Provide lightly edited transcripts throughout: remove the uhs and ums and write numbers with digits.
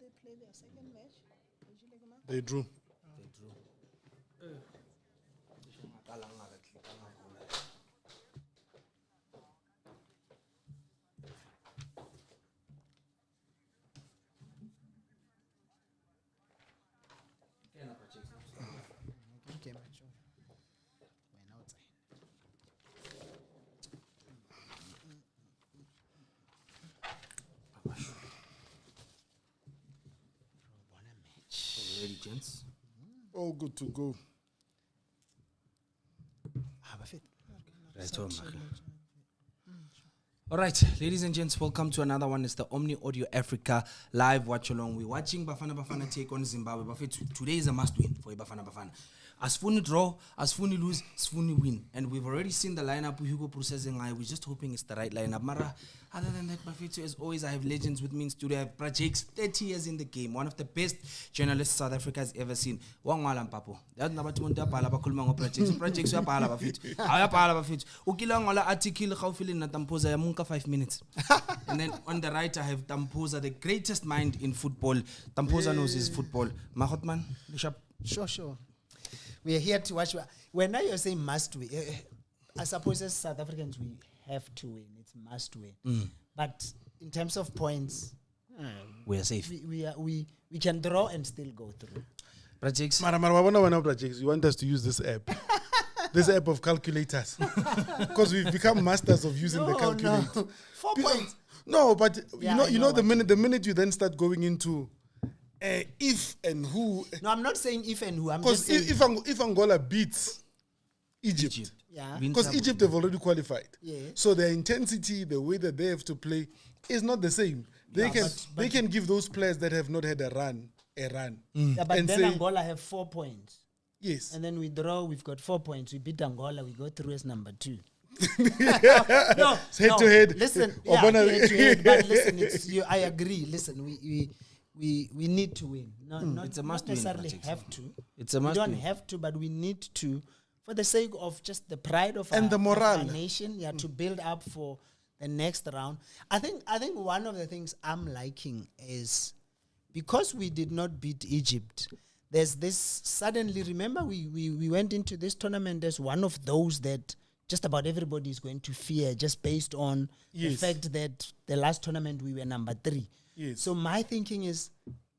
they play their second match? They drew. Okay, macho. Went outside. Ready, gents? All good to go. Right on, all right, ladies and gents, welcome to another one. It's the Omni Audio Africa live watch along. We're watching Bafana Bafana take on Zimbabwe. But today is a must win for Bafana Bafana. As Funi draw, as Funi lose, as Funi win. And we've already seen the lineup with Hugo processing. We're just hoping it's the right lineup. Mara, other than that, Bafetu, as always, I have legends with me in studio. I have Prajakes, 30 years in the game. One of the best journalists South Africa has ever seen. Wangwalam Papo. That's number 2 pala bakulmango Prajakes. Prajakes ya pala Bafetu. Aya pala Bafetu. Ukila ngola article how feeling na Tampoza ya munka 5 minutes. And then on the right I have Tampoza, the greatest mind in football. Tampoza knows his football. Mahotman, Bishop. Sure. We are here to watch. When now you're saying must win, I suppose as South Africans we have to win. It's must win. But in terms of points, we are safe. We can draw and still go through. Prajakes. Prajakes, you want us to use this app? This app of calculators. Because we've become masters of using the calculator. No. 4 points. No, but Yeah, you know the minute you then start going into if and who. No, I'm not saying if and who. I'm just saying if Angola beats Egypt. Yeah. Because Egypt have already qualified. Yeah. So their intensity, the way that they have to play is not the same. They can give those players that have not had a run. Yeah, but and then say, Angola have 4 points. Yes. And then we draw, we've got 4 points. We beat Angola, we go through as number 2. Head to head. Listen, head to head, but listen, I agree. Listen, we need to win. Not it's a must not necessarily win, have to. It's a we must don't win. have to, but we need to, for the sake of just the pride of And the morale. of our nation, to build up for the next round. I think one of the things I'm liking is because we did not beat Egypt, there's this suddenly, remember we went into this tournament as one of those that just about everybody is going to fear just based on the fact that the last tournament we were number 3. Yes. So my thinking is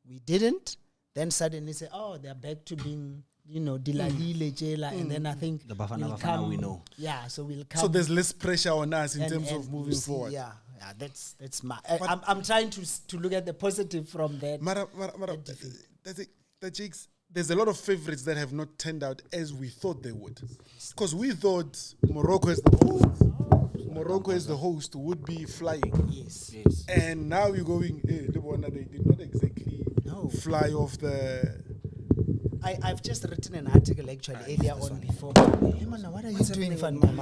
we didn't, then suddenly say, oh, they're back to being, Dilalile, Jela, and then I think The Bafana we'll Bafana come, we know. Yeah, so we'll come. So there's less pressure on us in and terms of moving see, forward. Yeah, that's my. I'm trying to look at the positive from that. Jakes, there's a lot of favorites that have not turned out as we thought they would. Because we thought Morocco as the host would be flying. Yes. And now you're going, they did not exactly fly off the... I've just written an article actually earlier on before. Hey man, what are you doing, Fano? The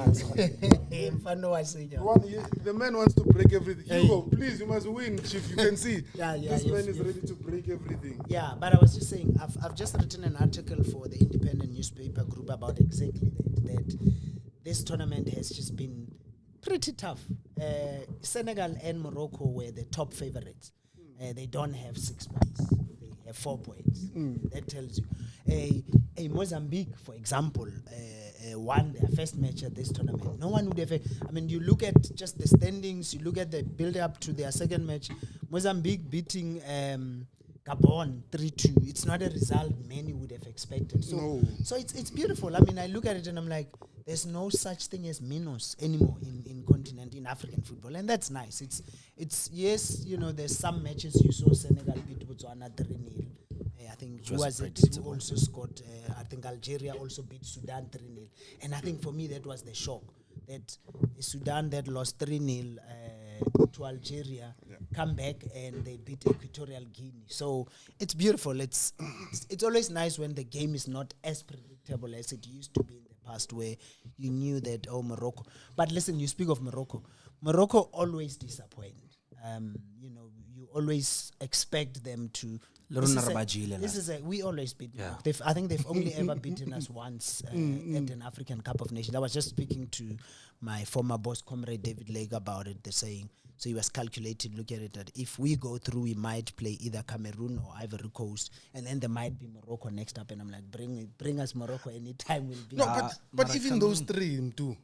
man wants to break everything. Hugo, please, you must win, Chief. You can see. This man is ready to break everything. Yeah, but I was just saying, I've just written an article for the independent newspaper group about exactly that this tournament has just been pretty tough. Senegal and Morocco were the top favorites. They don't have 6 points. They have 4 points. That tells you. A Mozambique, for example, won their first match at this tournament. No one would have. I mean, you look at just the standings. You look at the build-up to their second match. Mozambique beating Gabon 3-2. It's not a result many would have expected. So it's beautiful. I mean, I look at it and I'm like, there's no such thing as minnows anymore in African football, and that's nice. It's yes, there's some matches you saw Senegal beat Botswana 3-0. I think who also scored. I think Algeria also beat Sudan 3-0, and I think for me that was the shock that Sudan that lost 3-0 to Algeria come back and they beat Equatorial Guinea. So it's beautiful. It's always nice when the game is not as predictable as it used to be in the past, where you knew that Morocco. But listen, you speak of Morocco. Morocco always disappoint. You always expect them to. We always beat Morocco. I think they've only ever beaten us once at an African Cup of Nations. I was just speaking to my former boss, comrade David Lake, about it. They're saying, so he was calculating, look at it, that if we go through, we might play either Cameroon or Ivory Coast, and then there might be Morocco next up. And I'm like, bring us Morocco anytime. We'll be but even those three too,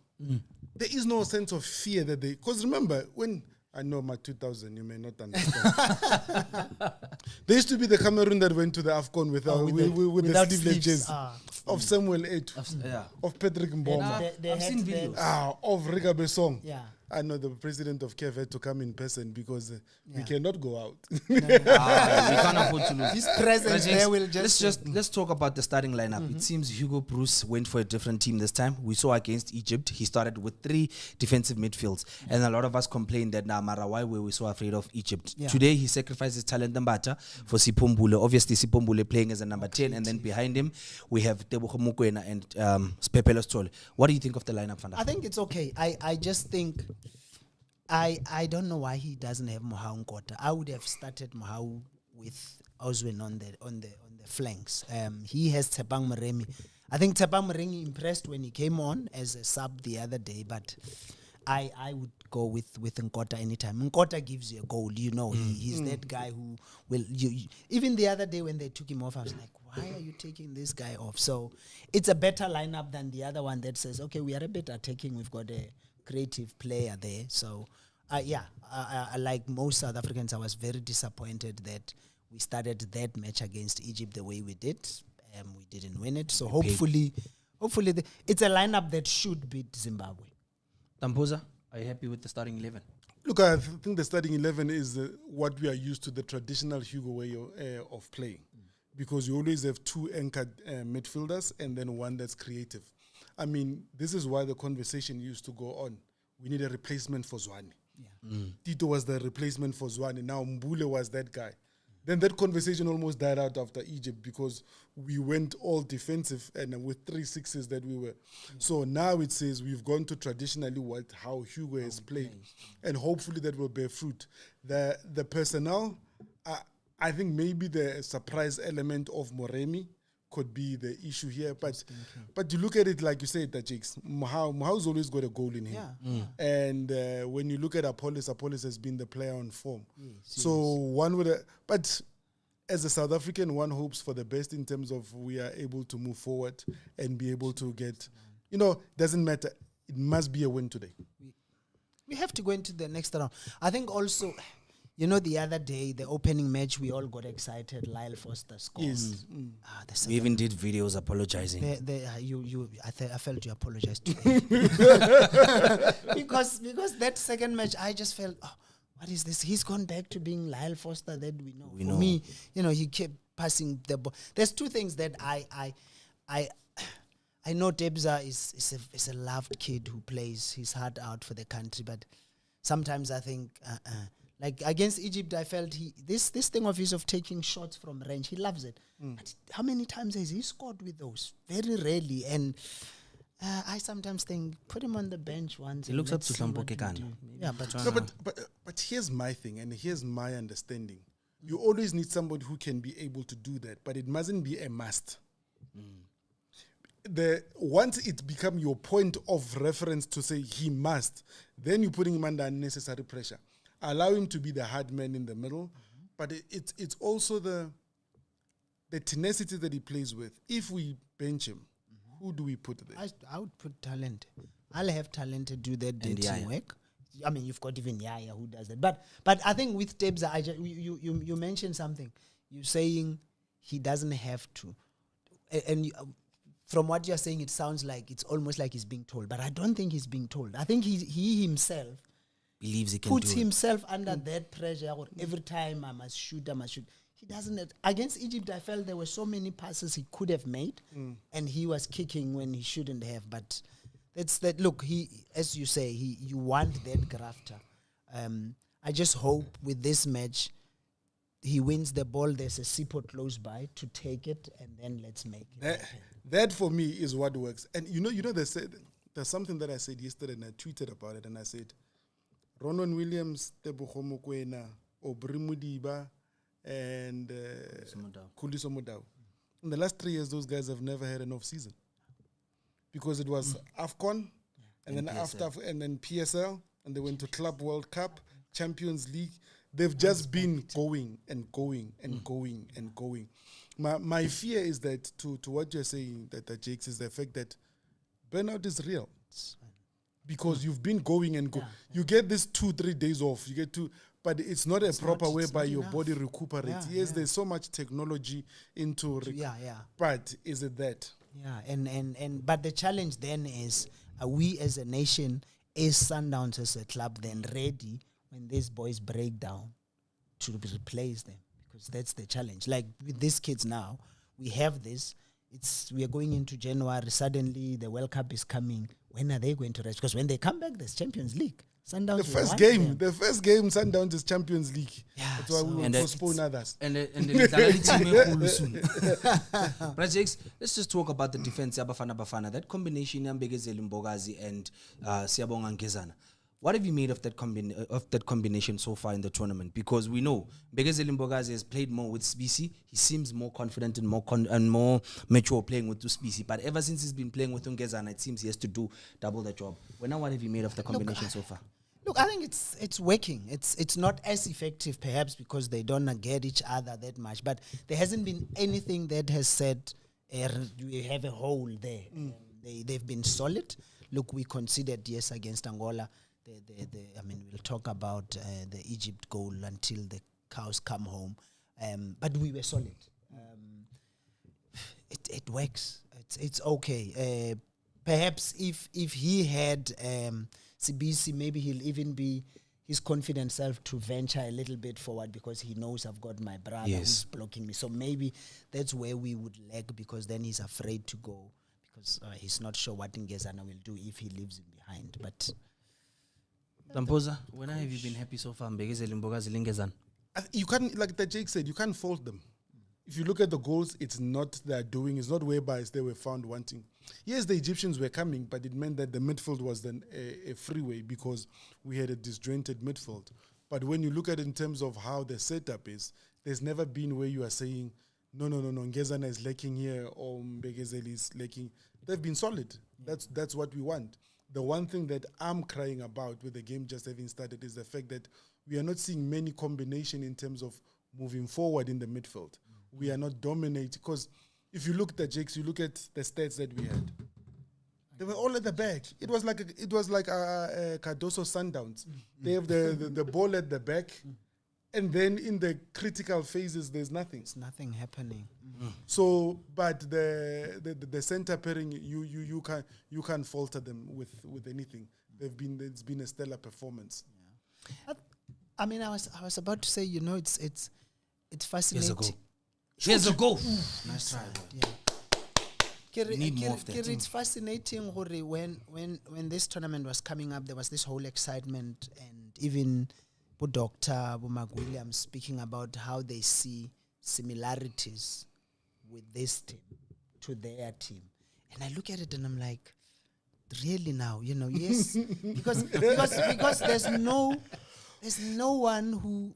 there is no sense of fear that because remember, when I know my 2000, you may not understand. There used to be the Cameroon that went to the AFCON with the sleeveless of Samuel Eto'o, of Patrick Mboma, I've seen videos. of Riga Besong. Yeah. I know the president of KF had to come in person because we cannot go out. We can't afford to lose. His presence there will just... Let's talk about the starting lineup. It seems Hugo Bruce went for a different team this time. We saw against Egypt, he started with 3 defensive midfields. And a lot of us complained that Mara, why were we so afraid of Egypt? Yeah. Today, he sacrifices Talent Mbata for Sipombule. Obviously, Sipombule playing as a number 10. And then behind him, we have Tebogo Mokoena and Pepelo Stole. What do you think of the lineup, Fanda? I think it's okay. I just think... I don't know why he doesn't have Mohau Nkota. I would have started Mohau with Oswin on the flanks. He has Tshepang Moremi. I think Tshepang Moremi impressed when he came on as a sub the other day, but I would go with Nkota anytime. Nkota gives you a goal, he's that guy who will even the other day when they took him off, I was like, why are you taking this guy off? So it's a better lineup than the other one that says, okay, we are a bit attacking, we've got a creative player there. So like most South Africans, I was very disappointed that we started that match against Egypt the way we did. We didn't win it. So hopefully it's a lineup that should beat Zimbabwe. Tampoza, are you happy with the starting 11? Look, I think the starting 11 is what we are used to, the traditional Hugo way of playing. Because you always have 2 anchored midfielders and then one that's creative. I mean, this is why the conversation used to go on. We need a replacement for Zwane. Yeah. Tito was the replacement for Zwane. Now Mbule was that guy. Then that conversation almost died out after Egypt because we went all defensive and with 3 6s that we were. Yeah. So now it says we've gone to traditionally how Hugo has played. And hopefully that will bear fruit. The personnel, I think maybe the surprise element of Moremi could be the issue here, but you look at it like you said, Tajix. Mohau's always got a goal in him, and when you look at Apollos has been the player on form. So one would, but as a South African, one hopes for the best in terms of we are able to move forward and be able to get, doesn't matter. It must be a win today. We have to go into the next round. I think also. The other day, the opening match, we all got excited. Lyle Foster scored. Yes. We even did videos apologizing. I felt you apologized to me. because that second match, I just felt, what is this? He's gone back to being Lyle Foster that we know. For me, he kept passing the ball. There's 2 things that I know Debza is a loved kid who plays his heart out for the country, but sometimes I think... like against Egypt, I felt this thing of his of taking shots from range, he loves it. But how many times has he scored with those? Very rarely. And I sometimes think, put him on the bench once. He looks up to Sampokekana. Yeah, but here's my thing, and here's my understanding. You always need somebody who can be able to do that, but it mustn't be a must. Once it becomes your point of reference to say he must, then you're putting him under unnecessary pressure. Allow him to be the hard man in the middle, but it's also the tenacity that he plays with. If we bench him, who do we put there? I would put Talent. I'll have Talent to do that dirty work. I mean, you've got even Yaya who does it. But I think with Tebza, you mentioned something. You're saying he doesn't have to. And from what you're saying, it sounds like it's almost like he's being told. But I don't think he's being told. I think he himself believes he can puts himself under that pressure. Every time I must shoot. He doesn't. Against Egypt, I felt there were so many passes he could have made, and he was kicking when he shouldn't have. But that's that. Look, he, as you say, you want that grafter. I just hope with this match, he wins the ball. There's a Sipo close by to take it, and then let's make it. That for me is what works. And there's something that I said yesterday, and I tweeted about it, and I said, Ronan Williams, Tebogo Mokoena, Obri Mudiba, and Khuliso Mudau. In the last 3 years, those guys have never had an off season because it was AFCON, and then PSL. and then PSL, and they went to Club World Cup, Champions League. They've just been going and going and going and going. My fear is that to what you're saying, that Jakes, is the fact that burnout is real. Because you've been going and go. You get this 2-3 days off. You get to, but it's not a proper whereby your body recuperates. Yes, there's so much technology into but is it that? Yeah, and but the challenge then is, are we as a nation, as Sundowns as a club, then ready when these boys break down to replace them? Because that's the challenge. Like with these kids now, we have this. We are going into January. Suddenly, the World Cup is coming. When are they going to rest? Because when they come back, there's Champions League. Sundowns. The first game, Sundowns is Champions League. Yeah, that's why we will postpone others. And the But Jakes, let's just talk about the defense. Bafana Bafana, that combination, Mbegezeli Mbogazi and Siyabonga Ngezana. What have you made of that combination so far in the tournament? Because we know Mbegezeli Mbogazi has played more with Spisi. He seems more confident and more mature playing with Spisi. But ever since he's been playing with Ngezana, it seems he has to do double the job. Well, now what have you made of the combination so far? Look, I think it's working. It's not as effective perhaps because they don't get each other that much. But there hasn't been anything that has said we have a hole there. They've been solid. Look, we conceded yes against Angola. We'll talk about the Egypt goal until the cows come home. But we were solid. It works. It's okay. Perhaps if he had CBC, maybe his confident self to venture a little bit forward because he knows I've got my brother who's blocking me. So maybe that's where we would lag because then he's afraid to go because he's not sure what Ngezana will do if he leaves him behind. But Dampoza, when have you been happy so far? You can't, like the Jake said, you can't fault them. If you look at the goals, it's not their doing. It's not whereby they were found wanting. Yes, the Egyptians were coming, but it meant that the midfield was then a freeway because we had a disjointed midfield. But when you look at it in terms of how the setup is, there's never been where you are saying, no, Ngezana is lacking here or Mbegezeli is lacking. They've been solid. That's what we want. The one thing that I'm crying about with the game just having started is the fact that we are not seeing many combination in terms of moving forward in the midfield. We are not dominating because if you look at the Jakes, you look at the stats that we had. They were all at the back. It was like Cardoso Sundowns. They have the ball at the back, and then in the critical phases, there's nothing. There's nothing happening. So, but the center pairing, you can't falter them with anything. It's been a stellar performance. Yeah. I was about to say, it's fascinating. Here's a goal. Nice try. Yeah. Need more of that. It's fascinating when this tournament was coming up, there was this whole excitement, and even Dr. Williams speaking about how they see similarities with this team to their team. And I look at it and I'm like, really now, yes. because there's no one who,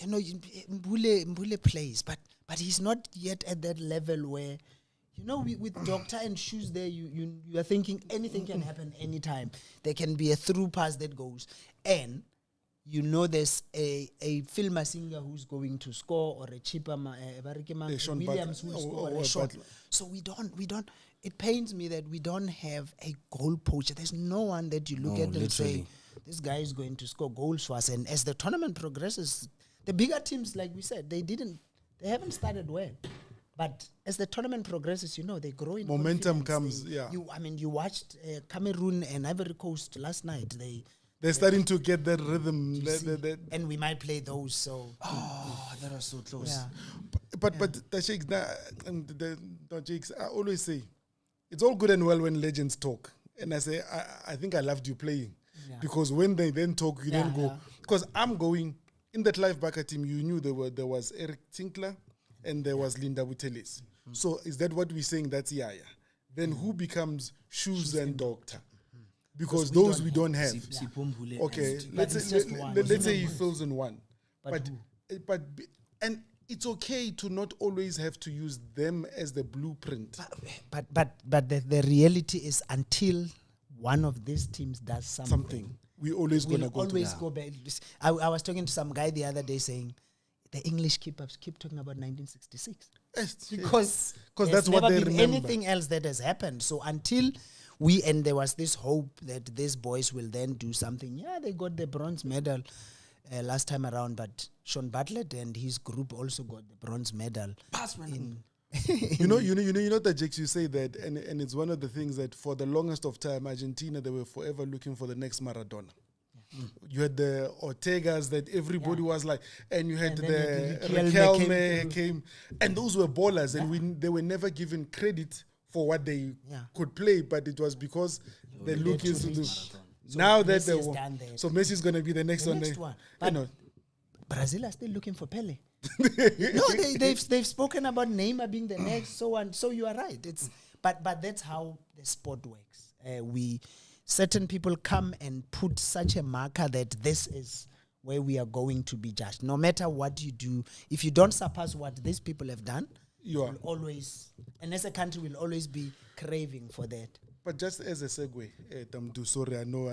Mbule plays, but he's not yet at that level where, with Doctor and Shoes there, you are thinking anything can happen anytime. There can be a through pass that goes. And, there's a Phil Masinga who's going to score, or a cheaper Williams who will score or a shot. So we don't, it pains me that we don't have a goal poacher. There's no one that you look at and say, this guy is going to score goals for us. And as the tournament progresses, the bigger teams, like we said, they haven't started well. But as the tournament progresses, they grow in momentum confidence. comes. You watched Cameroon and Ivory Coast last night. They're starting to get that rhythm. And we might play those. So that was so close. Yeah. But the Sheikhs, and the Jakes, I always say, it's all good and well when legends talk. And I say, I think I loved you playing. Yeah. Because when they then talk, you then go. Because I'm going, in that live backer team, you knew there was Eric Tinkler and there was Linda Butelis. So is that what we're saying? That's Yaya. Then who becomes Shoes and Doctor? Because those we don't have. Okay, let's say he fills in one. But And it's okay to not always have to use them as the blueprint. But the reality is, until one of these teams does something, we always we'll gonna go always to go back. I was talking to some guy the other day saying the English keep talking about 1966 because that's what they been remember. anything else that has happened. So until and there was this hope that these boys will then do something. Yeah, they got the bronze medal last time around, but Sean Bartlett and his group also got the bronze medal. You know that, Jakes, you say that, and it's one of the things that for the longest of time, Argentina, they were forever looking for the next Maradona. You had the Ortegas that everybody was like, and you had the Riquelme came, and those were ballers, and they were never given credit for what they could play, but it was because the look is to do. So now that so Messi's going to be the next one. But Brazil are still looking for Pele. No, they've spoken about Neymar being the next, so on. So you are right. It's but that's how the sport works. Certain people come and put such a marker that this is where we are going to be judged. No matter what you do, if you don't surpass what these people have done, you will always, and as a country, will always be craving for that. But just as a segue, Tamdu, sorry, I know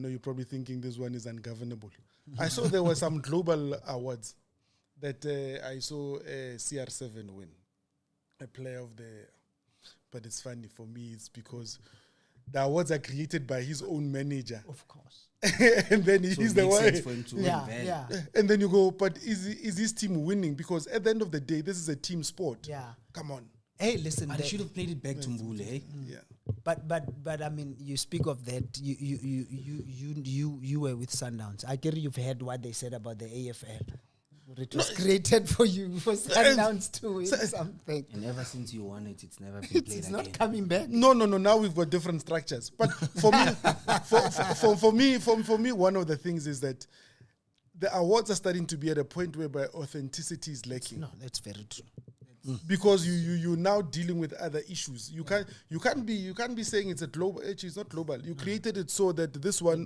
you're probably thinking this one is ungovernable. I saw there were some global awards that I saw CR7 win, a player of the. But it's funny for me. It's because the awards are created by his own manager, of course, and then he's the one. For him to win. And then you go, but is his team winning? Because at the end of the day, this is a team sport. Yeah, come on. Hey, listen, I should have played it back to Mbule. Eh? Yeah. But I mean, you speak of that. You were with Sundowns. I guess you've heard what they said about the AFL. It was created for you for Sundowns to win something. And ever since you won it, it's never been played It's again. not coming back. No. Now we've got different structures. But for me, for me, one of the things is that the awards are starting to be at a point whereby authenticity is lacking. No, that's very true. Because you're now dealing with other issues. You can't be saying it's a global. Actually, it's not global. You created it so that this one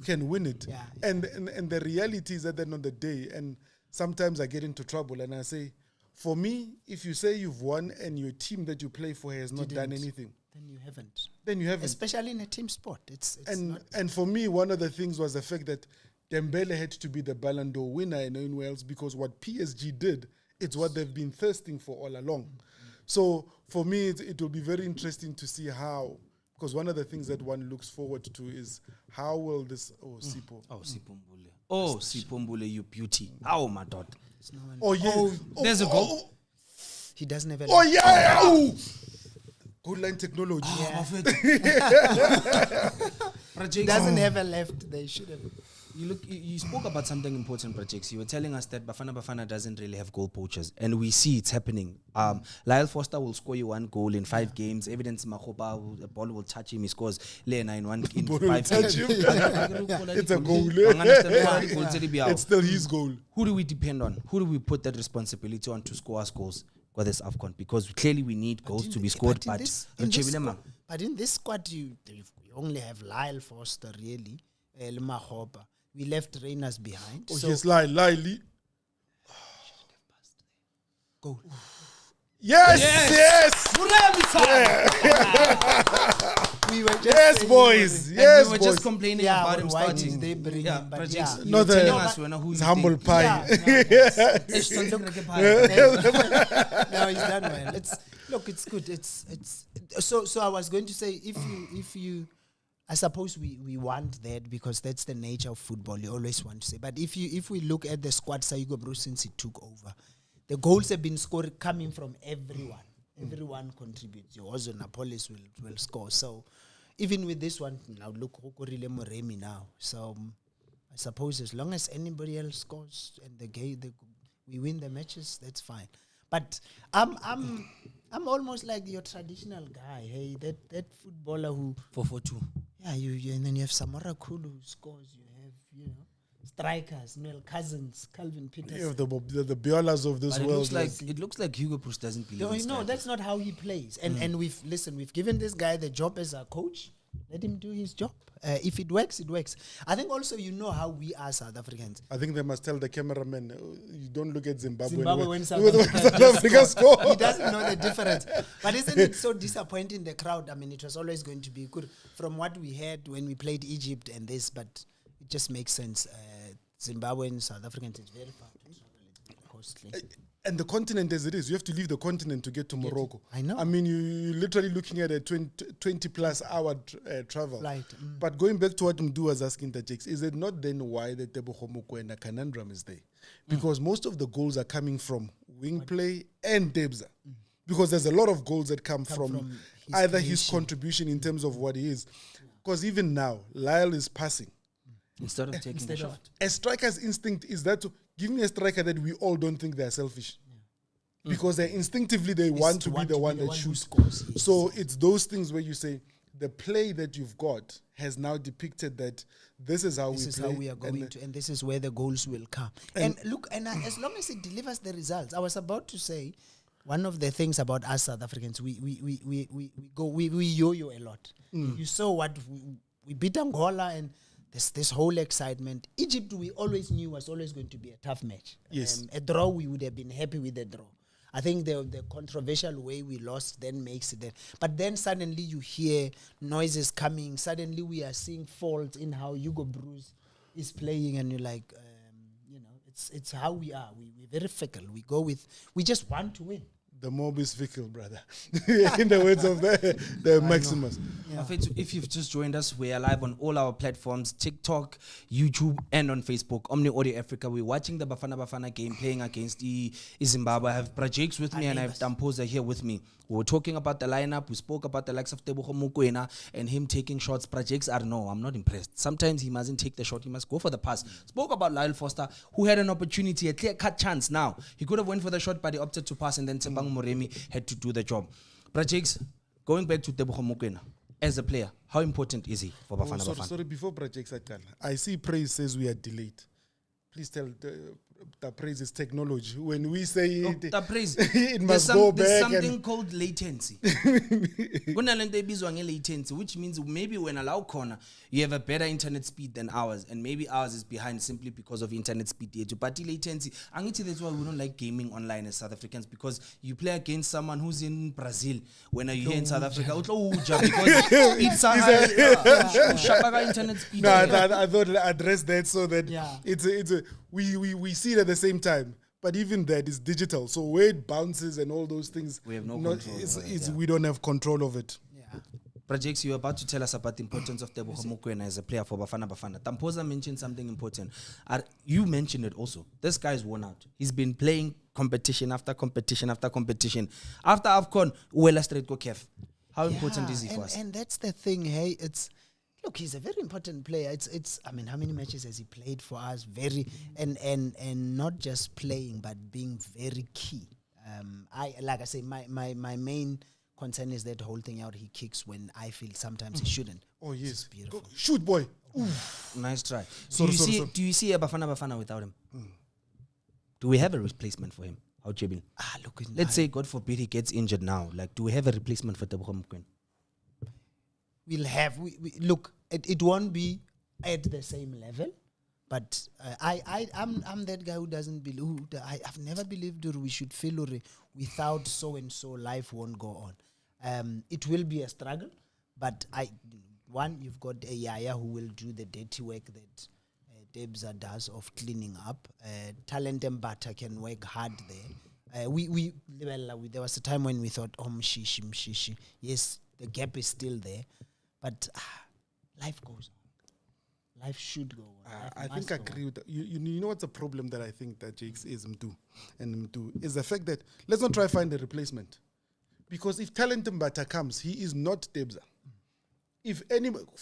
can win it. Yeah. And the reality is at the end of the day, and sometimes I get into trouble and I say, for me, if you say you've won and your team that you play for has not done anything, then you haven't. Especially in a team sport. And for me, one of the things was the fact that Dembele had to be the Ballon d'Or winner in Wales, because what PSG did, it's what they've been thirsting for all along. So for me, it will be very interesting to see how, because one of the things that one looks forward to is how will this Sipho. Sipho Mbule, you beauty. Oh my God. There's a goal. He doesn't have Goal line technology. He doesn't have a left. They should have. You spoke about something important, Prajex. You were telling us that Bafana Bafana doesn't really have goal poachers, and we see it's happening. Lyle Foster will score you 1 goal in 5 games. Evidence Mahoba, the ball will touch him. He scores Lena in 5 games. It's a goal. It's still his goal. Who do we depend on? Who do we put that responsibility on to score us goals for this AFCON? Because clearly we need goals to be scored. But in this squad, you only have Lyle Foster, really. Mahoba. We left Reyners behind. Yes, Lyle. Goal. Yes. We were just boys. We were just complaining about him why starting. did they bring him? But No, telling us who it's humble pie. No, he's done well. It's good. It's so I was going to say, if you I suppose we want that because that's the nature of football. You always want to say. But if we look at the squad Sayugo Bruce since he took over, the goals have been scored coming from everyone. Everyone contributes. Also Napolis will score. So even with this one, now look Hokorile Moremi now. So I suppose as long as anybody else scores and we win the matches, that's fine. But I'm almost like your traditional guy. Hey, that footballer who 4-4-2. Yeah, you and then you have Samora Kulu who scores. You have strikers, Noel Cousins, Calvin Peterson. You have the Biolas of this world. It looks like Hugo Bruce doesn't believe. No, that's not how he plays. And we've given this guy the job as a coach. Let him do his job. If it works, it works. I think also you know how we are South Africans. I think they must tell the cameraman, you don't look at Zimbabwe When South South Africa score. He doesn't know the difference. But isn't it so disappointing, the crowd? I mean, it was always going to be good from what we heard when we played Egypt and this, but it just makes sense. Zimbabwe and South Africans is very far to travel, costly. And the continent as it is, you have to leave the continent to get to Morocco. I know. I mean, you're literally looking at a 20 plus hour travel. Flight. But going back to what Mdu was asking the Jakes, is it not then why the Tebogo Mokoena conundrum is there? Because most of the goals are coming from wing play and Debza. Because there's a lot of goals that come from either his contribution in terms of what he is. Because even now, Lyle is passing. Instead of taking the shot. A striker's instinct is that to give me a striker that we all don't think they're selfish. Because they instinctively they want to be the one that shoots. Scores. Yes. So it's those things where you say the play that you've got has now depicted that this is how this is play. how we are going to, and this is where the goals will come. And look, as long as it delivers the results, I was about to say, one of the things about us South Africans, we yo-yo a lot. You saw what we beat Angola, and this whole excitement. Egypt, we always knew was always going to be a tough match. Yes. A draw, we would have been happy with the draw. I think the controversial way we lost then makes it. But then suddenly you hear noises coming. Suddenly we are seeing faults in how Hugo Bruce is playing, and you're like, it's how we are. We're very fickle. We just want to win. The mob is fickle, brother. In the words of the Maximus. Yeah. If you've just joined us, we are live on all our platforms, TikTok, YouTube, and on Facebook, Omni Audio Africa. We're watching the Bafana Bafana game, playing against the Zimbabwe. I have Prajakes with me and I have Dampoza here with me. We were talking about the lineup. We spoke about the likes of Tebogo Mokoena and him taking shots. Prajakes are, no, I'm not impressed. Sometimes he mustn't take the shot. He must go for the pass. Spoke about Lyle Foster, who had an opportunity, a clear-cut chance now. He could have went for the shot, but he opted to pass, and then Tsebang Moremi had to do the job. Prajakes, going back to Tebogo Mokoena, as a player, how important is he for Bafana Bafana? Sorry, before Prajakes, I see Praise says we are delayed. Please tell the praise is technology. When we say it, the praise, it must go back. There's something called latency. Latency, which means maybe when allow corner, you have a better internet speed than ours, and maybe ours is behind simply because of internet speed. But latency, that's why we don't like gaming online as South Africans, because you play against someone who's in Brazil. When are you here in South Africa? Because it's a internet speed. No, I thought I'd address that so that we see it at the same time. But even that is digital. So where it bounces and all those things, we have no control. We don't have control of it. Yeah. Prajakes, you're about to tell us about the importance of Tebogo Mokoena as a player for Bafana Bafana. Tampoza mentioned something important. You mentioned it also. This guy's worn out. He's been playing competition after competition after competition. After AFCON, Uela straight go Kef. How important is he for us? And that's the thing, hey, look, he's a very important player. I mean, how many matches has he played for us? And not just playing, but being very key. Like I say, my main concern is that whole thing out he kicks when I feel sometimes he shouldn't. Oh yes, beautiful. Shoot, boy. Nice try. Do you see a Bafana Bafana without him? Do we have a replacement for him? How Jebin? Look, let's say, God forbid, he gets injured now. Like, do we have a replacement for Tebogo Mokoena? We'll have. Look, it won't be at the same level, but I'm that guy who doesn't believe. I've never believed that we should feel without so and so life won't go on. It will be a struggle, but you've got a Yaya who will do the dirty work that Debza does of cleaning up. Talent and Bata can work hard there. There was a time when we thought, Mshishi. Yes, the gap is still there. But life goes on. Life should go on. I think I agree with that. You know what's the problem that I think that Jakes is Mtu is the fact that let's not try to find a replacement. Because if Talent Mbata comes, he is not Debza. If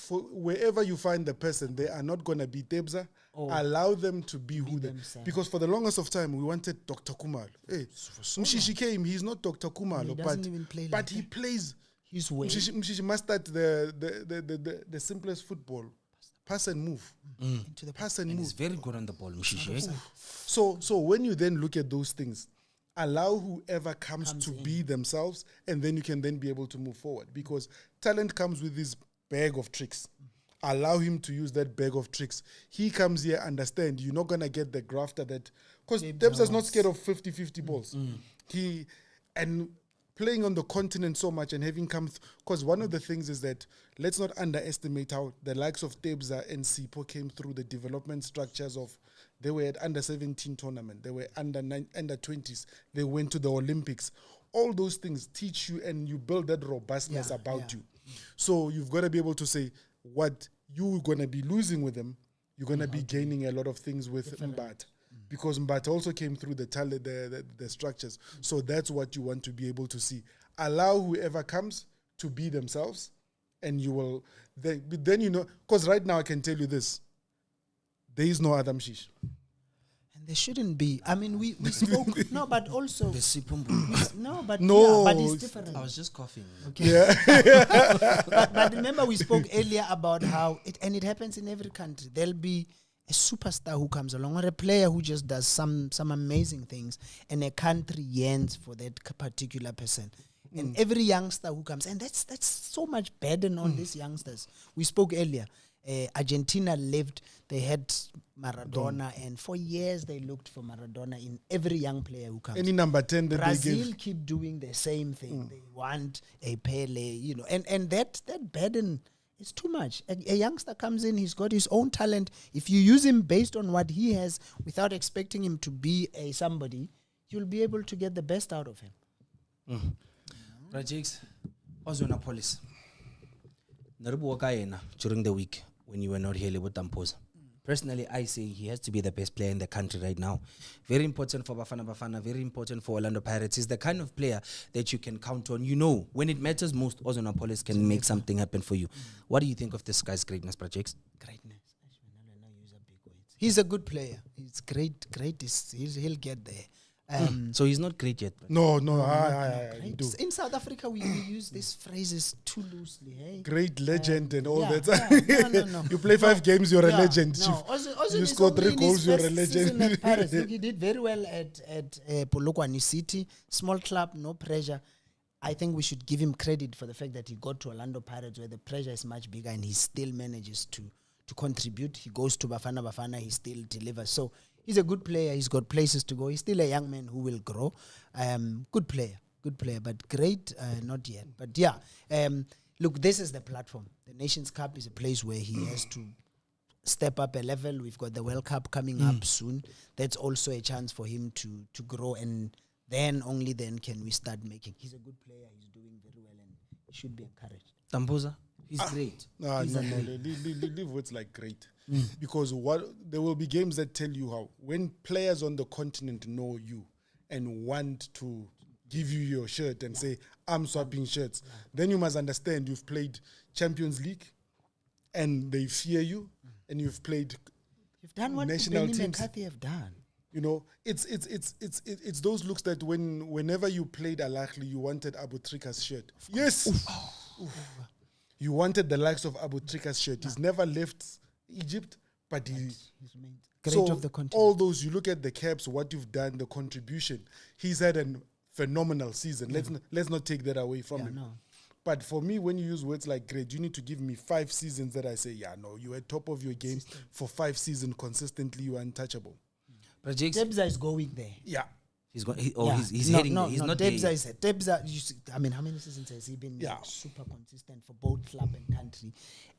wherever you find the person, they are not going to be Debza. Allow them to be who they are. Because for the longest of time, we wanted Dr. Kumalo. Hey, Mshishi came, he's not Dr. Kumalo, he doesn't even play but he plays his way. Mshishi mastered the simplest football. Pass and move. Into the pass and move. He's very good on the ball, Mshishi. So when you then look at those things, allow whoever comes to be themselves, and then you can then be able to move forward. Because talent comes with his bag of tricks. Allow him to use that bag of tricks. He comes here, understand, you're not going to get the grafter that... Because Debsa's not scared of 50-50 balls. And playing on the continent so much and having come... Because one of the things is that, let's not underestimate how the likes of Debsa and Sipho came through the development structures of... They were at under-17 tournament. They were under-20s. They went to the Olympics. All those things teach you and you build that robustness about you. So you've got to be able to say what you're going to be losing with them, you're going to be gaining a lot of things with Mbata. Because Mbata also came through the talent, the structures. So that's what you want to be able to see. Allow whoever comes to be themselves, and you will... Then you know... Because right now I can tell you this. There is no Adam Shish. And there shouldn't be. I mean, we spoke... No, but also... The Sipumbu. No, but it's different. I was just coughing. Okay. Yeah. but remember we spoke earlier about how... it happens in every country. There'll be a superstar who comes along or a player who just does some amazing things, and a country yearns for that particular person. And every youngster who comes... And that's so much burden on these youngsters. We spoke earlier. Argentina lived, they had Maradona, and for years they looked for Maradona in every young player who comes. Any number 10 that Brazil they give. keep doing the same thing. They want a Pele, you know, and that burden is too much. A youngster comes in, he's got his own talent. If you use him based on what he has, without expecting him to be a somebody, you'll be able to get the best out of him. Rajix, Ozonapolis. Narubu during the week when you were not here with Tamposa. Personally, I say he has to be the best player in the country right now. Very important for Bafana Bafana, very important for Orlando Pirates. He's the kind of player that you can count on. You know, when it matters most, Ozonapolis can make something happen for you. What do you think of this guy's greatness, Projects? Greatness. He's a good player. He's great. He'll get there. So he's not great yet. No, you do. In South Africa, we use these phrases too loosely. Hey? Great legend and all that. No. You play 5 games, you're a legend. No. You score 3 goals, you're a legend. Look, he did very well at Polokwane City. Small club, no pressure. I think we should give him credit for the fact that he got to Orlando Pirates where the pressure is much bigger and he still manages to contribute. He goes to Bafana Bafana, he still delivers. So he's a good player. He's got places to go. He's still a young man who will grow. Good player, but great, not yet. But yeah, look, this is the platform. The Nations Cup is a place where he has to step up a level. We've got the World Cup coming up soon. That's also a chance for him to grow, and then only then can we start making. He's a good player. He's doing very well, and he should be encouraged. Tamposa, he's great. No, leave words like great. Because there will be games that tell you how when players on the continent know you and want to give you your shirt and say, I'm swapping shirts, then you must understand you've played Champions League and they fear you, and you've played done what national Benny teams. McCarthy have done. You know, it's those looks that whenever you played Al Ahly, you wanted Abu Trika's shirt. Yes. You wanted the likes of Abu Trika's shirt. He's never left Egypt, but he's great of the continent. All those, you look at the caps, what you've done, the contribution. He's had a phenomenal season. Let's not take that away from him. No. But for me, when you use words like great, you need to give me 5 seasons that I say, you were top of your game for 5 seasons consistently. You are untouchable. Debsa is going there. Yeah. He's heading there. He's not Debsa there. is it. Debsa, how many seasons has he been super consistent for both club and country?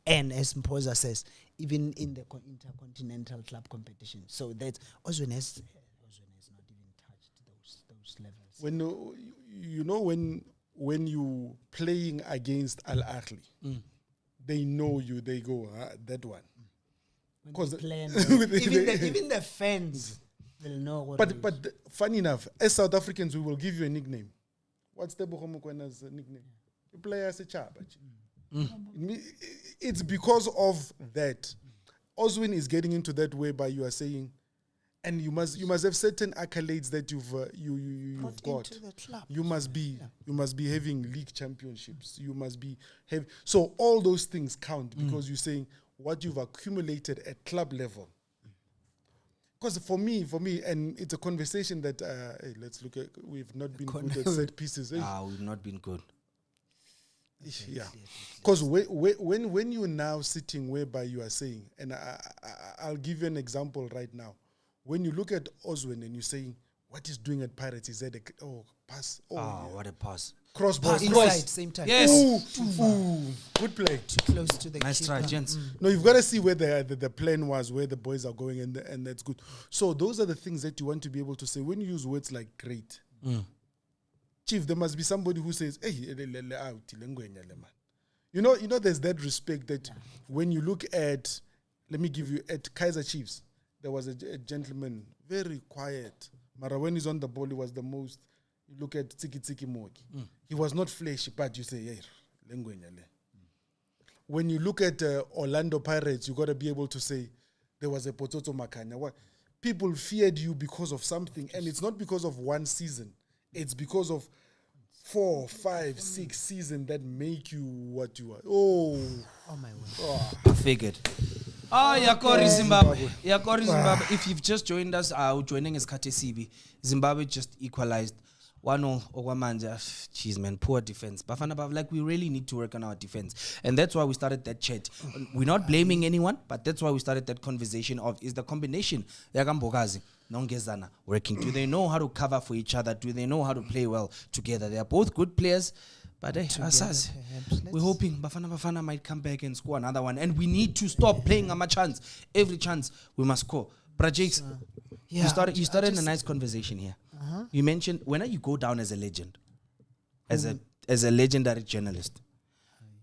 And as Mpoza says, even in the intercontinental club competition. So that Ozwen has not even touched those levels. When you playing against Al Ahly, they know you. They go that one. Because even the fans will know what. But funny enough, as South Africans, we will give you a nickname. What's Tebogo Mokwena's nickname? You play as a chap. It's because of that. Ozwin is getting into that whereby you are saying, and you must have certain accolades that you've got. Into the club. You must be having league championships. You must be so all those things count because you're saying what you've accumulated at club level. Because for me, and it's a conversation that let's look at. We've not been good at set pieces. We've not been good. Yeah, because when you're now sitting whereby you are saying, and I'll give you an example right now. When you look at Oswen and you're saying, what he's doing at Pirates, is that pass? What a pass. Crossbar. Inside, same time. Yes. Ooh, good play. Too close to the Nice try, keeper. gents. No, you've got to see where the plan was, where the boys are going, and that's good. So those are the things that you want to be able to say. When you use words like great, Chief, there must be somebody who says, hey, you know, there's that respect that when you look at, let me give you, at Kaiser Chiefs, there was a gentleman, very quiet. Mara, when he's on the ball, he was the most, you look at Tiki Mogi. He was not flashy, but you say, hey, when you look at Orlando Pirates, you got to be able to say, there was a Pototo Makanya. What? People feared you because of something, and it's not because of one season. It's because of 4, 5, 6 seasons that make you what you are. Oh my word. I figured. Yakori Zimbabwe. Yakori Zimbabwe. If you've just joined us, joining us Kate CB. Zimbabwe just equalized 1-0 Okwamanja. Jeez, man, poor defense. Bafana Bafana, like, we really need to work on our defense. And that's why we started that chat. We're not blaming anyone, but that's why we started that conversation of, is the combination Yagambogazi, Nongezana working? Do they know how to cover for each other? Do they know how to play well together? They are both good players. But Asas, we're hoping Bafana Bafana might come back and score another one. And we need to stop playing a chance. Every chance we must score. Prajakes, you started a nice conversation here. You mentioned, when you go down as a legend, as a legendary journalist,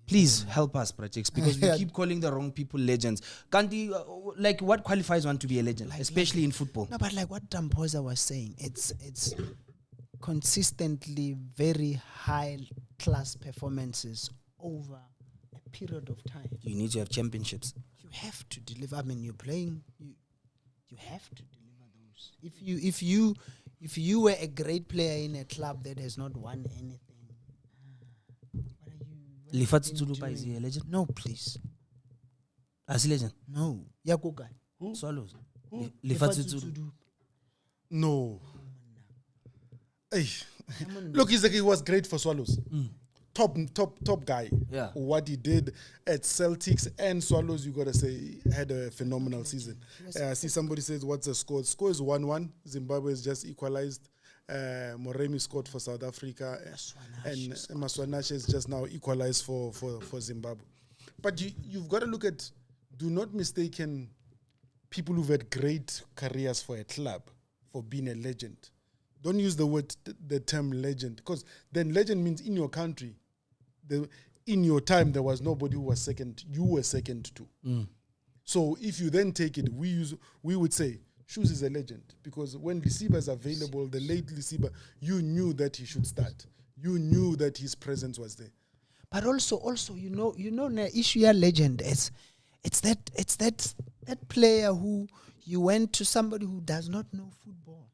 please help us, Prajakes, because we keep calling the wrong people legends. Can't you, like, what qualifies one to be a legend, especially in football? No, but like what Damposa was saying, it's consistently very high class performances over a period of time. You need to have championships. You have to deliver. I mean, you're playing. You have to deliver those. If you were a great player in a club that has not won anything, Lifat Tsuluba is he a legend? No, please. As a legend? No. Yakuga. Who? Swallows. Lifat Tsuluba. No. Hey. Look, he was great for Swallows. Top guy. Yeah. What he did at Celtics and Swallows, you gotta say, had a phenomenal season. I see somebody says, what's the score? The score is 1-1. Zimbabwe has just equalized. Moremi scored for South Africa, and Maswanache has just now equalized for Zimbabwe. But you've got to look at, do not mistaken people who've had great careers for a club for being a legend. Don't use the term legend, because then legend means in your country, in your time, there was nobody who was second. You were second to. So if you then take it, we would say, Shoes is a legend, because when Lisiba is available, the late Lisiba, you knew that he should start. You knew that his presence was there. But also, you know, the issue here, legend is, it's that player who you went to somebody who does not know football,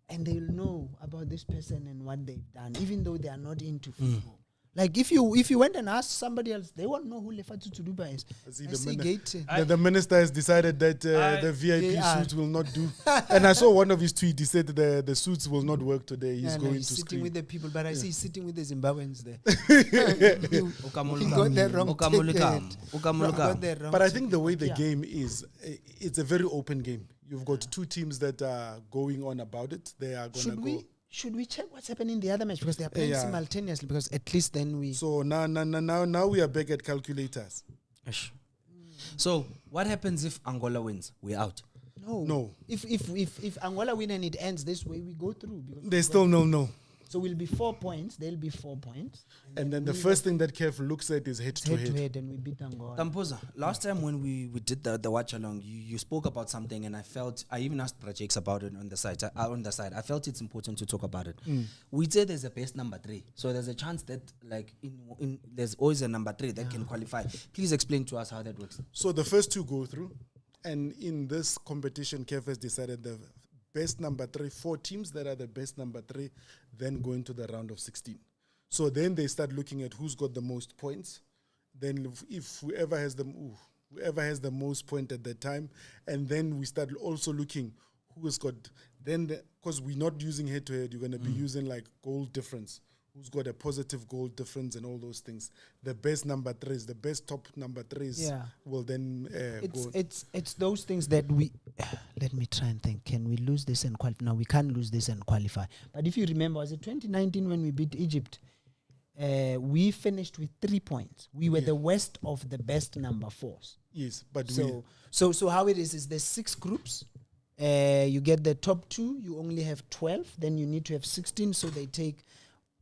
and they'll know about this person and what they've done, even though they are not into football. Like if you went and asked somebody else, they won't know who Lefatu Tuduba is. The minister has decided that the VIP suits will not do. And I saw one of his tweets. He said the suits will not work today. He's going to sitting screen with the people, but I see he's sitting with the Zimbabweans there. But I think the way the game is, it's a very open game. You've got two teams that are going on about it. They are going to go. Should we check what's happening in the other match, because they are playing simultaneously? Because at least then we. So now we are back at calculators. So what happens if Angola wins? We're out. No. If Angola win and it ends this way, we go through. There's still no. So we'll be 4 points. They'll be 4 points. And then the first thing that Kev looks at is head to head. And we beat Angola. Tampoza, last time when we did the watch along, you spoke about something, and I even asked Prajakes about it on the side. I felt it's important to talk about it. We say there's a best number 3. So there's a chance that, like, there's always a number 3 that can qualify. Please explain to us how that works. So the first 2 go through. And in this competition, Kev has decided the best number 3, 4 teams that are the best number 3, then go into the round of 16. So then they start looking at who's got the most points. Then if whoever has the most point at that time, and then we start also looking who has got, then because we're not using head to head, you're going to be using like goal difference. who's got a positive goal difference and all those things. The best number threes, the best top number threes will then go. It's those things that we... Let me try and think. Can we lose this and qualify? No, we can't lose this and qualify. But if you remember, was it 2019 when we beat Egypt? We finished with 3 points. We were the worst of the best number 4s. Yes, but so how it is there's 6 groups. You get the top 2, you only have 12, then you need to have 16, so they take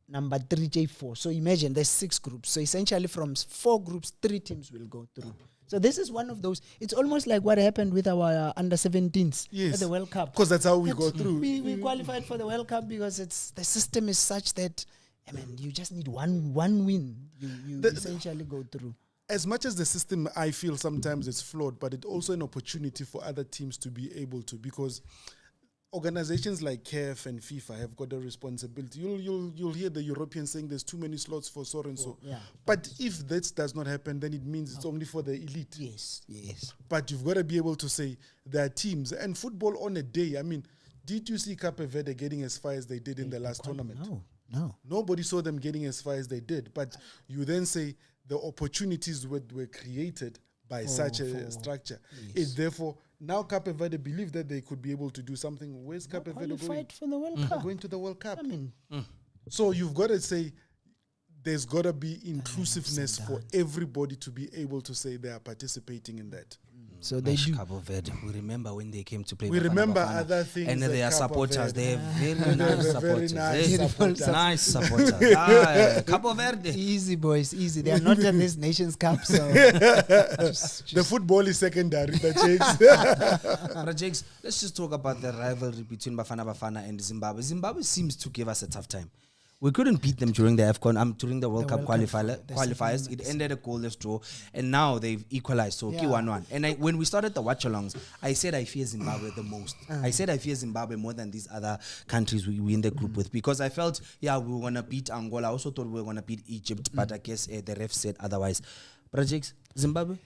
number 3 J4. So imagine there's 6 groups. So essentially from 4 groups, 3 teams will go through. So this is one of those. It's almost like what happened with our under-17s at the World Cup. Because that's how we go through. We qualified for the World Cup because the system is such that, I mean, you just need one win. You essentially go through. As much as the system, I feel sometimes it's flawed, but it's also an opportunity for other teams to be able to, because organizations like CAF and FIFA have got a responsibility. You'll hear the Europeans saying there's too many slots for so and so. Yeah. But if that does not happen, then it means it's only for the elite. Yes. But you've got to be able to say there are teams and football on a day. I mean, did you see Cape Verde getting as far as they did in the last tournament? No. Nobody saw them getting as far as they did. But you then say the opportunities were created by such a structure. It therefore, now Cape Verde believe that they could be able to do something. Where's Cape Verde going? For the World Cup. Going to the World Cup. I mean, so you've got to say there's got to be inclusiveness for everybody to be able to say they are participating in that. So they do. Cabo Verde. We remember when they came to play. We Bafana remember Bafana. other things. And like they are Cabo supporters. Verde. They are very nice supporters. Nice supporters. Cabo Verde. Easy, boys. Easy. They are not in this Nations Cup. So the football is secondary. Jakes, let's just talk about the rivalry between Bafana Bafana and Zimbabwe. Zimbabwe seems to give us a tough time. We couldn't beat them during the AFCON, during the World Cup qualifiers. It ended a goalless draw, and now they've equalized. So 1-1. And when we started the watchalongs, I said I fear Zimbabwe the most. I said I fear Zimbabwe more than these other countries we in the group with, because I felt we were gonna beat Angola. I also thought we were gonna beat Egypt, but I guess the ref said otherwise. Projects Zimbabwe.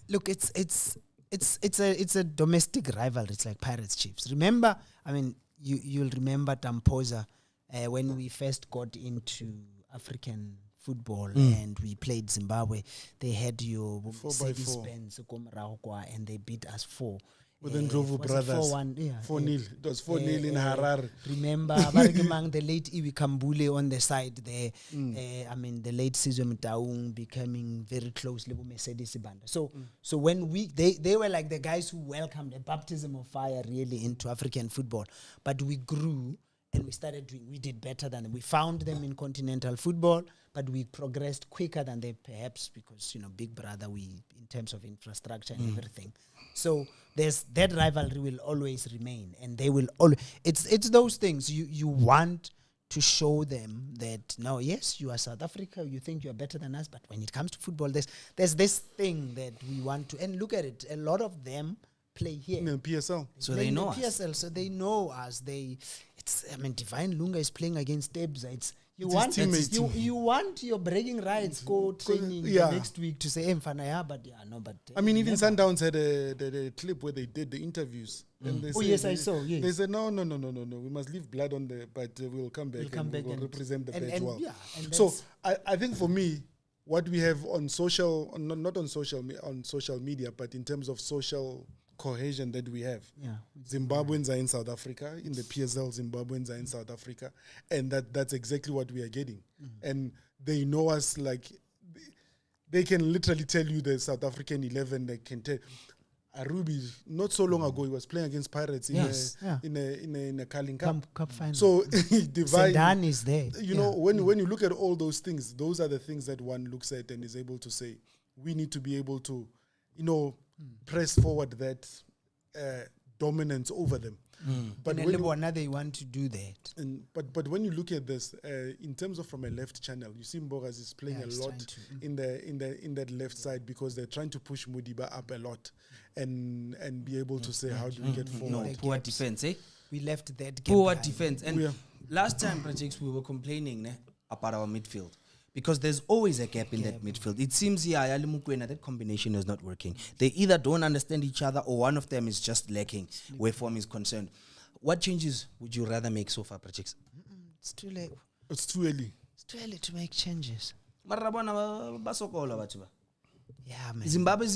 Look, it's a domestic rivalry. It's like Pirates Chiefs. Remember, I mean, you'll remember Tampoza. When we first got into African football and we played Zimbabwe, they had your Mercedes-Benz and they beat us 4. With the Ndlovu brothers. 4-1. 4-0. It was 4-0 in Harare. Remember, the late Iwi Kambule on the side there. I mean, the late Sizwe Mtaung becoming very close with Mercedes Banda. So when they were like the guys who welcomed the baptism of fire really into African football. But we grew. And we did better than them. We found them in continental football, but we progressed quicker than they perhaps because, Big Brother, in terms of infrastructure and everything. So that rivalry will always remain, and they will always, it's those things you want to show them that, no, yes, you are South Africa, you think you are better than us, but when it comes to football, there's this thing that we want to, and look at it, a lot of them play here. In the PSL. So they know us. PSL, so they know us. Divine Lunga is playing against Debs. You want your bragging rights go training the next week to say, hey, Mfana, but I mean, even Sundowns had a clip where they did the interviews. And they I saw. Yes. They said, no. We must leave blood on but we'll come back we'll represent the badge well. So I think for me, what we have on social, not on social media, but in terms of social cohesion that we have. Zimbabweans are in South Africa. In the PSL, Zimbabweans are in South Africa. And that's exactly what we are getting. And they know us like, they can literally tell you the South African 11, they can tell. Arubi, not so long ago, he was playing against Pirates in a Carling Cup final. So, Sedan is there. When you look at all those things, those are the things that one looks at and is able to say, we need to be able to, press forward that dominance over them. But when they want to do that. But when you look at this, in terms of from a left channel, you see Mbogas is playing a lot in that left side because they're trying to push Mudiba up a lot and be able to say, how do we get forward? No, poor defense, eh? We left that gap poor defense. And last time, projects, we were complaining about our midfield. Because there's always a gap in that midfield. It seems that combination is not working. They either don't understand each other or one of them is just lacking where form is concerned. What changes would you rather make so far, projects? It's too late. It's too early. It's too early to make changes. Mara bona basokola batho ba. Yeah, man. Zimbabwe,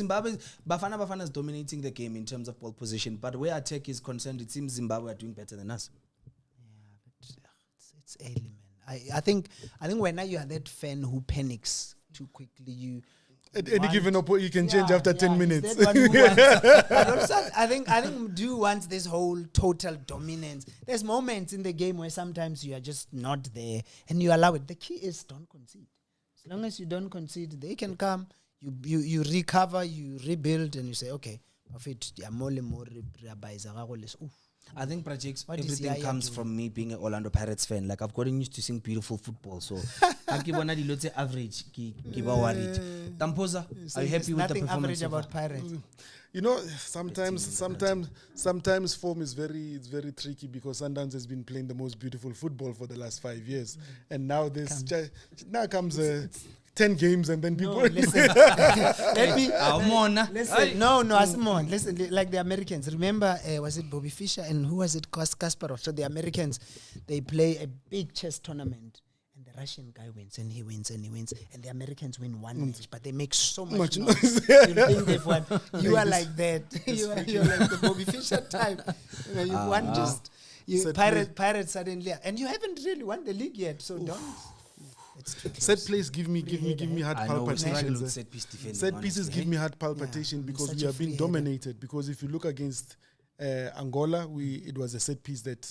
Bafana Bafana is dominating the game in terms of ball position, but where attack is concerned, it seems Zimbabwe are doing better than us. Yeah, but it's early, man. I think when you are that fan who panics too quickly, you at any given you can change after 10 minutes. But also, I think do wants this whole total dominance. There's moments in the game where sometimes you are just not there and you allow it. The key is don't concede. As long as you don't concede, they can come. You recover, you rebuild, and you say, okay, I think projects everything comes from me being an Orlando Pirates fan. Like I've gotten used to seeing beautiful football, so I keep on average. Keep worried. Tampoza, are you happy with the performance? Nothing average about Pirates. You know, sometimes form is very tricky because Sundowns has been playing the most beautiful football for the last 5 years, and now now comes 10 games and then people. No, listen. Listen. No, Asimon. Listen, like the Americans. Remember, was it Bobby Fischer and who was it? Kasparov. So the Americans, they play a big chess tournament. And the Russian guy wins and he wins and he wins. And the Americans win one match, but they make so much noise. You think they've won. You are like that. You're like the Bobby Fischer type. You know, you've won just. Pirates suddenly. And you haven't really won the league yet, so don't. Set plays give me heart palpitations. Set pieces give me heart palpitation because we have been dominated. Because if you look against Angola, it was a set piece that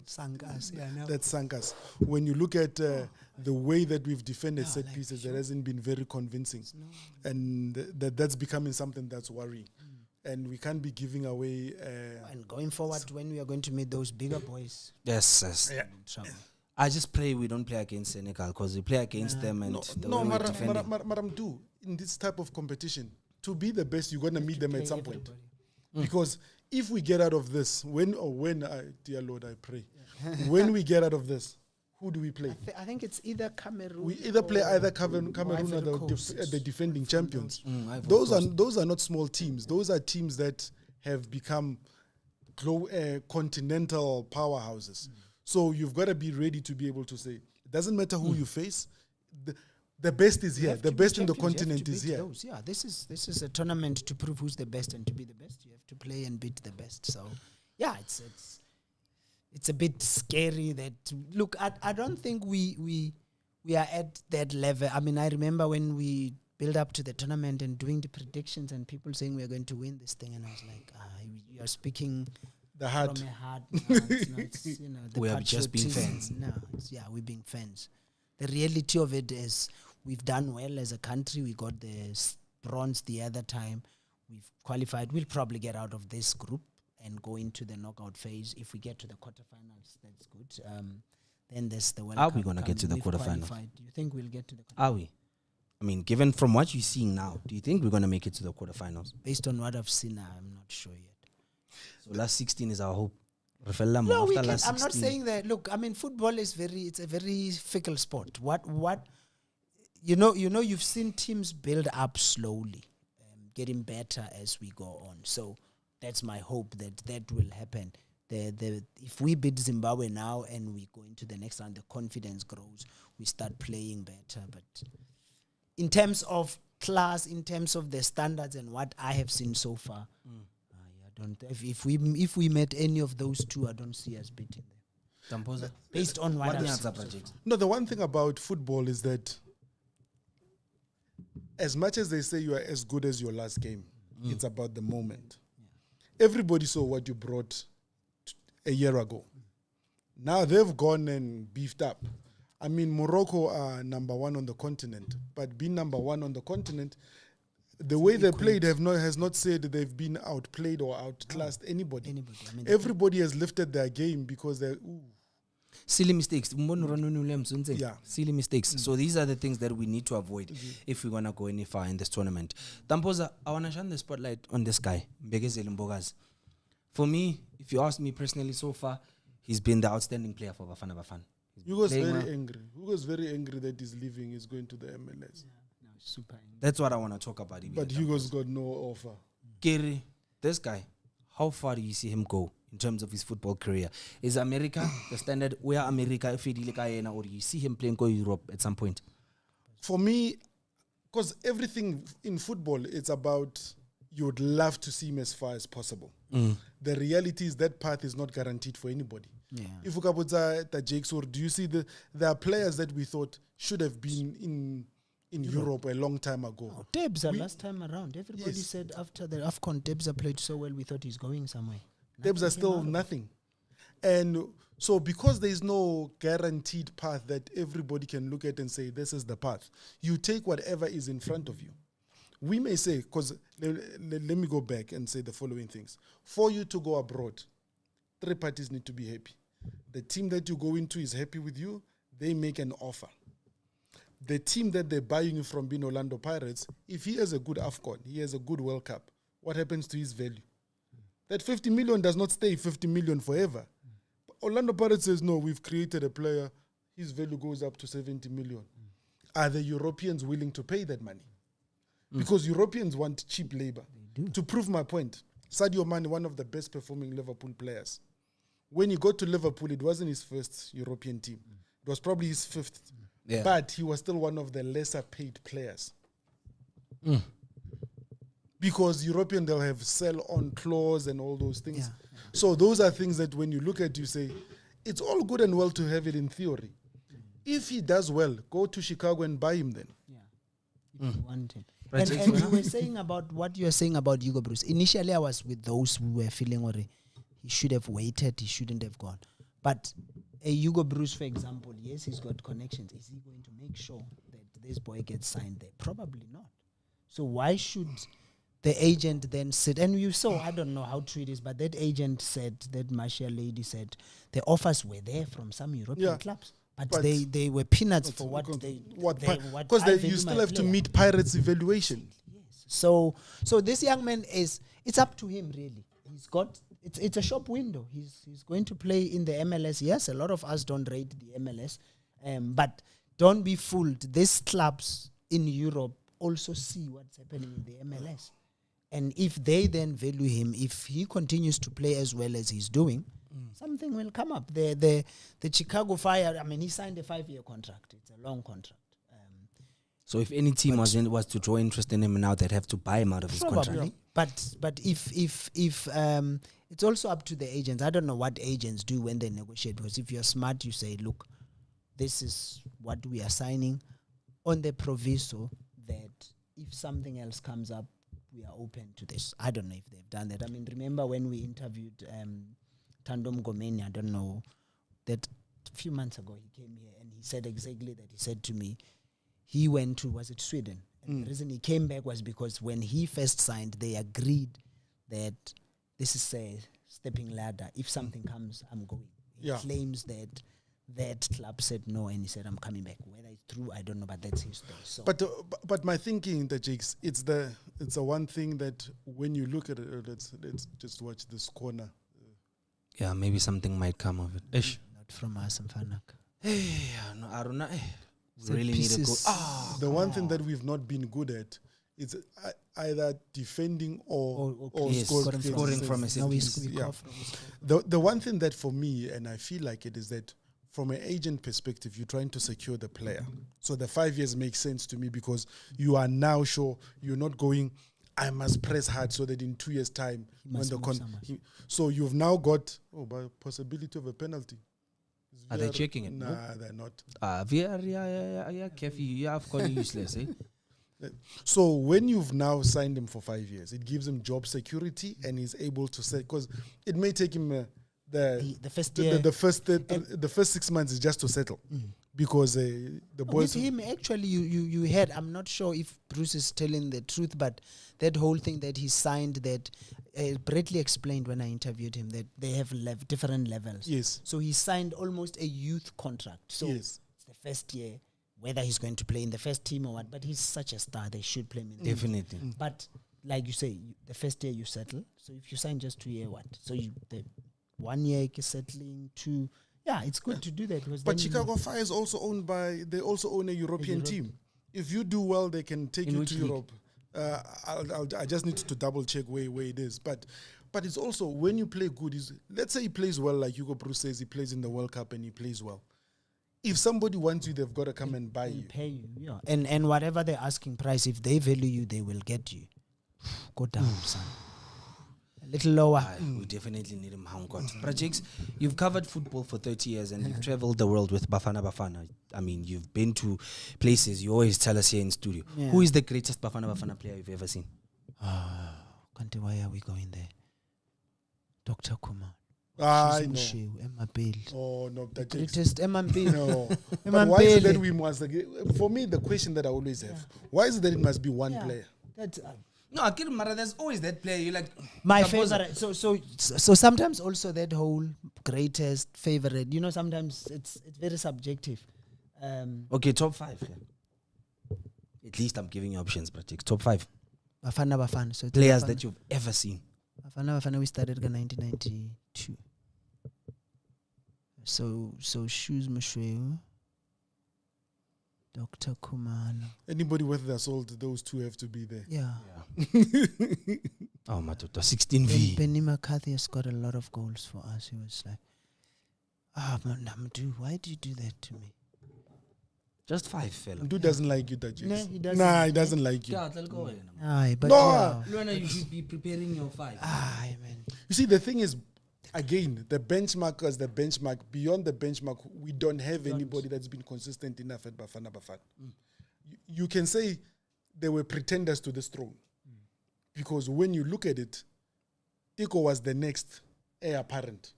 sank us. That sank us. When you look at the way that we've defended set pieces, that hasn't been very convincing, and that's becoming something that's worrying. And we can't be giving away. And going forward, when we are going to meet those bigger boys, yes. I just pray we don't play against Senegal because we play against them and Maram do in this type of competition to be the best you're gonna meet them at some point. Because if we get out of this, dear Lord, I pray, when we get out of this, who do we play? I think it's either Cameroon. We either play Cameroon or the defending champions. Those are not small teams. Those are teams that have become continental powerhouses. So you've got to be ready to be able to say, it doesn't matter who you face, the best is here. The best in the continent is here. Yeah, this is a tournament to prove who's the best, and to be the best, you have to play and beat the best. So, yeah, it's a bit scary. That look, I don't think we are at that level. I mean, I remember when we build up to the tournament and doing the predictions, and people saying we are going to win this thing, and I was like, you are speaking. The heart. From a heart. No, we have just been fans. No, we've been fans. The reality of it is we've done well as a country. We got the bronze the other time. We've qualified. We'll probably get out of this group and go into the knockout phase. If we get to the quarterfinals, that's good. Then there's the World Cup. Are we going to get to the quarterfinals? Do you think we'll get to the quarterfinals? Are we? I mean, given from what you're seeing now, do you think we're going to make it to the quarterfinals? Based on what I've seen, I'm not sure yet. So last 16 is our hope. No, we can. I'm not saying that. Look, I mean, football is it's a very fickle sport. What you've seen teams build up slowly, getting better as we go on. So that's my hope that will happen. If we beat Zimbabwe now and we go into the next round, the confidence grows. We start playing better. But in terms of class, in terms of the standards and what I have seen so far. If we met any of those two, I don't see us beating them. Based on what I've seen. No, the one thing about football is that as much as they say you are as good as your last game, it's about the moment. Yeah. Everybody saw what you brought a year ago. Now they've gone and beefed up. I mean, Morocco are number one on the continent, but being number one on the continent, the way they played has not said that they've been outplayed or outclassed anybody. I mean, everybody has lifted their game because they're silly mistakes. Yeah. Silly mistakes. So these are the things that we need to avoid if we're gonna go any far in this tournament. Tampoza, I wanna shine the spotlight on this guy, Mbegezeli Mbogazi. For me, if you ask me personally, so far, he's been the outstanding player for Bafana Bafana. Hugo's very angry. Hugo's very angry that he's leaving. He's going to the MLS. Super angry. That's what I want to talk about. But Hugo's got no offer. Kiri, this guy, how far do you see him go in terms of his football career? Is America the standard? Where America, if or do you see him playing go Europe at some point? For me, because everything in football, it's about you would love to see him as far as possible. The reality is that path is not guaranteed for anybody. Yeah. If you look at the Jakes, or do you see there are players that we thought should have been in Europe a long time ago? Oh, Debza last time around, everybody said after the AFCON, Debza played so well, we thought he's going somewhere. Debza still nothing. And so because there is no guaranteed path that everybody can look at and say, this is the path, you take whatever is in front of you. We may say, because let me go back and say the following things. For you to go abroad, 3 parties need to be happy. The team that you go into is happy with you, they make an offer. The team that they're buying you from, being Orlando Pirates, if he has a good AFCON, he has a good World Cup, what happens to his value? That 50 million does not stay 50 million forever. Orlando Pirates says, no, we've created a player, his value goes up to 70 million. Are the Europeans willing to pay that money? Because Europeans want cheap labor. To prove my point, Sadio Mane, one of the best performing Liverpool players, when he got to Liverpool, it wasn't his first European team. It was probably his 5th. Yeah. But he was still one of the lesser paid players. Because European, they'll have sell-on clause and all those things. Yeah. So those are things that when you look at, you say, it's all good and well to have it in theory. If he does well, go to Chicago and buy him then. If you want him. Right. And you were saying about what you were saying about Hugo Bruce. Initially, I was with those who were feeling worried. He should have waited. He shouldn't have gone. But a Hugo Bruce, for example, yes, he's got connections. Is he going to make sure that this boy gets signed there? Probably not. So why should the agent then sit? And you saw, I don't know how true it is, but that agent said, that Martial lady said, the offers were there from some European clubs. But they were peanuts for what they because you still have to meet Pirates' evaluation. Yes. So this young man it's up to him really. He's got it's a shop window. He's going to play in the MLS. Yes, a lot of us don't rate the MLS, but don't be fooled. These clubs in Europe also see what's happening in the MLS, and if they then value him, if he continues to play as well as he's doing, something will come up. The Chicago Fire, I mean, he signed a 5-year contract. It's a long contract. So if any team was to draw interest in him now, they'd have to buy him out of his contract. Yeah. But if it's also up to the agents. I don't know what agents do when they negotiate. Because if you're smart, you say, look, this is what we are signing on the proviso that if something else comes up, we are open to this. I don't know if they've done that. I mean, remember when we interviewed Tandom Gomeni, I don't know, that a few months ago he came here and he said exactly that. He said to me, he went to, was it Sweden? And the reason he came back was because when he first signed, they agreed that this is a stepping ladder. If something comes, I'm going. He claims that that club said no, and he said, I'm coming back. Whether it's true, I don't know, but that's his story. So but my thinking, the Jakes, it's the one thing that when you look at it, let's just watch this corner. Yeah, maybe something might come of it. Ish. Not from us, Mfanak. Hey, no, I don't know. We really need to go. The one thing that we've not been good at is either defending or scoring from a set piece. The one thing that for me, and I feel like it, is that from an agent perspective, you're trying to secure the player. So the 5 years makes sense to me because you are now sure you're not going, I must press hard so that in 2 years' time, so you've now got by possibility of a penalty. Are they checking it? Nah, they're not. Yeah, careful. You have got useless, eh? So when you've now signed him for 5 years, it gives him job security and he's able to say, because it may take him the first year, the first 6 months is just to settle, because the boys. With him, actually, you heard. I'm not sure if Bruce is telling the truth, but that whole thing that he signed, that Bradley explained when I interviewed him, that they have different levels. Yes. So he signed almost a youth contract. So it's the first year, whether he's going to play in the first team or what. But he's such a star; they should play him in the definitely. But like you say, the first year you settle. So if you sign just 2 year, what? So the 1 year settling, 2. Yeah, it's good to do that. But Chicago Fire is also owned by. They also own a European team. If you do well, they can take you to Europe. I just need to double check where it is. But But it's also when you play good, let's say he plays well, like Hugo Bruce says, he plays in the World Cup and he plays well. If somebody wants you, they've got to come and buy They'll you. pay you, yeah. And whatever they're asking price, if they value you, they will get you. Go down, son. A little lower. We definitely need him hung out. Projects, you've covered football for 30 years and you've traveled the world with Bafana Bafana. I mean, you've been to places. You always tell us here in studio. Yeah. Who is the greatest Bafana Bafana player you've ever seen? Kante, why are we going there? Dr. Kumar. I know. Emma Bale. Oh, no. The greatest Emma Bale. No. Emma But why is it Bale. that we must... For me, the question that I always have, why is it that it must be one player? That's... No, I can't remember. There's always that player. You're like... my suppose- favorite. So sometimes also that whole greatest favorite, sometimes it's very subjective. Okay, top 5. Yeah. At least I'm giving you options, Projects. Top 5 Bafana Bafana. So it's players Bafana. that you've ever seen. Bafana we started in 1992. So Shoes Mashweu, Dr. Kumalo. Anybody worth their salt, those two have to be there. Yeah. Oh, Matuto, 16V. Benny McCarthy has got a lot of goals for us. He was like, Namdu, why do you do that to me? Just 5, fella. Dude doesn't like you, that No, he doesn't. Nah, he doesn't like you. Yeah, let's go. Aye, but No. Luana, you should be preparing your 5. Aye, man. You see, the thing is, again, the benchmark is the benchmark. Beyond the benchmark, we don't have anybody that's been consistent enough at Bafana Bafana. You can say they were pretenders to this throne. Because when you look at it, Tiko was the next heir apparent.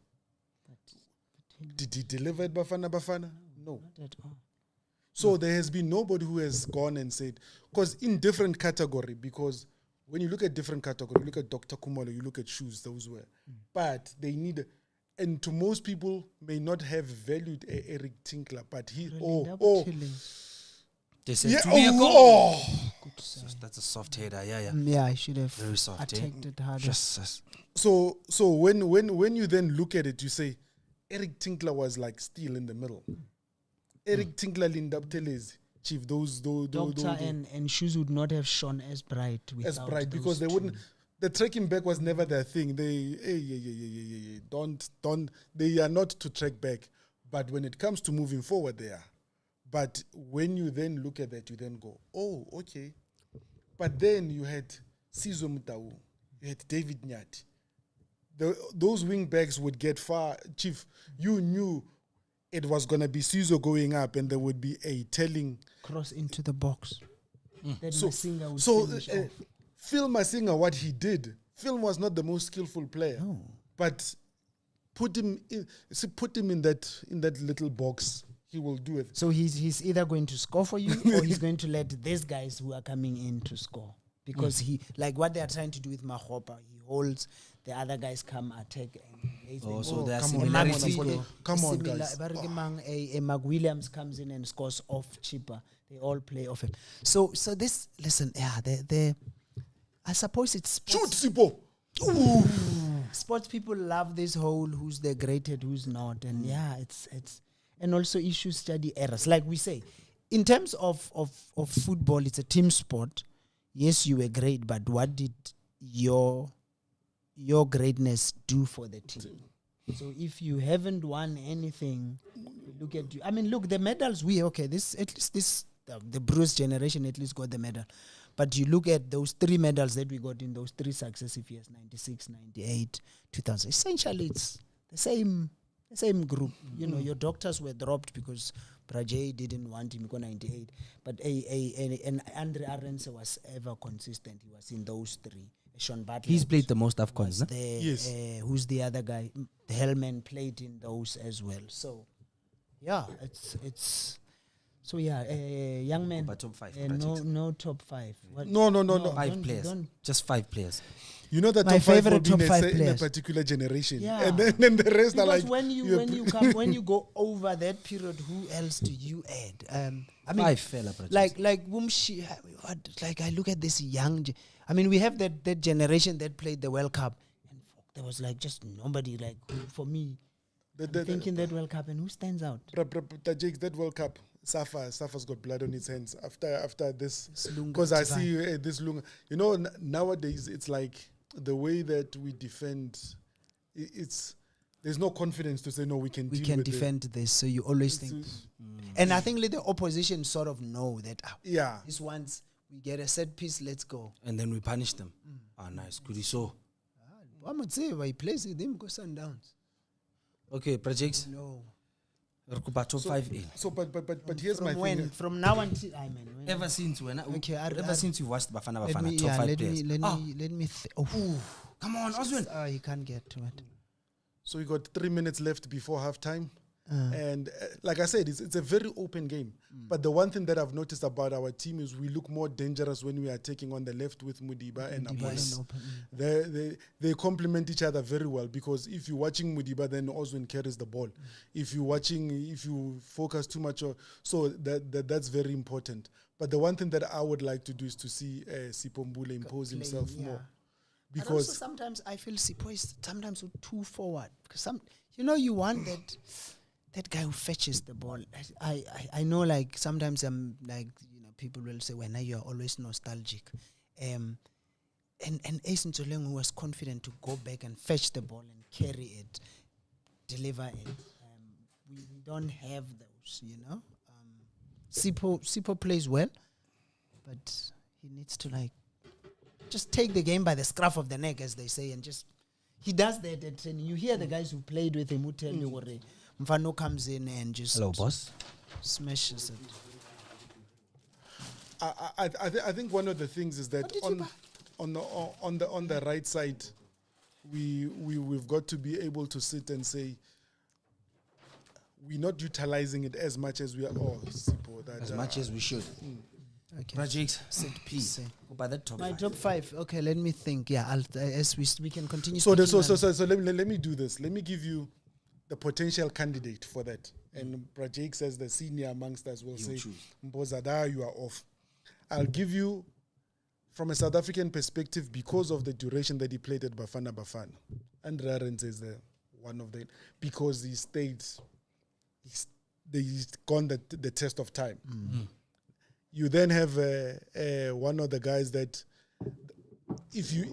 Did he deliver at Bafana Bafana? No. Not at all. So there has been nobody who has gone and said, because in different category, because when you look at different category, you look at Dr. Kumalo, you look at Shoes, those were. But they need, and to most people may not have valued Eric Tinkler, but he, They said yeah, to be a goal. Good save. That's a soft header, yeah. Yeah, I should have Very soft, attacked it harder. Just So when you then look at it, you say, Eric Tinkler was like still in the middle. Eric Tinkler, Linda Telez, Chief, those Doctor and Shoes would not have shone as bright as without bright because they those wouldn't. two. The tracking back was never their thing. They don't. They are not to track back. But when it comes to moving forward, they are. But when you then look at that, you then go, oh, okay. But then you had Sizo Mutau, you had David Nyati. Those wing backs would get far. Chief, you knew it was going to be Sizo going up and there would be a telling. Cross into the box. That So, Masinga would so finish off. Phil Masinga, what he did, Phil was not the most skillful player. No. But put him in that little box, he will do it. So he's either going to score for you or he's going to let these guys who are coming in to score. Because he, like what they are trying to do with Mahopa, he holds, the other guys come attack. And so there are come on, similarities. come on, guys. Mark Williams comes in and scores off cheaper. They all play off him. So this, listen, they I suppose it's sports. Shoot, Sipo! Sports people love this whole who's the greatest, who's not. And it's and also issue study errors. Like we say, in terms of football, it's a team sport. Yes, you were great, but what did your greatness do for the team? So if you haven't won anything, look at you. I mean, look, the medals the Bruce generation at least got the medal. But you look at those 3 medals that we got in those 3 successive years, 96, 98, 2000. Essentially, it's the same group. You know, your doctors were dropped because Prajay didn't want him to go 98. But and Andre Arendse was ever consistent. He was in those 3. Sean Butler. He's played the most AFCONs, no? Yes. Who's the other guy? The Hellman played in those as well. So, yeah, it's. So young man. But top 5. No top 5. What? No. 5 players. Just 5 players. You know that My top 5 will favorite be top in 5 a players. particular generation. Yeah. And then the rest are Because like... when you go over that period, who else do you add? I mean, 5 fella, like Wumshi. Like I look at this young. I mean, we have that generation that played the World Cup, and there was like just nobody like for me. Thinking that World Cup, and who stands out? That World Cup, Safa's got blood on his hands after this. Lunga Because I Tivani. see this Lunga. You know, nowadays it's like the way that we defend, it's there's no confidence to say no. We can defend this. So you always think, and I think like the opposition sort of know that. This once we get a set piece, let's go, and then we punish them. Nice, good. So, I'm gonna say he plays with him, go Sundowns. Okay, projects. No. Top 5 in. So, but here's my thing. From now until ever since when ever since you watched Bafana Bafana top 5 players. Let me. Come on, Oswin. He can't get to it. So we got 3 minutes left before halftime. And like I said, it's a very open game. But the one thing that I've noticed about our team is we look more dangerous when we are taking on the left with Mudiba and Amos. They complement each other very well, because if you're watching Mudiba, then Oswin carries the ball. If you focus too much, so that's very important. But the one thing that I would like to do is to see Sipombule impose himself more. Because also sometimes I feel Sipo is sometimes too forward. Because you want that guy who fetches the ball. I know, like, sometimes I'm like, people will say, well, now you're always nostalgic. And Ace Ntsoleng, who was confident to go back and fetch the ball and carry it, deliver it. We don't have those, Sipo plays well, but he needs to, like, just take the game by the scruff of the neck, as they say, and he does that at training. You hear the guys who played with him who tell you, Mfano comes in and just hello, boss, smashes it. I think one of the things is that on the right side, we've got to be able to sit and say we're not utilizing it as much as we are. As much as we should. Okay. Projects, set piece. By the top. My top 5. Okay, let me think. Yeah, as we can continue. So let me do this. Let me give you the potential candidate for that. And Project says the senior amongst us will say, Mbozada, you are off. I'll give you, from a South African perspective, because of the duration that he played at Bafana Bafana. And Rarens is one of them, because he's gone the test of time. You then have one of the guys that if you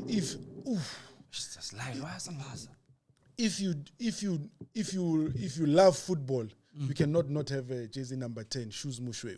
love football, you cannot not have a jersey number 10, Shoes Mushweu.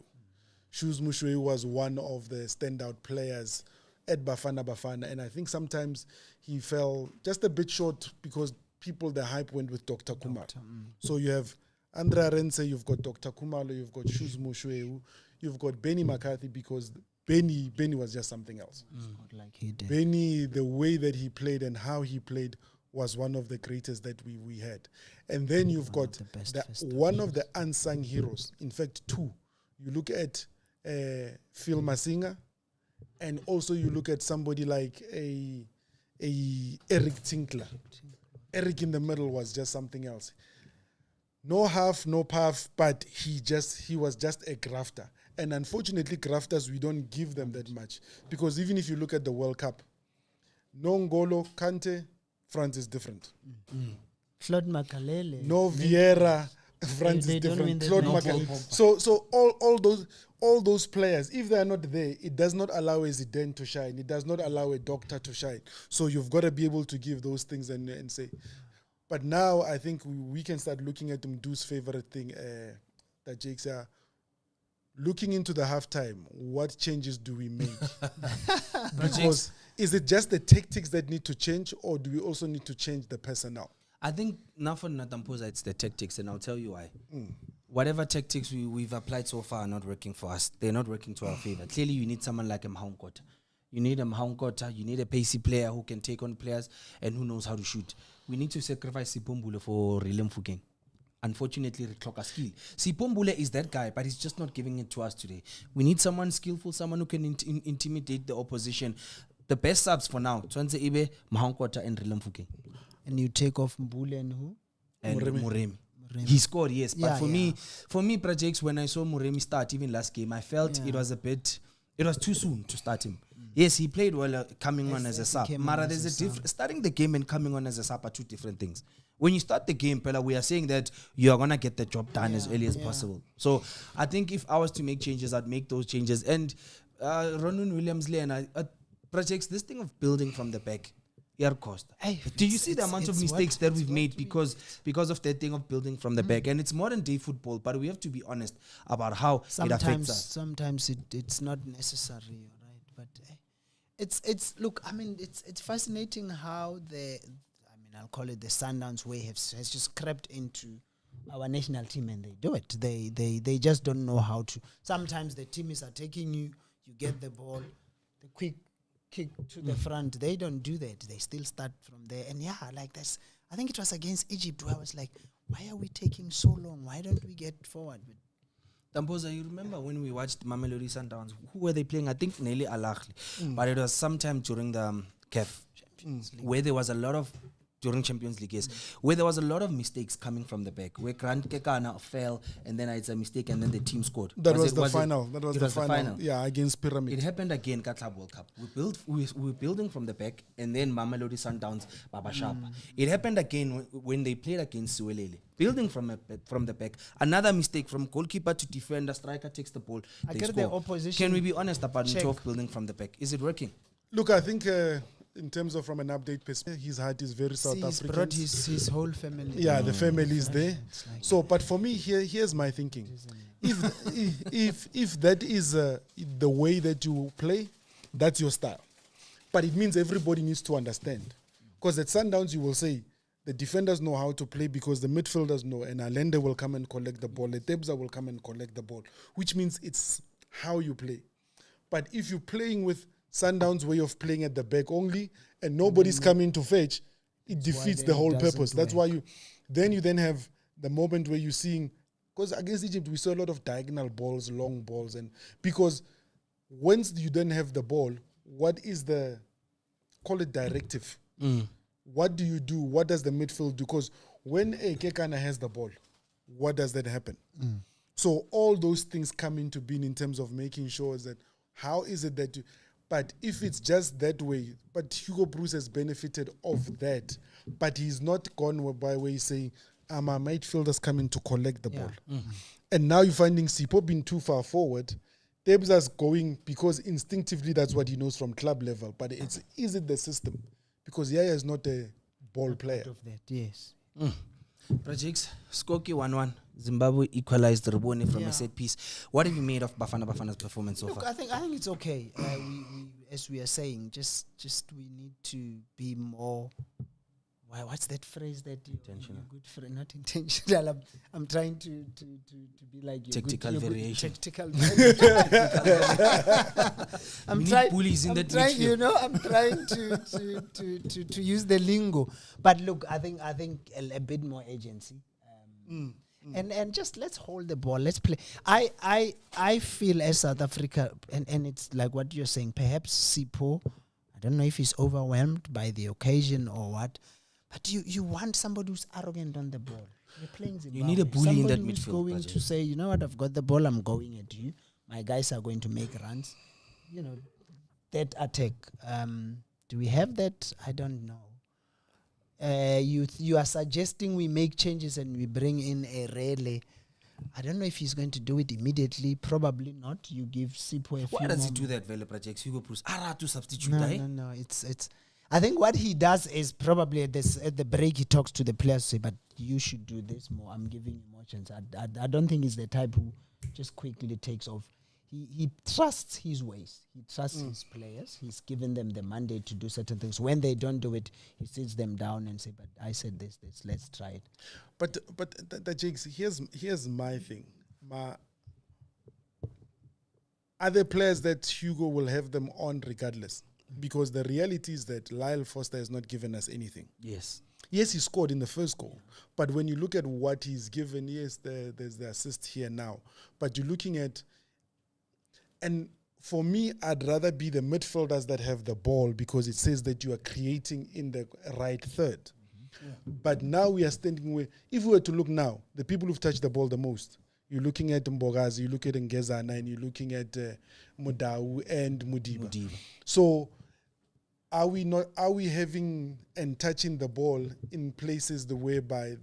Shoes Mushweu was one of the standout players at Bafana Bafana, and I think sometimes he fell just a bit short because the hype went with Dr. Kumalo. So you have Andrea Rense, you've got Dr. Kumalo, you've got Shoes Mushweu, you've got Benny McCarthy, because Benny was just something else. Like he did. Benny, the way that he played and how he played was one of the greatest that we had. And then you've got one of the unsung heroes. In fact, 2. You look at Phil Masinga, and also you look at somebody like a Eric Tinkler. Eric in the middle was just something else. No half, no puff, but he was just a grafter. And unfortunately, grafters, we don't give them that much. Because even if you look at the World Cup, no N'Golo Kante, France is different. Claude Makalele. No Vieira, France is different. Claude Makalele. So all those players, if they are not there, it does not allow a Zidane to shine. It does not allow a Doctor to shine. So you've got to be able to give those things and say. But now I think we can start looking at Mdu's favorite thing, that Jake said, looking into the halftime, what changes do we make? Because is it just the tactics that need to change, or do we also need to change the personnel? I think now for Natamposa, it's the tactics, and I'll tell you why. Whatever tactics we've applied so far are not working for us. They're not working to our favor. Clearly, you need someone like Mhaonkota. You need a Mhaonkota. You need a pacey player who can take on players and who knows how to shoot. We need to sacrifice Sipombule for Rilem Fukeng. Unfortunately, Rekloka skill. Sipombule is that guy, but he's just not giving it to us today. We need someone skillful, someone who can intimidate the opposition. The best subs for now, Twanze Ibe, Mhaonkota, and Rilem Fukeng. And you take off Mbule and who? And Muremi. He scored, yes. But for me, projects, when I saw Muremi start, even last game, I felt it was too soon to start him. Yes, he played well coming on as a sub. Mara, there's a difference. Starting the game and coming on as a sub are two different things. When you start the game, Pella, we are saying that you are going to get the job done as early as possible. So I think if I was to make changes, I'd make those changes. And Ronwen Williams-Lee and projects, this thing of building from the back cost. Hey, Do you see the amount of mistakes that we've made we- because of that thing of building from the back? And it's modern day football, but we have to be honest about how it affects us. Sometimes it's not necessary, right? But it's look. I mean, it's fascinating how I'll call it the Sundowns way has just crept into our national team, and they do it. They just don't know how to. Sometimes the team is attacking you. You get the ball, the quick kick to the front. They don't do that. They still start from there. And like this. I think it was against Egypt where I was like, why are we taking so long? Why don't we get forward? Damboza, you remember when we watched Mamelodi Sundowns? Who were they playing? I think Nelly Al-Ahly. But it was sometime during the CAF Champions League, where there was a lot of during Champions League, where there was a lot of mistakes coming from the back, where Grant Kekana fell, and then it's a mistake, and then the team scored. That was the final. That was the final. Yeah, against Pyramid. It happened again, Club World Cup. We're building from the back, and then Mamelodi Sundowns, Baba Shapa. It happened again when they played against Siwelele. Building from the back. Another mistake from goalkeeper to defender, striker takes the ball. I get the opposition. Can we be honest about Nchov building from the back? Is it working? Look, I think in terms of from an update perspective, his heart is very South African. He's brought his whole family. Yeah, the family is there. Like so, but for me, here's my thinking. If that is the way that you play, that's your style. But it means everybody needs to understand. Because at Sundowns, you will say, the defenders know how to play because the midfielders know, and Allende will come and collect the ball. Letebza will come and collect the ball, which means it's how you play. But if you're playing with Sundowns' way of playing at the back only, and nobody's coming to fetch, it defeats the whole purpose. That's why you then have the moment where you're seeing, because against Egypt we saw a lot of diagonal balls, long balls, and because once you then have the ball, what is the call it directive? What do you do? What does the midfield do? Because when a Kekana has the ball, what does that happen? So all those things come into being in terms of making sure that how is it that you. But if it's just that way, but Hugo Bruce has benefited of that, but he's not gone by way saying, my midfielders coming to collect the ball. And now you're finding Sipo being too far forward. Debza's going because instinctively that's what he knows from club level. But is it the system? Because Yaya is not a ball player. Of that, yes. Projects, Skokie 1-1. Zimbabwe equalized Ribone from a set piece. What have you made of Bafana Bafana's performance so far? I think it's okay. We as we are saying, just we need to be more. What's that phrase that you Intentional. Good friend, not intentional. I'm trying to be like you. Tactical variation. Tactical. I'm trying. Bullies in that trying, midfield. I'm trying to use the lingo. But look, I think a bit more agency. And just let's hold the ball. Let's play. I feel as South Africa, and it's like what you're saying. Perhaps Sipo, I don't know if he's overwhelmed by the occasion or what, but you want somebody who's arrogant on the ball. You're playing Zimbabwe. You need a bully in that who's midfield. Going to say, you know what, I've got the ball. I'm going at you. My guys are going to make runs. That attack. Do we have that? I don't know. You are suggesting we make changes and we bring in a relay. I don't know if he's going to do it immediately. Probably not. You give Sipo a few. Why does he do that, Vele Projects? Hugo Bruce. To substitute. No. It's. I think what he does is probably at the break he talks to the players, say, but you should do this more. I'm giving you more chance. I don't think he's the type who just quickly takes off. He trusts his ways. He trusts his players. He's given them the mandate to do certain things. When they don't do it, he sits them down and say, but I said this, let's try it. But the Jakes, here's my thing. Are there players that Hugo will have them on regardless? Because the reality is that Lyle Foster has not given us anything. Yes, he scored in the first goal. But when you look at what he's given, yes, there's the assist here now. But you're looking at... And for me, I'd rather be the midfielders that have the ball because it says that you are creating in the right third. But now we are standing where... If we were to look now, the people who've touched the ball the most, you're looking at Mbogazi, you're looking at Ngezana, and you're looking at Mudau and Mudiba. So... Are we having and touching the ball in places the whereby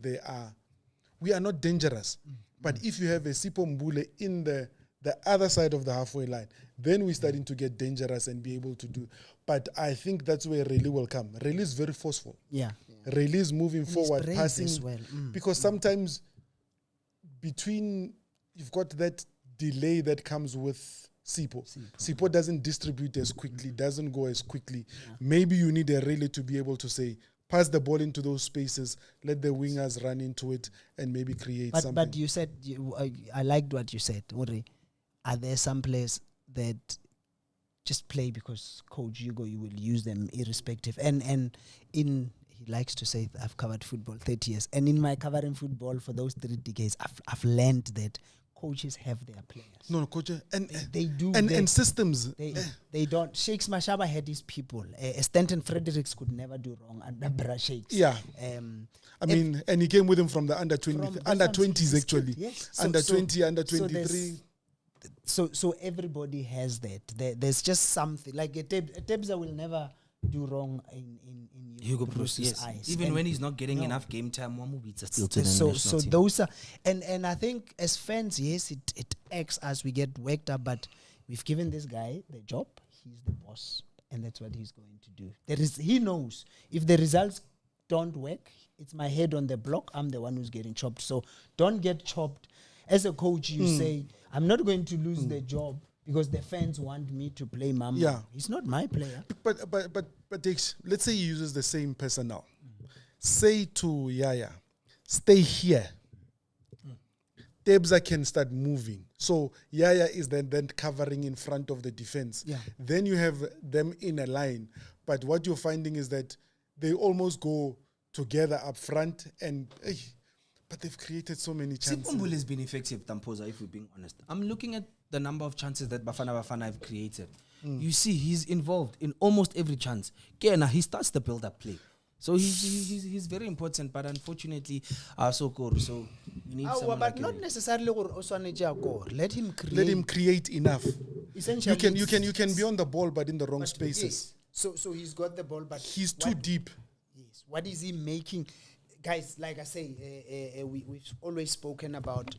we are not dangerous. But if you have a Sipo Mbule in the the other side of the halfway line, then we're starting to get dangerous and be able to do. But I think that's where Rayleigh will come. Rayleigh is very forceful. Yeah. Rayleigh is moving And forward, he's brave passing. as well. Because sometimes between, you've got that delay that comes with Sipo. Sipo doesn't distribute as quickly, doesn't go as quickly. Maybe you need a Rayleigh to be able to say, pass the ball into those spaces, let the wingers run into it, and maybe create something. But you said, I liked what you said, Uri. Are there some players that just play because Coach Hugo, you will use them irrespective? And he likes to say, I've covered football 30 years. And in my covering football for those 3 decades, I've learned that coaches have their players. No, coach, and they do. And systems. They don't. Shakes Mashaba had his people. Stanton Fredericks could never do wrong under Bra Shakes. Yeah. I mean, and he came with him from the under 20, under 20s actually. Yes. Under 20, under 23. So everybody has that. There's just something like a Tebza will never do wrong in Hugo Bruce's eyes. Even when he's not getting enough game time, still to the so national team. those are and I think as fans, yes, it acts as we get worked up, but we've given this guy the job. He's the boss, and that's what he's going to do. He knows if the results don't work, it's my head on the block. I'm the one who's getting chopped. So don't get chopped. As a coach, you say, I'm not going to lose the job because the fans want me to play Mama. Yeah. He's not my player. But Dix, let's say he uses the same personnel. Say to Yaya, stay here. Tebza can start moving. So Yaya is then covering in front of the defense. Yeah. Then you have them in a line. But what you're finding is that they almost go together up front and... but they've created so many chances. Sipombule has been effective, Tampoza, if we're being honest. I'm looking at the number of chances that Bafana Bafana have created. You see, he's involved in almost every chance. Kena, he starts the build-up play. So he's very important, but unfortunately, so we need someone but like not him. necessarily let him create. Let him create enough. Essentially, You can be on the ball, but in the wrong spaces. Yes. So he's got the ball, but He's too deep. Yes. What is he making? Guys, like I say, we've always spoken about,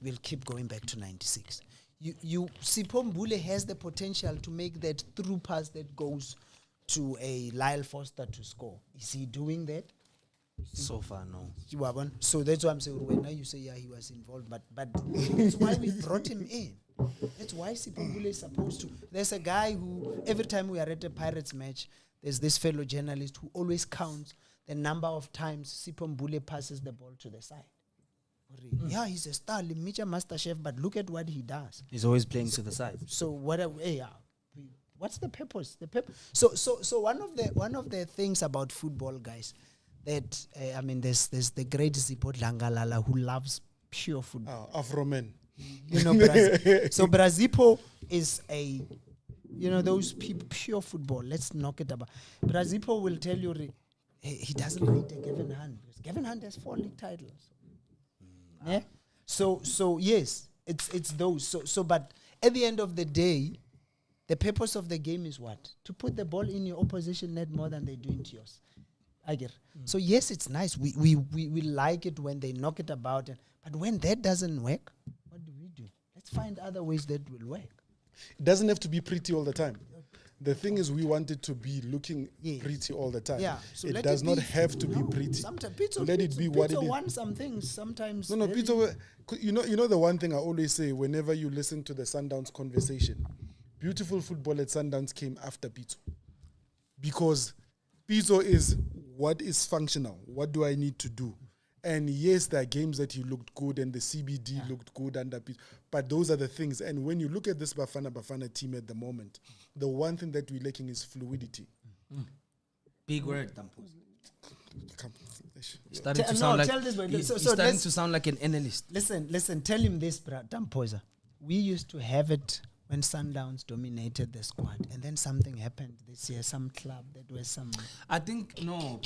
we'll keep going back to 96. Sipombule has the potential to make that through pass that goes to a Lyle Foster to score. Is he doing that? So far, no. So that's why I'm saying, when now you say, yeah, he was involved, but that's why we brought him in. That's why Sipombule is supposed to. There's a guy who, every time we are at a Pirates match, there's this fellow journalist who always counts the number of times Sipombule passes the ball to the side. Yeah, he's a star, Limija Master Chef, but look at what he does. He's always playing to the side. So what's the purpose? So one of the things about football, guys, that there's the great Zipot Langalala who loves pure football. Afro-men. So Brazipo is those people, pure football. Let's knock it about. Brazipo will tell you he doesn't rate a Gavin Hunt because Gavin Hunt has 4 league titles. Yeah. So yes, it's those. So but at the end of the day, the purpose of the game is what? To put the ball in your opposition net more than they do into yours. I get. So yes, it's nice. We like it when they knock it about, but when that doesn't work, what do? Let's find other ways that will work. It doesn't have to be pretty all the time. The thing is, we want it to be looking pretty all the time. Yeah, so it does not have to be pretty. Sometimes let it be what it is. Want some things sometimes. No, Pito. You know the one thing I always say whenever you listen to the Sundowns conversation, beautiful football at Sundowns came after Pito, because Pito is what is functional. What do I need to do? And yes, there are games that he looked good and the CBD looked good under Pito, but those are the things. And when you look at this Bafana team at the moment, the one thing that we're lacking is fluidity. Big word, Tampos. Starting to sound like an analyst. Listen, tell him this, Tampoza. We used to have it when Sundowns dominated the squad, and then something happened this year, some club that was some... I think, no.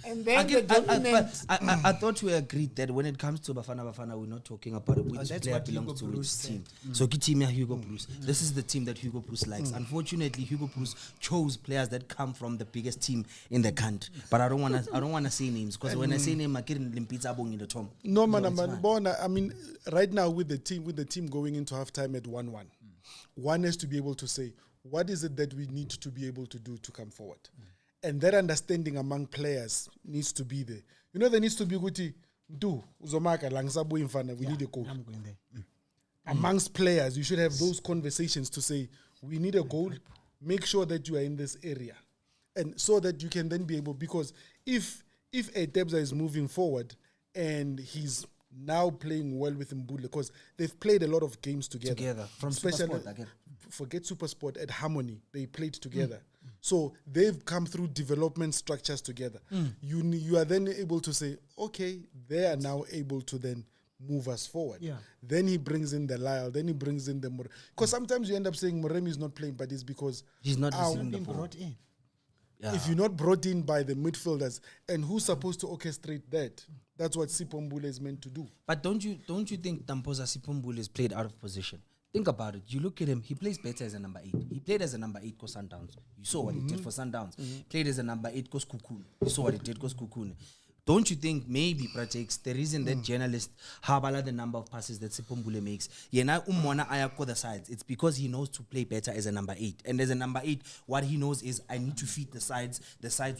And then the dominant... I thought we agreed that when it comes to Bafana Bafana, we're not talking about which that's player what Hugo belongs to which Bruce team. said. So team Hugo Bruce. This is the team that Hugo Bruce likes. Unfortunately, Hugo Bruce chose players that come from the biggest team in the country. But I don't wanna say names, because when I say name, I get Limpizza Bong in the tom. No, man, I mean, right now with the team going into halftime at 1-1, one has to be able to say, what is it that we need to be able to do to come forward? And that understanding among players needs to be there. You know, there needs to be guti do uzomaka langsabu infana. We need a goal. I'm going there. Amongst players, you should have those conversations to say, we need a goal. Make sure that you are in this area, and so that you can then be able. Because if a Debza is moving forward and he's now playing well with Mbule, because they've played a lot of games together. From especially Supersport again. Forget Supersport, at Harmony they played together. So they've come through development structures together. You are then able to say, okay, they are now able to then move us forward. Yeah. Then he brings in the Lyle, then he brings in the because sometimes you end up saying Moremi is not playing, but it's because He's not receiving the Being ball. brought in. Yeah. if you're not brought in by the midfielders, and who's supposed to orchestrate that? That's what Sipombule is meant to do. But don't you think Tampoza Sipombule is played out of position? Think about it. You look at him, he plays better as a number 8. He played as a number 8 because Sundowns. You saw what he did for Sundowns. Played as a number 8 because Kukun. You saw what he did because Kukun. Don't you think maybe, Pratex, the reason that journalists habala the number of passes that Sipombule makes, the sides, it's because he knows to play better as a number 8. And as a number 8, what he knows is, I need to feed the sides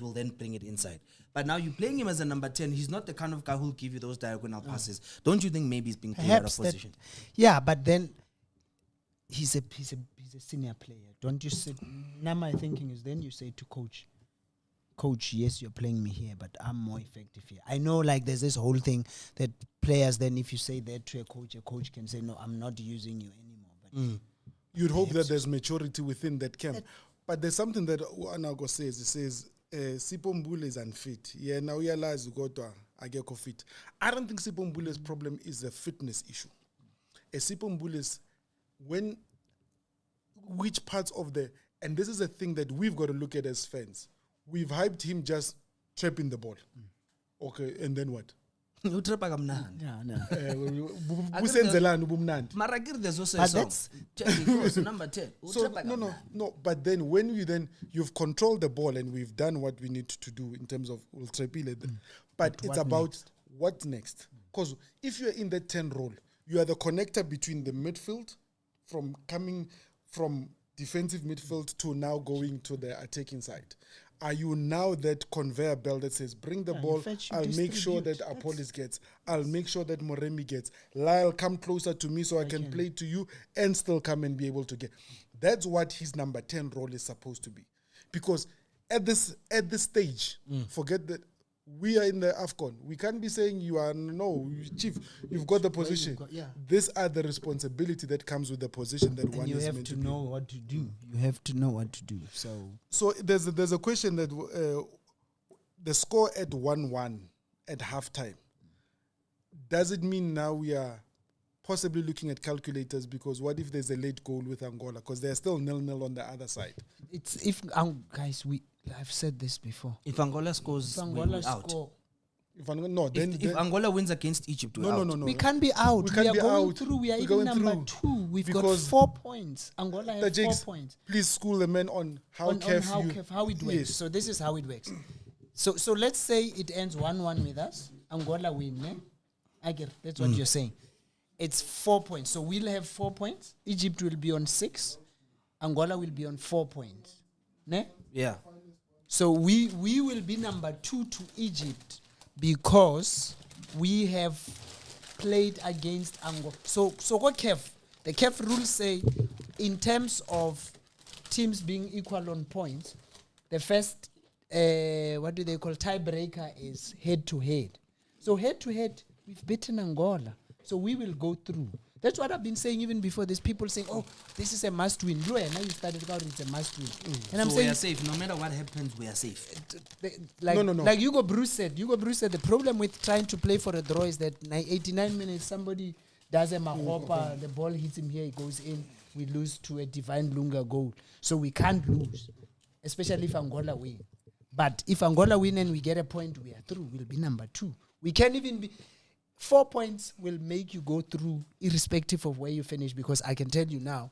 will then bring it inside. But now you're playing him as a number 10, he's not the kind of guy who'll give you those diagonal passes. Don't you think maybe he's being played out of position? Yeah, but then he's a senior player. Don't you say, now my thinking is then you say to coach, yes, you're playing me here, but I'm more effective here. I know, like, there's this whole thing that players, then if you say that to a coach can say, no, I'm not using you anymore. But You'd hope that there's maturity within that camp. But there's something that Anago says. It says, Sipombule is unfit. Yeah, now realize you go to Ageko fit. I don't think Sipombule's problem is a fitness issue. Sipombule's which parts of and this is a thing that we've got to look at as fans. We've hyped him just trapping the ball. Okay, and then what? yeah, no. Maragir, there's also a song. Number 10. So, no. But then you've controlled the ball, and we've done what we need to do in terms of Ultrapile. But it's about what's next. Because if you're in that 10 role, you are the connector between the midfield, from coming from defensive midfield to now going to the attacking side. Are you now that conveyor belt that says, bring the ball, I'll make sure that Apolis gets, I'll make sure that Moremi gets, Lyle, come closer to me so I can play to you and still come and be able to get. That's what his number 10 role is supposed to be. Because at this stage, forget that we are in the AFCON. We can't be saying Chief, you've got the position. These are the responsibility that comes with the position that one is meant to be. You have to know what to do. You have to know what to do. So there's a question that the score at 1-1 at halftime, does it mean now we are possibly looking at calculators? Because what if there's a late goal with Angola? Because they're still 0-0 on the other side. It's guys, I've said this before. If Angola scores, we're out. If Angola wins against Egypt, we're out. We can't be out. We are going through. We are even number 2. We've got 4 points. Angola has 4 points. Please school the men on how it works. Yes. So this is how it works. So let's say it ends 1-1 with us. Angola win. Ne? I get it. That's what you're saying. It's 4 points. So we'll have 4 points. Egypt will be on 6. Angola will be on 4 points. Ne? Yeah. So we will be number 2 to Egypt because we have played against Angola. So what the CAF rules say, in terms of teams being equal on points, the first tiebreaker is head to head. So head to head, we've beaten Angola. So we will go through. That's what I've been saying even before. There's people saying, oh, this is a must-win. Now you started about it's a must-win. And I'm saying, we are safe. No matter what happens, we are safe. No. Like Hugo Bruce said, the problem with trying to play for a draw is that 89 minutes, somebody does a Mahopa, the ball hits him here, he goes in, we lose to a Divine Lunga goal. So we can't lose, especially if Angola win. But if Angola win and we get a point, we are through. We'll be number 2. We can't even be... 4 points will make you go through irrespective of where you finish, because I can tell you now,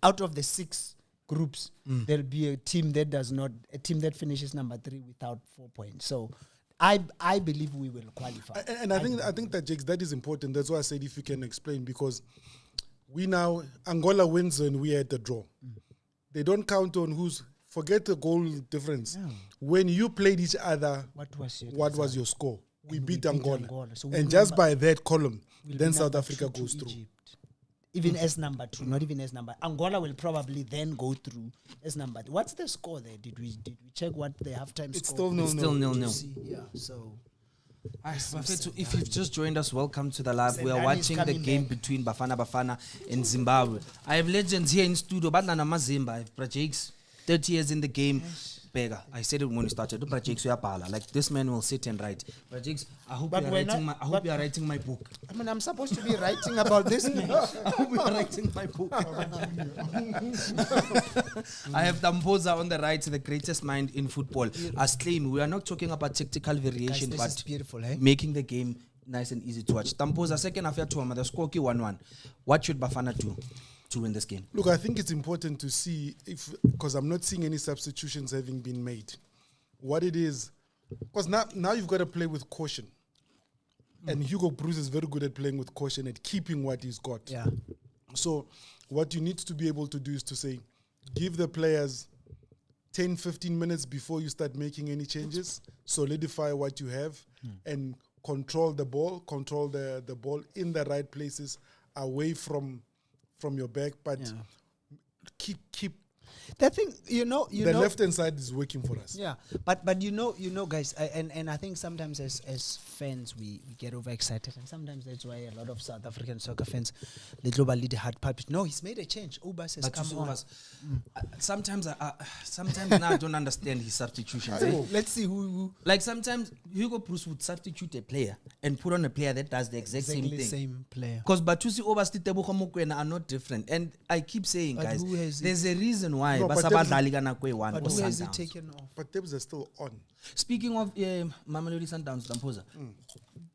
out of the 6 groups, there'll be a team that finishes number 3 without 4 points. So I believe we will qualify. And I think that, Jakes, that is important. That's why I said if you can explain, because we now, Angola wins and we are at the draw. They don't count on forget the goal difference. Yeah. When you played each other, What was your score? We beat Angola. So and just by that column, then South Africa goes through. Egypt. Even as number 2, not even as number. Angola will probably then go through as number 2. What's the score there? Did we check what the halftime It's score? still Still 0-0. Yeah, so... If you've just joined us, welcome to the live. We are Zidane is watching the coming game back. between Bafana Bafana and Zimbabwe. I have legends here in studio. Badlana Mazimba, I have Prajakes, 30 years in the game. Bega. I said it when we started. Prajakes, like this man will sit and write. Prajakes, I hope you are writing my book. I mean, I'm supposed to be writing about this man. I hope you are writing my book. I have Tampoza on the right, the greatest mind in football. As claim, we are not talking about tactical variation, Guys, this but is beautiful, eh? making the game nice and easy to watch. Tampoza, second half, the score 1-1. What should Bafana do to win this game? Look, I think it's important to see because I'm not seeing any substitutions having been made. What it is, because now you've got to play with caution. And Hugo Bruce is very good at playing with caution, at keeping what he's got. Yeah. So what you need to be able to do is to say, give the players 10, 15 minutes before you start making any changes, solidify what you have, and control the ball in the right places, away from your back, but keep That thing, the left hand side is working for us. Yeah, but guys, and I think sometimes as fans we get overexcited, and sometimes that's why a lot of South African soccer fans little by little hard puppet. No, he's made a change. Ubas has come on. Sometimes now I don't understand his substitutions. Let's see who. Like sometimes Hugo Bruce would substitute a player and put on a player that does the exact same thing. Same player. Because Batusi Obasti Tebogo Mokwena are not different, and I keep saying, But guys, who has there's a reason why. No, but But who has it Sundowns. taken off? But Debs are still on. Speaking of Mamelodi Sundowns, Dampoza,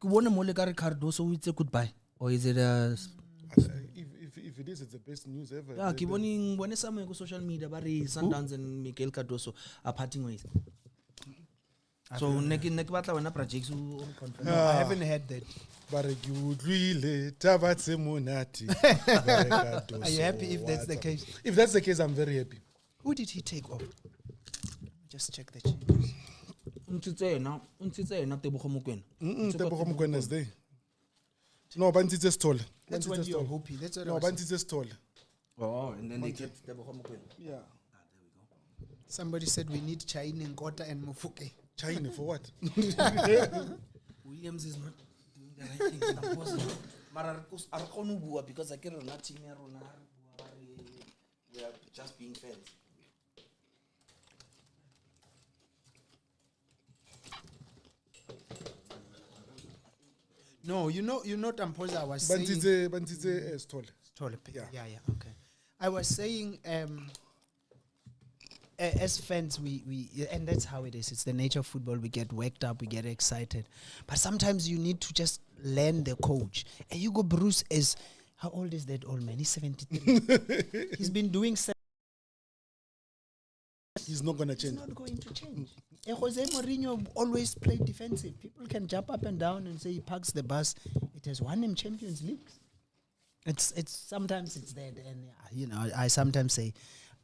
Kuwona Moleka Cardoso will say goodbye, or is it If it is, it's the best news ever. yeah, Kiboni when some social media bari Sundowns and Miguel Cardoso are parting ways. So neki batla wena projects No, I haven't heard that. Are Are you happy if that's the case? If that's the case, I'm very happy. Who did he take off? Just check the changes. Tebogo Mokwena. Tebogo Mokwena is there. No, Bantitse stole. That's what you're hoping. That's what I No, was saying. Bantitse stole. Oh, and then they kept Tebogo Mokwena. Yeah. There we go. Somebody said we need Chain and Kota and Mufuke. China for what? Williams is not doing the right thing. Tampoza. Mara Arkonu bua because I can't run team we are just being fans. No, Tampoza was saying. Bantitse stole. Yeah, okay. I was saying, as fans, we and that's how it is. It's the nature of football. We get worked up, we get excited, but sometimes you need to just learn the coach. And Hugo Bruce is, how old is that old man? He's 73. He's been doing. He's not going to change. He's not going to change. Jose Mourinho always played defensive. People can jump up and down and say he parks the bus. It has won him Champions League. It's sometimes it's that, and I sometimes say,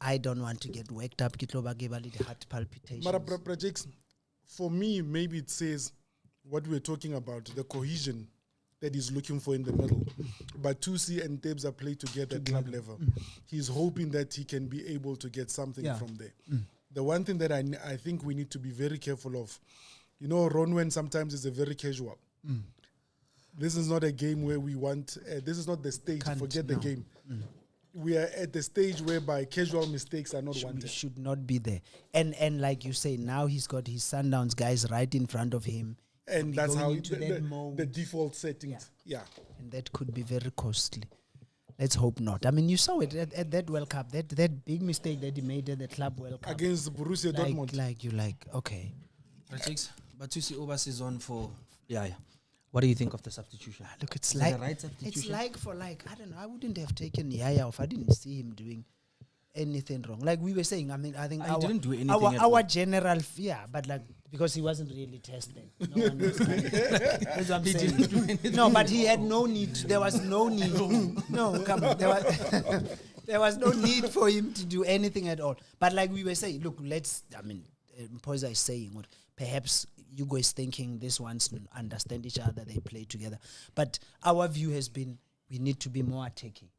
I don't want to get worked up. Kitloba gave a little heart palpitations. Mara projects, for me, maybe it says what we're talking about, the cohesion that he's looking for in the middle. But Tusi and Debs are played together at club level. He's hoping that he can be able to get something from there. The one thing that I think we need to be very careful of, Ronwen sometimes is a very casual. This is not a game where we want, this is not the stage, forget the game. We are at the stage whereby casual mistakes are not wanted. Should not be there. And like you say, now he's got his Sundowns guys right in front of him. And be that's going how into that mode. the default settings. Yeah. And that could be very costly. Let's hope not. I mean, you saw it at that World Cup, that big mistake that he made at the Club World Cup. Against Borussia Dortmund. Okay. But you see Obas is on for What do you think of the substitution? Look, it's Is like it the right substitution? it's like for like. I don't know. I wouldn't have taken Yaya if I didn't see him doing anything wrong. Like we were saying, I mean, I think He didn't do anything at all. our general, but like because he wasn't really tested. No one was kind of- that's what I'm He saying. didn't do anything No, but at he had no need. There was no need. No, come on. There was no need for him to do anything at all. But like we were saying, look, Mpoza is saying, what perhaps Hugo is thinking these ones understand each other, they play together. But our view has been we need to be more attacking.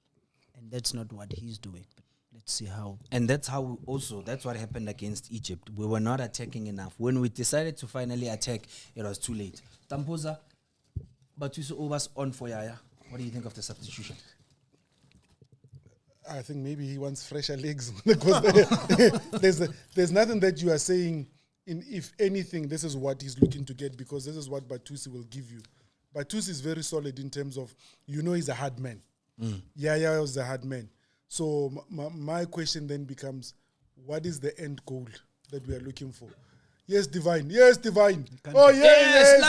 And that's not what he's doing. But let's see how. And that's how that's what happened against Egypt. We were not attacking enough. When we decided to finally attack, it was too late. Tampoza, but you saw Obas on for Yaya. What do you think of the substitution? I think maybe he wants fresher legs because there's nothing that you are saying. If anything, this is what he's looking to get because this is what Batusi will give you. Batusi is very solid in terms of he's a hard man. Yaya was a hard man. So my question then becomes, what is the end goal that we are looking for? Yes, Divine. Yes, Divine. Oh yes,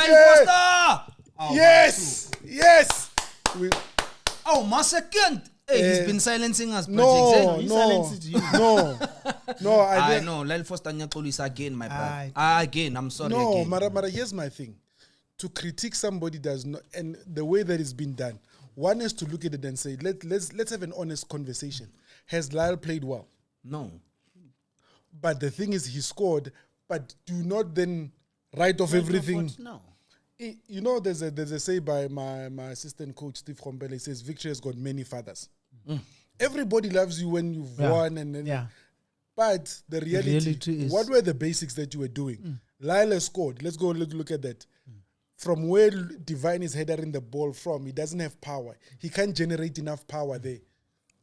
yes. My second. Hey, he's been silencing us. No. I know. Lel Foster Nyakolu is again, my brother. Again, I'm sorry. No, again. Mara, here's my thing. To critique somebody does not, and the way that it's been done, one is to look at it and say, let's have an honest conversation. Has Lyle played well? No. But the thing is, he scored. But do not then write off everything. No. You know, there's a say by my assistant coach Steve Khombele. He says victory has got many fathers. Everybody loves you when you've won, but the reality is, what were the basics that you were doing? Lyle scored. Let's go look at that. From where Divine is headering the ball from, he doesn't have power. He can't generate enough power there.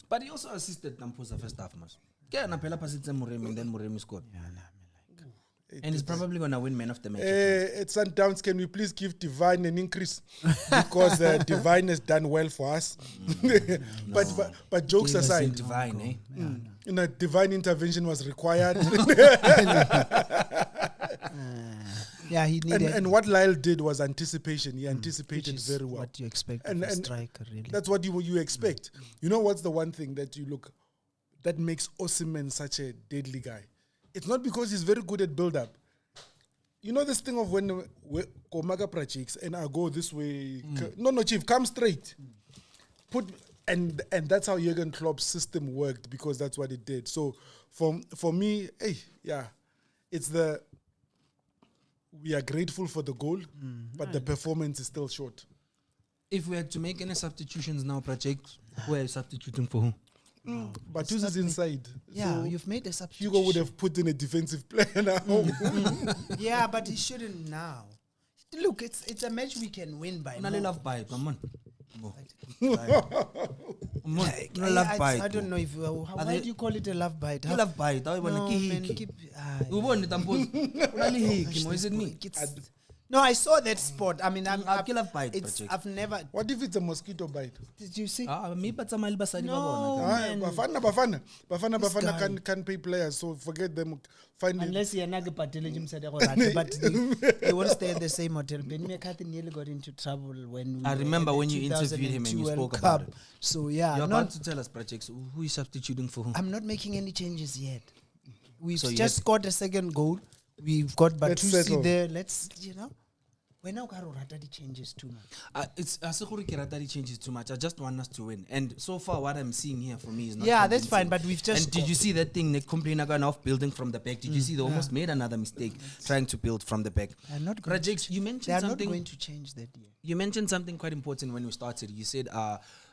But he also assisted Namposa first half, mas. Yeah, Napela passed to Muremi, and then Muremi scored. And he's probably going to win man of the match. At Sundowns, can we please give Divine an increase? Because Divine has done well for us. But jokes aside, Divine, divine intervention was required. He needed. And what Lyle did was anticipation. He anticipated very well. What you expect from a striker, really. That's what you expect. You know what's the one thing that that makes Osimhen such a deadly guy? It's not because he's very good at build-up. You know this thing of when Komaga projects and I go this way. No, Chief, come straight. And that's how Jurgen Klopp's system worked because that's what it did. So for me, it's we are grateful for the goal, but the performance is still short. If we had to make any substitutions now, project, who are you substituting for who? But who's is inside? Yeah, so you've made a substitution. Hugo would have put in a defensive player now. Yeah, but he shouldn't now. Look, it's a match we can win by. Love bite, come on. I don't know if why do you call it a love bite? You love bite. No, man, Is it me? No, I saw that spot. I mean, I've never. What if it's a mosquito bite? Did you see? Me, but some man. Bafana can pay players, so forget them. Unless you're not but they won't stay at the same hotel. Ben McCarthy nearly got into trouble when I remember when you interviewed him and you spoke about it. So yeah, you're about to tell us, projects, who is substituting for whom? I'm not making any changes yet. We've just scored a second goal. We've got Batusi there. Let's when now Ratadi changes too much. It's Ratadi changes too much. I just want us to win. And so far what I'm seeing here for me is not convincing. That's fine, but we've just did you see that thing they complain of building from the back? Did you see they almost made another mistake trying to build from the back? You mentioned something. Not going to change that yet. You mentioned something quite important when we started. You said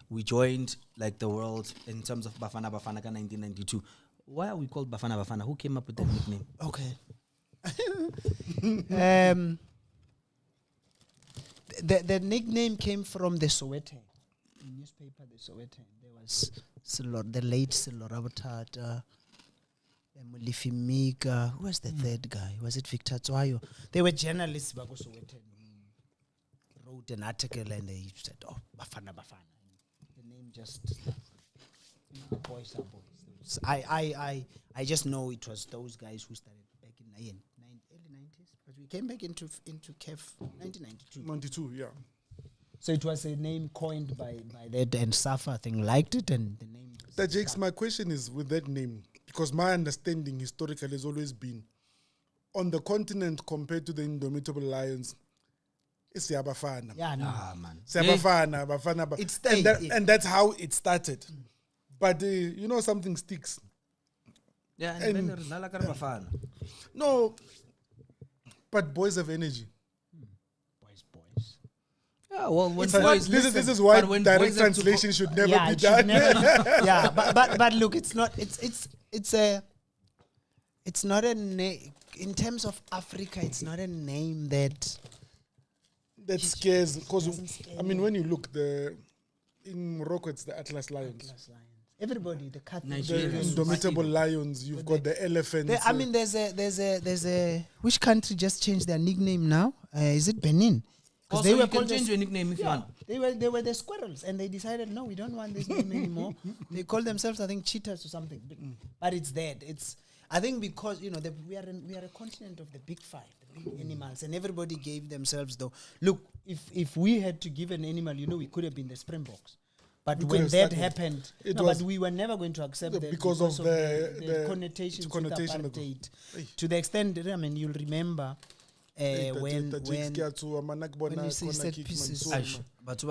we joined like the world in terms of Bafana Bafana 1992. Why are we called Bafana Bafana? Who came up with that nickname? Okay. The nickname came from the Sowetan, the newspaper, the Sowetan. There was the late Silora Botata, Mulifimika. Who was the third guy? Was it Victor Tswayo? They were journalists back Sowetan. wrote an article and they said, "Oh, Bafana Bafana." The name just, boys are boys. So I just know it was those guys who started back in early 90s, but we came back into CAF 1992. 92, yeah. So it was a name coined by that, and Safa, I think, liked it, and the name. That Jakes, my question is with that name, because my understanding historically has always been on the continent compared to the Indomitable Lions, it's Bafana. Yeah, no. Man. Bafana. It stayed. And that's how it started. But something sticks. Yeah, and Bafana. No, but boys have energy. Boys. Yeah, well, when this is why direct translation should never be done. Yeah, but look, it's not a name in terms of Africa. It's not a name that scares, because when you look in Morocco, it's the Atlas Lions. Everybody, the cat, The Indomitable Lions. You've got the elephants. There's a which country just changed their nickname now? Is it Benin? Because they can change your nickname if you want. They were the squirrels, and they decided, no, we don't want this name anymore. They call themselves, I think, cheetahs or something. But it's dead. I think because we are a continent of the big five, the big animals, and everybody gave themselves though. Look, if we had to give an animal, we could have been the Springboks. But when that happened, but we were never going to accept that because of the connotations with connotation apartheid. To the extent, you'll remember when you say set pieces. But the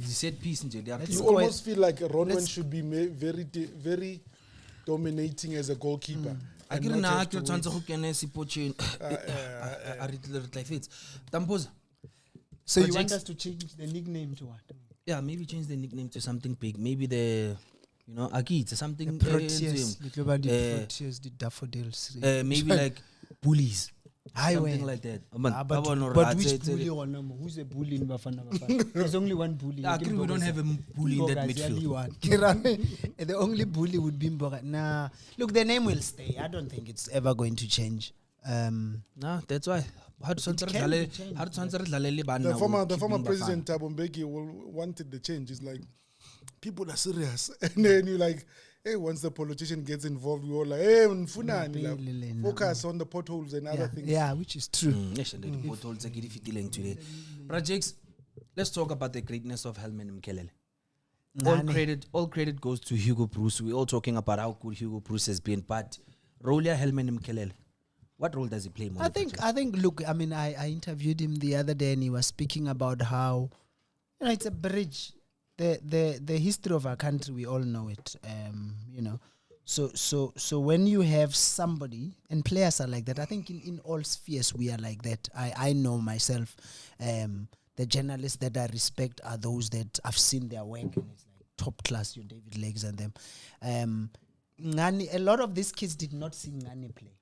set piece, you almost feel like Ronwen should be very, very dominating as a goalkeeper. So you want us to change the nickname to what? Yeah, maybe change the nickname to something big. Maybe Aki, to something. The Proteas, the Daffodils. Maybe like bullies. Something like that. But which bully or number? Who's a bully in Bafana Bafana? There's only one bully. We don't have a bully in that midfield. The only bully would be Mboga. Nah, look, the name will stay. I don't think it's ever going to change. Nah, that's why. The former president Thabo Mbeki wanted the change. It's like, people are serious. And then you're like, hey, once the politician gets involved, we're all like, hey, focus on the potholes and other things. Yeah, which is true. Projects, let's talk about the greatness of Helman Mkelele. All credit goes to Hugo Bruce. We're all talking about how good Hugo Bruce has been, but Rolia Helman Mkelele, what role does he play? I think. Look, I interviewed him the other day, and he was speaking about how it's a bridge. The history of our country, we all know it. So when you have somebody, and players are like that. I think in all spheres we are like that. I know myself. The journalists that I respect are those that I've seen their work, and it's like top class. Your David Legs and them. Ngani, a lot of these kids did not see Ngani play.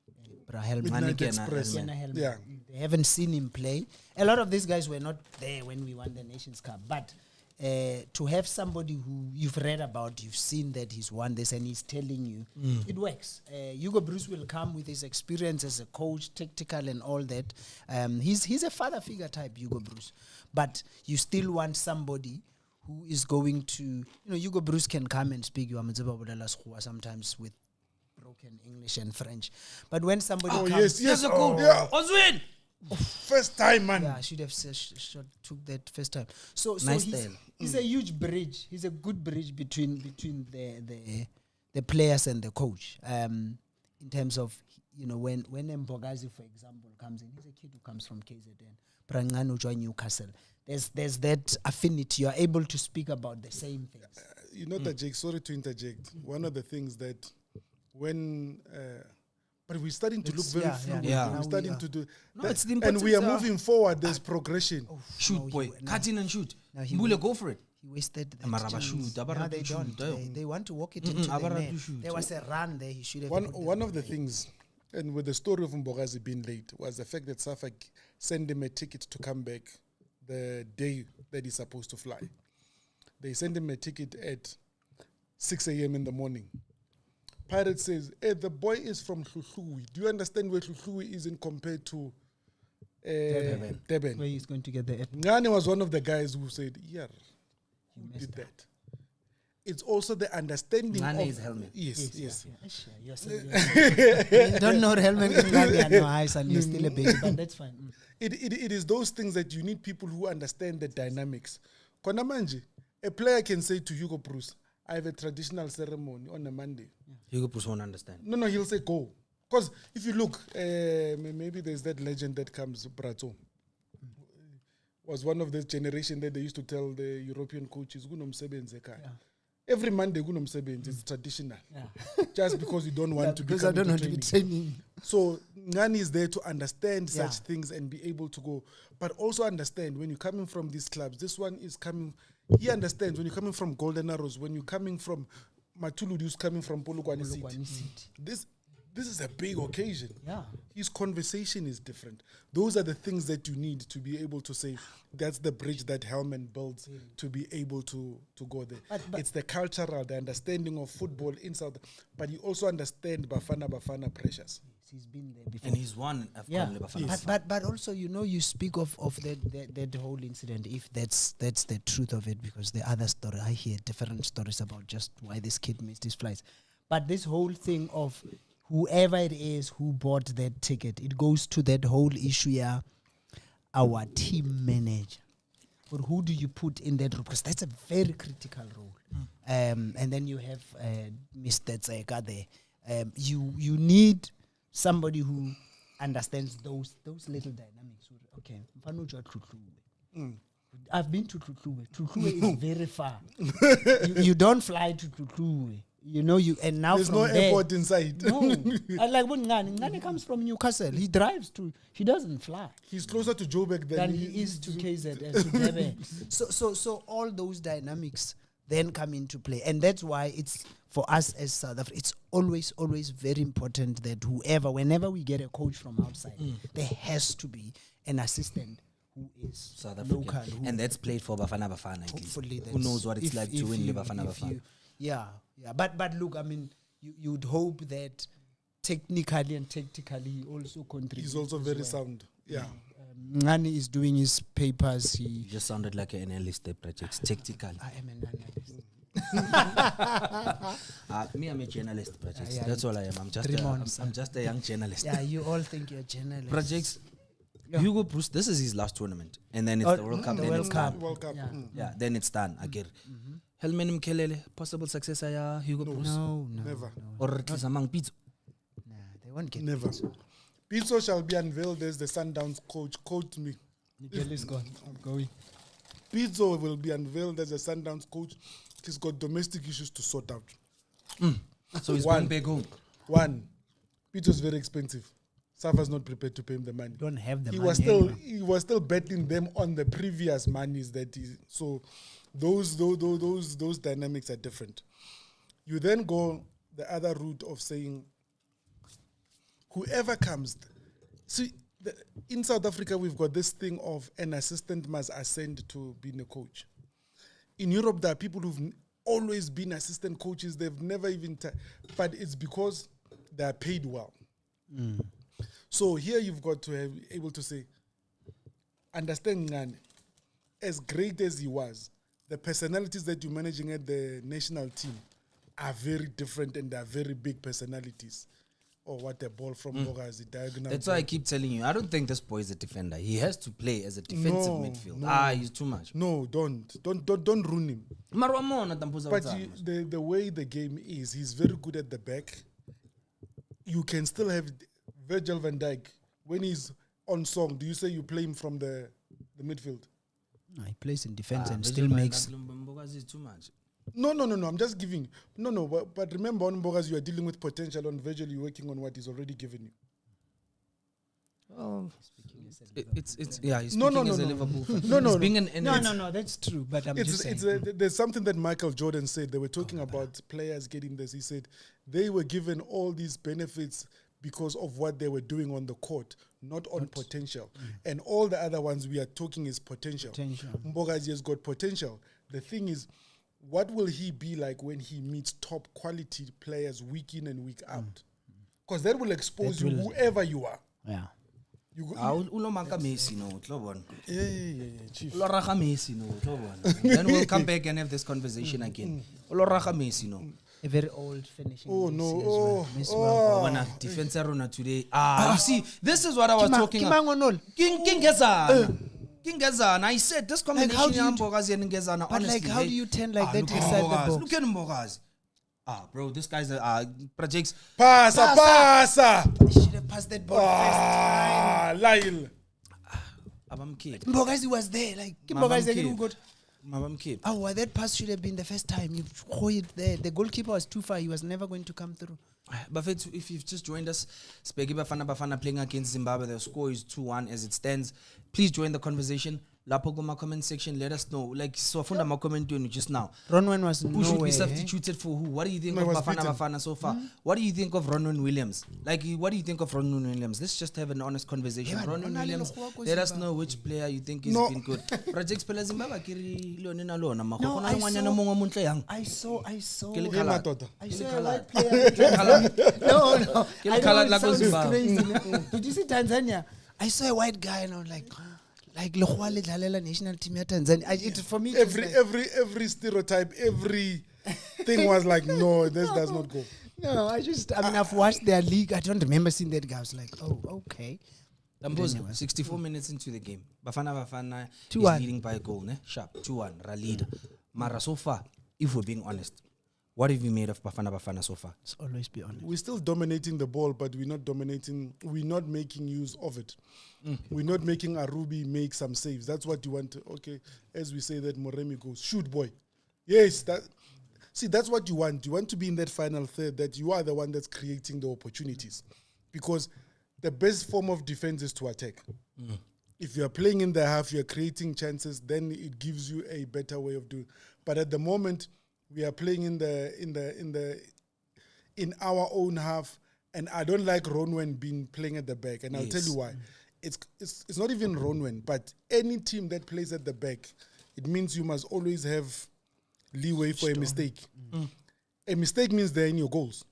Yeah. They haven't seen him play. A lot of these guys were not there when we won the Nations Cup. But to have somebody who you've read about, you've seen that he's won this and he's telling you, it works. Hugo Bruce will come with his experience as a coach, tactical and all that. He's a father figure type, Hugo Bruce. But you still want somebody who is going to, Hugo Bruce can come and speak sometimes with broken English and French. But when somebody comes... Yes. Oswin! First time, man. Yeah, I should have took that first time. So he's a huge bridge. He's a good bridge between the players and the coach. In terms of, when Mbogazi, for example, comes in, he's a kid who comes from KZN. Prangano join Newcastle. There's that affinity. You are able to speak about the same things. That, Jake, sorry to interject. One of the things that but we're starting to look very fluid. We're starting to do... it's the and we are moving forward. There's progression. Shoot, boy. Cut in and shoot. Mbule, go for it. He wasted that chance. No, they don't. They want to walk it into the net. There was a run there. He should have... One of the things, and with the story of Mbogazi being late, was the fact that Safak sent him a ticket to come back the day that he's supposed to fly. They sent him a ticket at 6 a.m. in the morning. Pirate says, hey, the boy is from Hluhluwe. Do you understand where Hluhluwe is in compared to Durban. Where he's going to get the Ngane was one of the guys who said, "Yeah, who messed did up. that?" It's also the understanding Ngane of is helmet. Yes. You don't know helmet. No, I son, you're still a baby, but that's fine. It is those things that you need people who understand the dynamics. Kona manje, a player can say to Hugo Bruce, "I have a traditional ceremony on a Monday." Hugo Bruce won't understand. No, he'll say go. Because if you look, maybe there's that legend that comes, Brato. Was one of the generation that they used to tell the European coaches, "Kunomsebenzi ekhaya." Every Monday, kunomsebenzi. It's traditional. Just because you don't want to be because I don't want to be training. So Ngani is there to understand such things and be able to go, but also understand when you're coming from these clubs. This one is coming. He understands when you're coming from Golden Arrows, when you're coming from Matuludu, who's coming from Polokwane City. This is a big occasion. Yeah. His conversation is different. Those are the things that you need to be able to say, that's the bridge that Hellman builds to be able to go there. But it's the cultural, the understanding of football in South, but you also understand Bafana pressures. He's been there before. And he's won AFCON. Bafana. But also, you speak of that whole incident, if that's the truth of it, because the other story, I hear different stories about just why this kid missed his flights. But this whole thing of whoever it is who bought that ticket, it goes to that whole issue, our team manager. But who do you put in that role? Because that's a very critical role. And then you have Mr. Tseka there. You need somebody who understands those little dynamics. Okay, I've been to Tutlue. Tutlue is very far. You don't fly to Tutlue. And now there's from no there, airport inside. No, like when Ngani comes from Newcastle, he drives to. He doesn't fly. He's closer to Joburg than he is to KZN to Durban. So all those dynamics then come into play, and that's why it's for us as South Africa. It's always very important that whenever we get a coach from outside, there has to be an assistant who is South African, local, and that's played for Bafana Bafana. Hopefully, who knows what it's like to win the Bafana Bafana. Yeah. But look, I mean, you'd hope that technically and tactically he also contributes. He's also very sound. Yeah. Ngani is doing his papers. He just sounded like an analyst at projects. Tactical. I am an analyst. Me, I'm a journalist. Projects. That's all I am. I'm just a young journalist. Yeah, you all think you're journalists. Projects. Yeah. Hugo Bruce, this is his last tournament, and then it's the World Cup. Then it's done. World Cup. Yeah, then it's done. I get it. Helmen Mkelele, possible successor, ya Hugo Bruce? No, never. Or Amang Pizzo? Nah, they won't get never. Pizzo shall be unveiled as the Sundowns coach. Quote me. Miguel is gone. I'm going. Pizzo will be unveiled as a Sundowns coach. He's got domestic issues to sort out. So he's going back home. One, Pizzo's very expensive. Safa's not prepared to pay him the money. Don't have the he money. He was still betting them on the previous monies that he. So those dynamics are different. You then go the other route of saying, whoever comes. See, in South Africa, we've got this thing of an assistant must ascend to being a coach. In Europe, there are people who've always been assistant coaches. They've never even, but it's because they are paid well. So here you've got to be able to say, understand Ngane, as great as he was, the personalities that you're managing at the national team are very different, and they're very big personalities. Or what a ball from Bogazi, diagonal. That's why I keep telling you, I don't think this boy is a defender. He has to play as a defensive midfield. He's too much. No, don't ruin him. But the way the game is, he's very good at the back. You can still have Virgil van Dijk. When he's on song, do you say you play him from the midfield? No, he plays in defense and still makes... Is too much. No. I'm just giving. But remember, on Bogas, you are dealing with potential. On Virgil, you're working on what he's already given you. Oh, he's speaking as a Liverpool fan. No, that's true. But I'm just saying. There's something that Michael Jordan said. They were talking about players getting this. He said they were given all these benefits because of what they were doing on the court, not on potential. And all the other ones we are talking is potential. Mbogazi has got potential. The thing is, what will he be like when he meets top quality players week in and week out? Because that will expose you, whoever you are. Yeah. You go, Ulo maka Messi no, tlobon. yeah, chief. Ulo raga Messi no, tlobon. Then we'll come back and have this conversation again. Ulo raga Messi no. A very old finishing. Oh, no. Messi as well. Oh, Messi oh. Wana defense rona today. You see, this is what I was talking about. Kimangonol. King Gezana. I said this combination how do you Mbogazi and Gezana. But Honestly, like, how do you turn like that look at inside the Mbogazi. box? Look at Mbogazi. Bro, this guy's projects. Pasa. They should have passed that ball first time. Lyle. Abam kid. Mbogazi was there. Like, Mabam Mbogazi kid. good. Mabam kid. Oh, well, that pass should have been the first time. You throw it there. The goalkeeper was too far. He was never going to come through. Buffett, if you've just joined us, Speggy Bafana playing against Zimbabwe. The score is 2-1 as it stands. Please join the conversation. Lapogoma comment section. Let us know. Like, so I found my comment doing just now. Ronwen was Who should be nowhere. substituted for who? What do you think No, of it was Bafana beaten. Bafana so far? What do you think of Ronwen Williams? Like, what do you think of Ronwen Williams? Let's just have an honest conversation. Yeah, Ronwen Ronaldo Williams, Lukaku let us Zimbabwe. know which player you think has No. been good. Projects Pela Zimbabwe, kiri lone na lona. No, Makoko na I ngwanya saw- na mongwe montle yang. I saw. Ke le Hey, colour. Matoda. I Ke saw le a colour. white player. No. Ke le I colour know la it ko sounds Zimbabwe. crazy. No? Did you see Tanzania? I saw a white guy and I was like Lekgwa le dlalela national team ya Tanzania. It for me. it was like- Every stereotype, every thing was like, no, this does not go. No, I've watched their league. I don't remember seeing that guy. I was like, oh, okay. Dambozo, 64 minutes into the game. Bafana is 2-1. leading by a goal, ne? Sharp, 2-1, Ralida. Mara, so far, if we're being honest, what have you made of Bafana so far? Let's always be honest. We're still dominating the ball, but we're not making use of it. We're not making Arubi make some saves. That's what you want. Okay, as we say that Moremi goes, shoot boy. Yes, that's what you want. You want to be in that final third, that you are the one that's creating the opportunities. Because the best form of defense is to attack. If you are playing in the half, you are creating chances, then it gives you a better way of doing. But at the moment, we are playing in our own half, and I don't like Ronwen being playing at the back, and I'll tell you why. It's not even Ronwen, but any team that plays at the back, it means you must always have leeway for a mistake. A mistake means they're in your goals.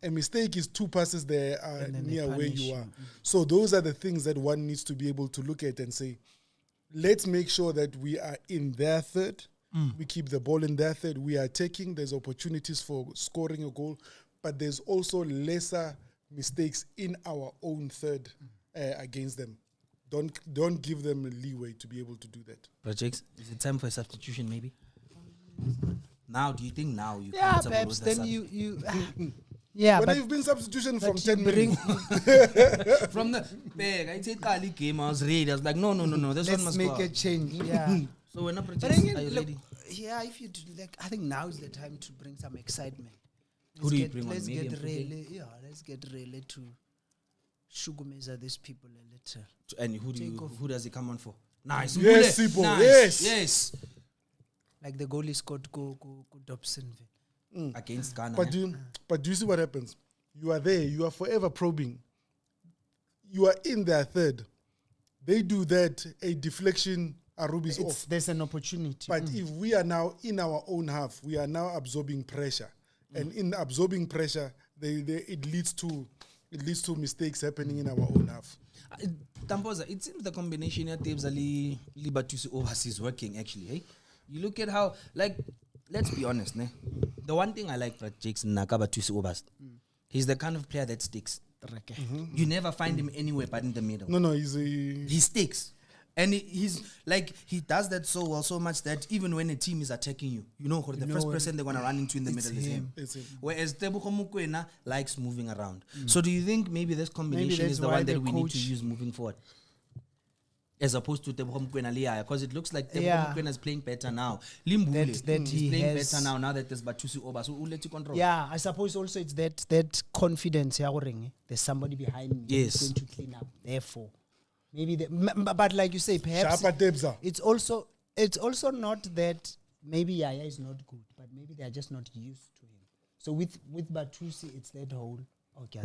A mistake is 2 passes there And then they near where punish you you. are. So those are the things that one needs to be able to look at and say, let's make sure that we are in their third. We keep the ball in their third. We are taking. There's opportunities for scoring a goal, but there's also lesser mistakes in our own third against them. Don't give them leeway to be able to do that. Projects, is it time for a substitution maybe? Now, do you think now you Yeah, comfortable perhaps with the then sub- you yeah, But but they've been substitution from but 10 you minutes. From the bag, I said Kali game, I was ready. I was like, no, this one let's must make go. a change. Yeah. So we're not But projects, again, are you look, ready? yeah, if you do, like, I think now is the time to bring some excitement. Who do you bring on? Let's Medium get today? really, let's get really to shugumeza these people a little. And who does he come on for? Nice. Yes, Mule. Sipo, Nice. yes. Yes. Like the goalie scored go Dobsonville. Against Ghana. But do you see what happens? You are there. You are forever probing. You are in their third. They do that. A deflection. Arubi's off. There's an opportunity. But if we are now in our own half, we are now absorbing pressure, and in absorbing pressure, it leads to mistakes happening in our own half. Tampoza, it seems the combination of tapes Ali Libatusi overseas working actually. Hey? You look at how, like, let's be honest, ne? The one thing I like about Jackson Nakabatusi Obas, he's the kind of player that sticks. You never find him anywhere but in the middle. No, He sticks. And he's like, he does that so well, so much that even when a team is attacking you, you know the first person they're going to run into in the middle is him. It's him. Whereas Tebuko Mukwena likes moving around. So do you think maybe this combination that's is the why one that the we need to coach- use moving forward? As opposed to Tebuko Mukwena Liaya, because it looks like Tebuko Yeah. Mukwena is playing better now. Limbule That is he playing has- better now that there's Batusi Oba. So we'll let you control. Yeah, I suppose also it's that confidence. There's somebody behind me Yes. who's going to clean up. Therefore, maybe but like you say, perhaps Sharpa Debza. it's also not that maybe Yaya is not good, but maybe they are just not used to him. So with Batusi, it's that whole okay.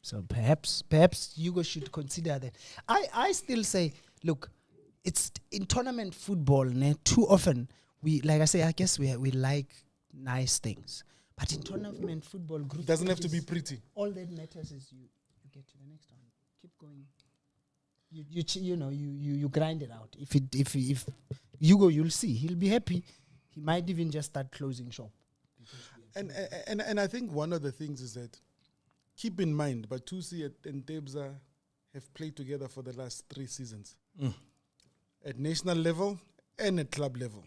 So perhaps Hugo should consider that. I still say, look, it's in tournament football. Too often I guess we like nice things, But in tournament football, group It doesn't have to be stages, pretty. all that matters is you get to the next one. Keep going. You grind it out. If you go, you'll see. He'll be happy. He might even just start closing shop. And I think one of the things is that keep in mind, but Tusi and Tebza have played together for the last 3 seasons at national level and at club level.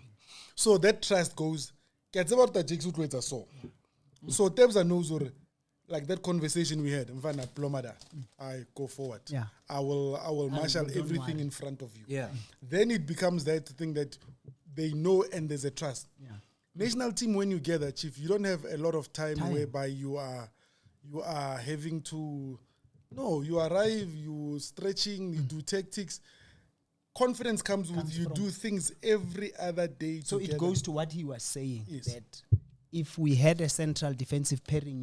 So that trust goes. So Tebza knows, like that conversation we had, Mfana Plomada, I go forward. Yeah. I will marshal don't everything worry. in front of you. Yeah. Then it becomes that thing that they know and there's a trust. Yeah. National team, when you gather, Chief, you don't have a lot of time whereby you are having to. No, you arrive, you stretching, you do tactics. Confidence comes with you do things every other day. So together. it goes to what he was saying, Yes. that if we had a central defensive pairing,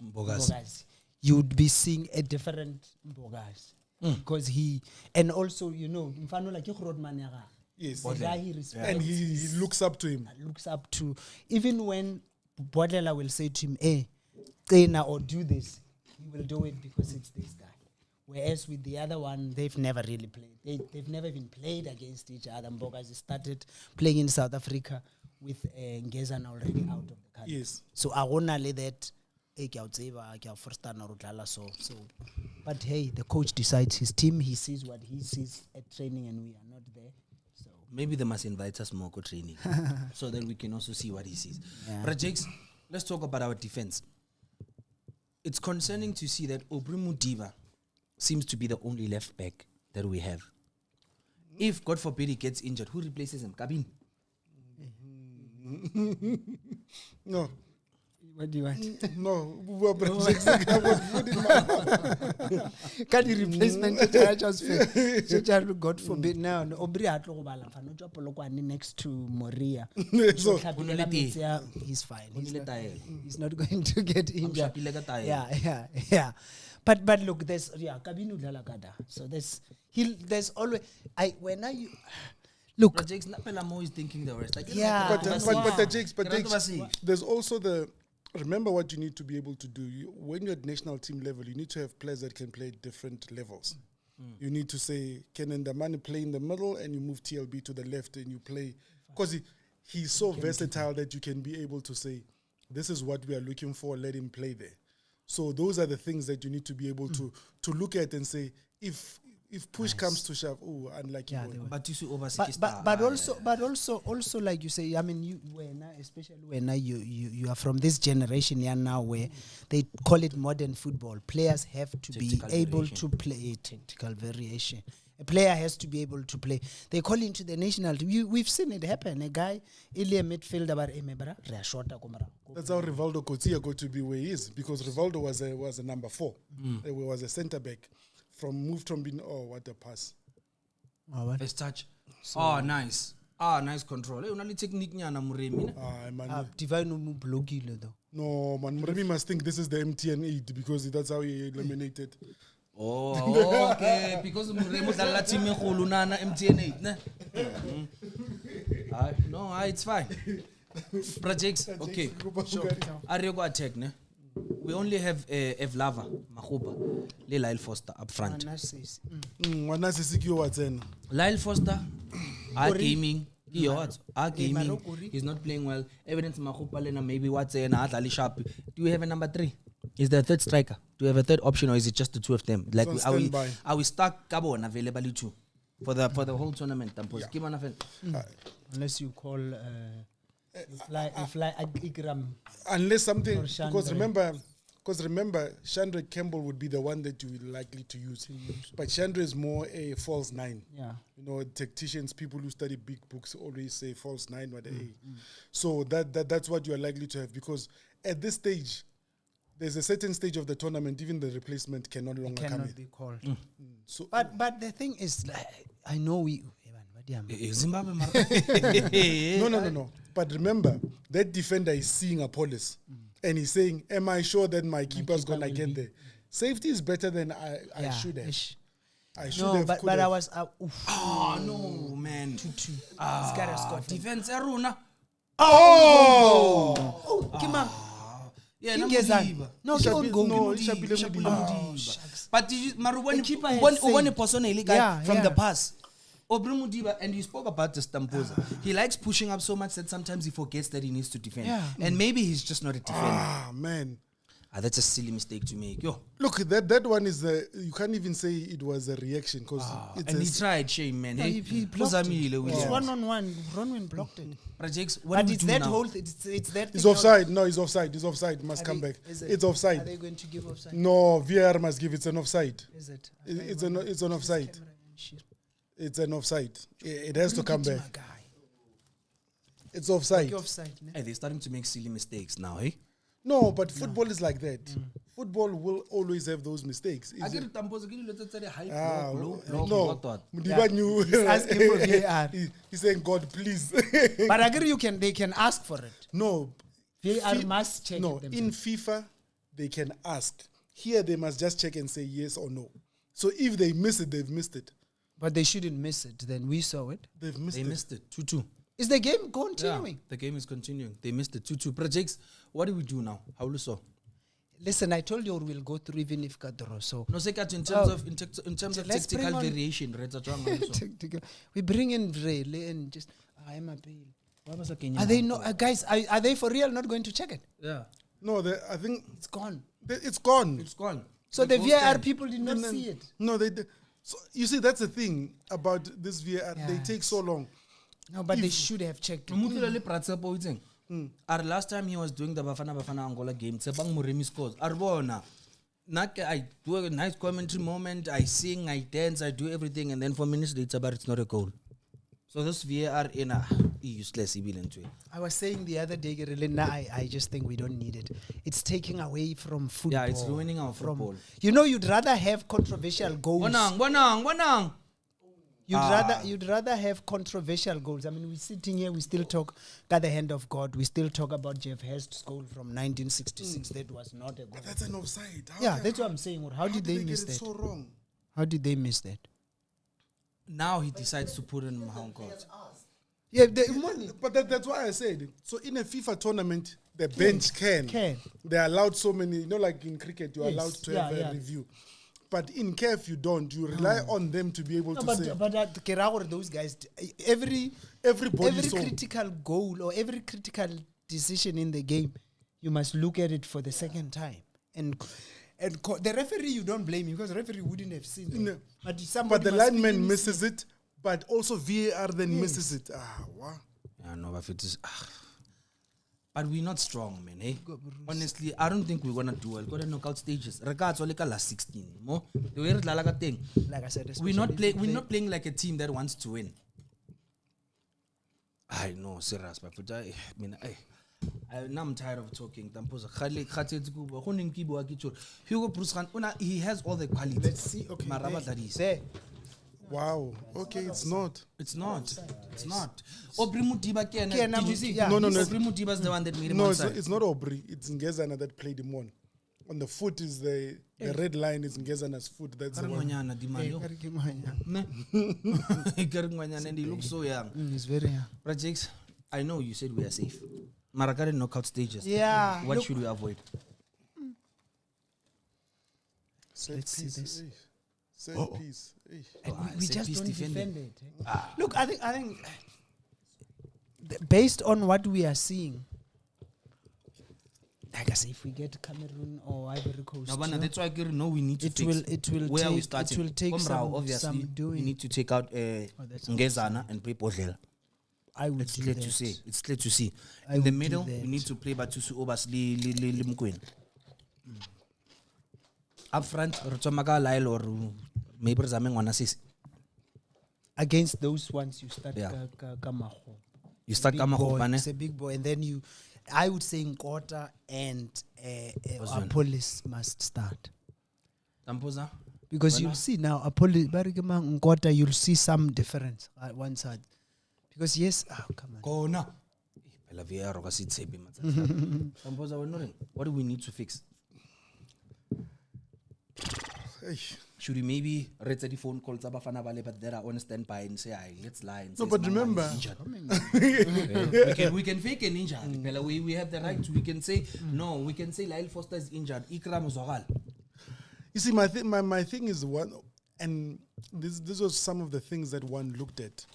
Mbogazi, you'd be seeing a different Mbogazi. Because he, and also, Mfano like Rodman, Yes. the guy he respects. And he looks up to him. Looks up to, even when Bodlela will say to him, hey, trainer or do this, he will do it because it's this guy. Whereas with the other one, they've never really played. They've never even played against each other. Mbogazi started playing in South Africa with Ngezana already out of the country. Yes. So I won't let that. So, but hey, the coach decides his team. He sees what he sees at training, and we are not there. So Maybe they must invite us more training so that we can also see what he sees. Yeah. But Jakes, let's talk about our defense. It's concerning to see that Obrimu Diva seems to be the only left back that we have. If, God forbid, he gets injured, who replaces him? Kabin? No. what do you want? No. Can you replacement? God forbid. Now, Obri next to Moria. So, He's fine. He's not going to get injured. Yeah. But look, there's Kabinu Lalagada. So there's always look. But Jakes, Napelamo is thinking the rest. Yeah. but the Jakes, there's also remember what you need to be able to do. When you're at national team level, you need to have players that can play at different levels. You need to say, can Ndamani play in the middle and you move TLB to the left and you play. Because he's so versatile that you can be able to say, this is what we are looking for, let him play there. So those are the things that you need to be able to look at and say, if push comes to shove, unlucky. Yeah, But you see over but also like you say, I mean, especially when you are from this generation now where they call it modern football. Players have to be able to play tactical variation. A player has to be able to play. They call into the national team. We've seen it happen. A guy, earlier midfielder, That's how Rivaldo Cotia got to be where he is, because Rivaldo was a number 4. He was a centre back. Moved from being, what a pass. First touch. Nice. Nice control. Only technique nyana Muremi. Divine blogile though. No, man, Muremi must think this is the MTN 8 because that's how he eliminated. Oh, okay. Because Muremi dala team e khulu nana MTN 8, ne? No, it's fine. Projects, okay. So, Ariego attack, ne? We only have Evlava, Mahuba, Lyle Foster up front. Lyle Foster, our gaming. He's not playing well. Evidence Mahupa Lena, maybe what's in Ali Sharp. Do we have a number 3? Is there a third striker? Do we have a third option, or is it just the 2 of them? Like, are we stuck Gabon available too for the whole tournament? Unless you call if like Ikram. Unless something, because remember, Chandra Campbell would be the one that you will likely to use. But Chandra is more a false 9. Yeah. Tacticians, people who study big books always say false 9 with A. So that's what you are likely to have, because at this stage, there's a certain stage of the tournament, even the replacement can no longer come in. Be called. So, but the thing is, I know Zimbabwe. No. But remember, that defender is seeing Apollos, and he's saying, "Am I sure that my keeper's gonna get there? Safety is better than I should have. I should have. But I was. No, man. 2-2. This guy has got defense, Aruna. Oh, Kimang. Yeah, Ingezani. No, It should don't be- go. no, Kimang. it should be Shucks. But did you, Maru, when The keeper had when saved. personally Yeah, from yeah. the pass, Mudiba, and you spoke about the Stamposa. He likes pushing up so much that sometimes he forgets that he needs to defend. Yeah. And maybe he's just not a defender. Man. That's a silly mistake to make. Yo. Look, that one is you can't even say it was a reaction because it's And a he tried, shame, man. No, Hey, he blocked it. Uzamile with It's it. 1-on-1. Ronwen blocked it. Projects, what But do we it's do that now? whole it's that It's thing offside. No, it's offside. It's offside. Must Are come they- back. is it- It's Are offside. they going to give offside? No, VAR must give. It's an offside. Is it? It's an offside. It's an offside. It has to come back. It's offside. Offside. ne? Hey, they're starting to make silly mistakes now, hey? No, but football is like that. Football will always have those mistakes. I Is get it? it, Tamposa, can you let us say high Ah, block, no. low, what? Mudiba knew. He's asking for VAR. He's saying, God, please. But I agree they can ask for it. No. VAR Fi- must check No, it in themselves. FIFA, they can ask. Here, they must just check and say yes or no. So if they miss it, they've missed it. But they shouldn't miss it. Then we saw it. They've missed They it. missed it, 2-2. Is the game Yeah, continuing? the game is continuing. They missed it, 2-2. Projects, what do we do now? How do we so? Listen, I told you we'll go through even if got draw. So No, Sekat, in terms Oh. of in terms of Let's bring tactical on- variation, right? Tactical. We bring in Ray and just I'm a bail. Why was I Kenyan? Are they no guys? Are they for real not going to check it? Yeah, No, I think It's gone. it's gone. it's gone. So the goal VAR stand. people did not see it. No, so you see, that's the thing about this VAR. They Yes. take so long. No, but they should have checked it. Mutulele Pratsepo itseng. Our last time he was doing the Bafana Bafana Angola game, Tsebang Muremi scores. Arbona. I do a nice commentary moment, I sing, I dance, I do everything, and then 4 minutes later, but it's not a goal. So this VAR in a useless into it. I was saying the other day, Gerelina, I just think we don't need it. It's taking away from football. Yeah, it's ruining our football. You know, you'd rather have controversial goals. Wanang. You'd rather have controversial goals. I mean, we're sitting here, we still talk by the hand of God. We still talk about Jeff Hurst's goal from 1966. That was not a goal. But that's an offside. That's what I'm saying. How did they miss get it that? so wrong? How did they miss that? Now he decides to put in Hong Kong. Yeah, the money. But that's why I said. So in a FIFA tournament, the bench can. They're allowed so many. Like in cricket, you're Yes. allowed to Yeah, have a yeah. review. But in CAF, you don't. You rely on them to be able No, to say. but Kerao, those guys, every Everybody saw. critical goal or every critical decision in the game, you must look at it for the second time. And the referee, you don't blame him because the referee wouldn't have seen it. No. But somebody But the must lineman really misses it. But also VAR then Yes. misses it. Wow. Yeah, no, but it is. But we're not strong, man. Eh? Honestly, I don't think we're gonna do well. Got knockout stages. Regards only last 16. Mo, the way thing. Like I said, We're not especially if playing. you We're not playing like a team that wants to win. I know, serious, but now I'm tired of talking. Hugo Bruce he has all the qualities. Let's see. Okay. Maraba that is. There. Wow. Okay, it's not. It's not. It's not. Obri Mutiba Kena, did you see? yeah. No. Obri Mutiba is the one that made him No, onside. it's not Aubrey. It's Ngezana that played him on. On the foot is the red line is Ngezana's foot. That's the one. Karangwanyana, di man, yo. Ne? Karangwanyana, and he looks so young. He's very young. Projects, I know you said we are safe. Marakari knockout stages. Yeah. What look, should we avoid? Set Let's see piece, this. eh. Set piece. eh. and Ah, we set just piece don't defending. defend it. Look, I think based on what we are seeing, like I say, if we get Cameroon or Ivory Coast, No, but that's why I know we need to it fix. will Where are we take starting? it will take Komrao, obviously, some doing. we need to take out that's Ngezana and play Podlela. I would It's do clear that. to see. It's clear to see. I In the would do middle, that. we need to play Batusu Obas Limquin. Up front, Rotomaka Lyle or maybe Zameng sis. Against those ones, you start Yeah. Kamaho. You start Big Kamaho, boy, Bane. it's a big boy, and then I would say Nkota and Ozone. Police must start. Tampoza. Because you'll see now, Nkota, you'll see some difference at one side. Because yes, come on. Kona. Tampoza, what do we need to fix? Should we maybe read the phone calls Bafana Bafana, but they are on standby and say, let's lie. And No, say but Mama remember- is injured. we can fake an injured. Pella, we have the right to, we can say, no, we can say Lyle Foster is injured. Ikram Zogal. You see, my thing is one, and this was some of the things that one looked at.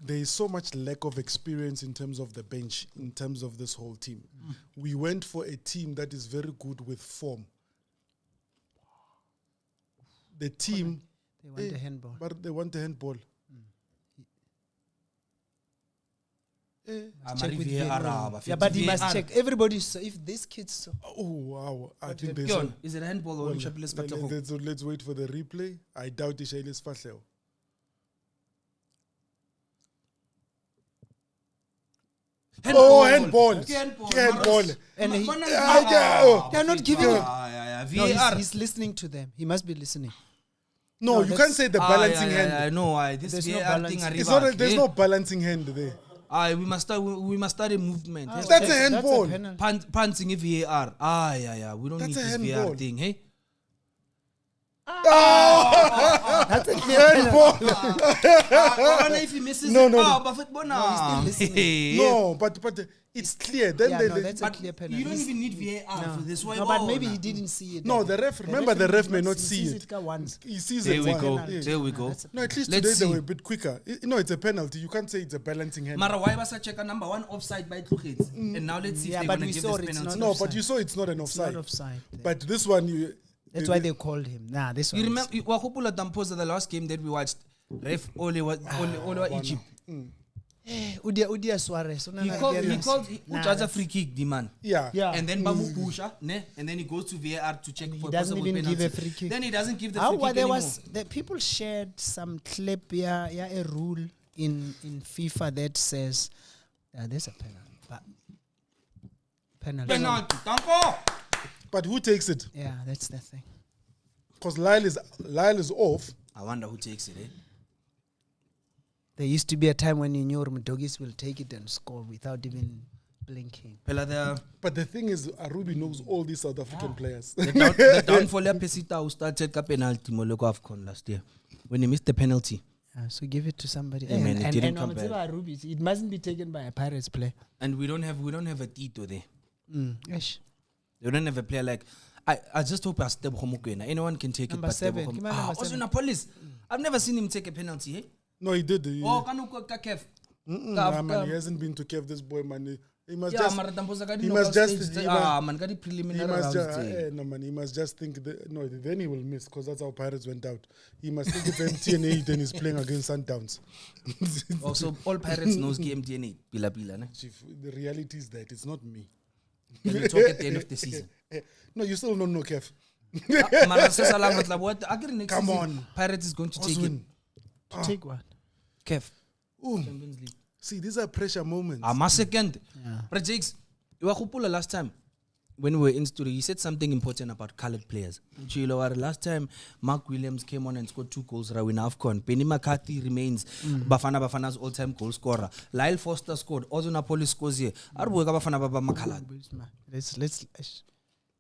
There is so much lack of experience in terms of the bench, in terms of this whole team. We went for a team that is very good with form. The team... They want a handball. But they want a handball. Check with VAR, VAR. Yeah, but he must check. Everybody, if this kid's... Oh, wow. I think there's... Pion, is it a handball or Well, Mshapile let's wait for the replay. I doubt Ishailis Fahleo. Oh, handball. Handball. And he, They're not giving him. No, VAR. he's listening to them. He must be listening. No, you can't say the balancing hand. I know. This There's no VAR thing. balance. It's not. There's no balancing hand there. We must start a movement. That's a handball. Punting a VAR. We don't That's need a this handball. VAR thing, hey? That's a clear Handball. If he misses No, it, no. Buffett Bona. No, he's still listening. No, but it's clear. Then Yeah, they, no, they- that's a But clear you penalty. don't even need VAR for this. No, but maybe he didn't see it. no, the ref. Remember, the ref may not He see sees it. once. He sees There it. we once. go. Yeah. There we go. No, at least Let's today see. they were a bit quicker. No, it's a penalty. You can't say it's a balancing hand. Mara, why was I check number one offside by Tlugets? And now let's see Yeah, if but they're we going to give saw this it's penalty. not No, offside. but you saw it's not an It's offside. not offside. But this one, That's why they called him. Nah, this one. You remember, Wakupula Damposa, the last game that we watched, ref Ole was Egypt. Udia Suarez. He called Ujaza free kick, the man. Yeah. Yeah. And then Bamu Pusha, and then he goes to VAR to check for doesn't possible even penalty. give a free kick. Then he doesn't give the How free well, kick there anymore. was the people shared some clip, a rule in FIFA that says there's a penalty. Penalty. Tanko! But who takes it? Yeah, that's the thing. Because Lyle is off. I wonder who takes it, eh? There used to be a time when you knew Doggies will take it and score without even blinking. Pela, But the thing is, Arubi knows all these South African players. the downfall of Pesita who started a penalty Moloko AFCON last year when he missed the penalty. So give it to somebody. Yeah, man, it didn't come back. It mustn't be taken by a Pirates player. And we don't have a Tito there. Yes. We don't have a player like I just hope Asteb Homokwena. Anyone can take Number it, but seven. Give me number also seven. in police. I've never seen him take a penalty, eh? No, he did. Oh, Kanuko Kakev. Nah, man, he hasn't been to Kev, this boy, man. He must Yeah, just... he must just man, got the He preliminary must rounds. just, no man, he must just think no, then he will miss because that's how Pirates went out. He must think it's MTN8 and he's playing against Sundowns. Also, all Pirates knows MTN8. Pila, ne? Chief, the reality is that it's not me. Can we talk at the end of the season? No, you still don't know Kev. Come on. Pirates is going to take it. Oswin. Take what? Kev. Ooh. Champions League. See, these are pressure moments. My second. Yeah. But Jakes, last time when we were in studio, he said something important about colored players. Last time, Mark Williams came on and scored 2 goals in AFCON. Benny McCarthy remains Bafana Bafana's all-time goal scorer. Lyle Foster scored. Also Napoli scores here. Bafana Bafana. Let's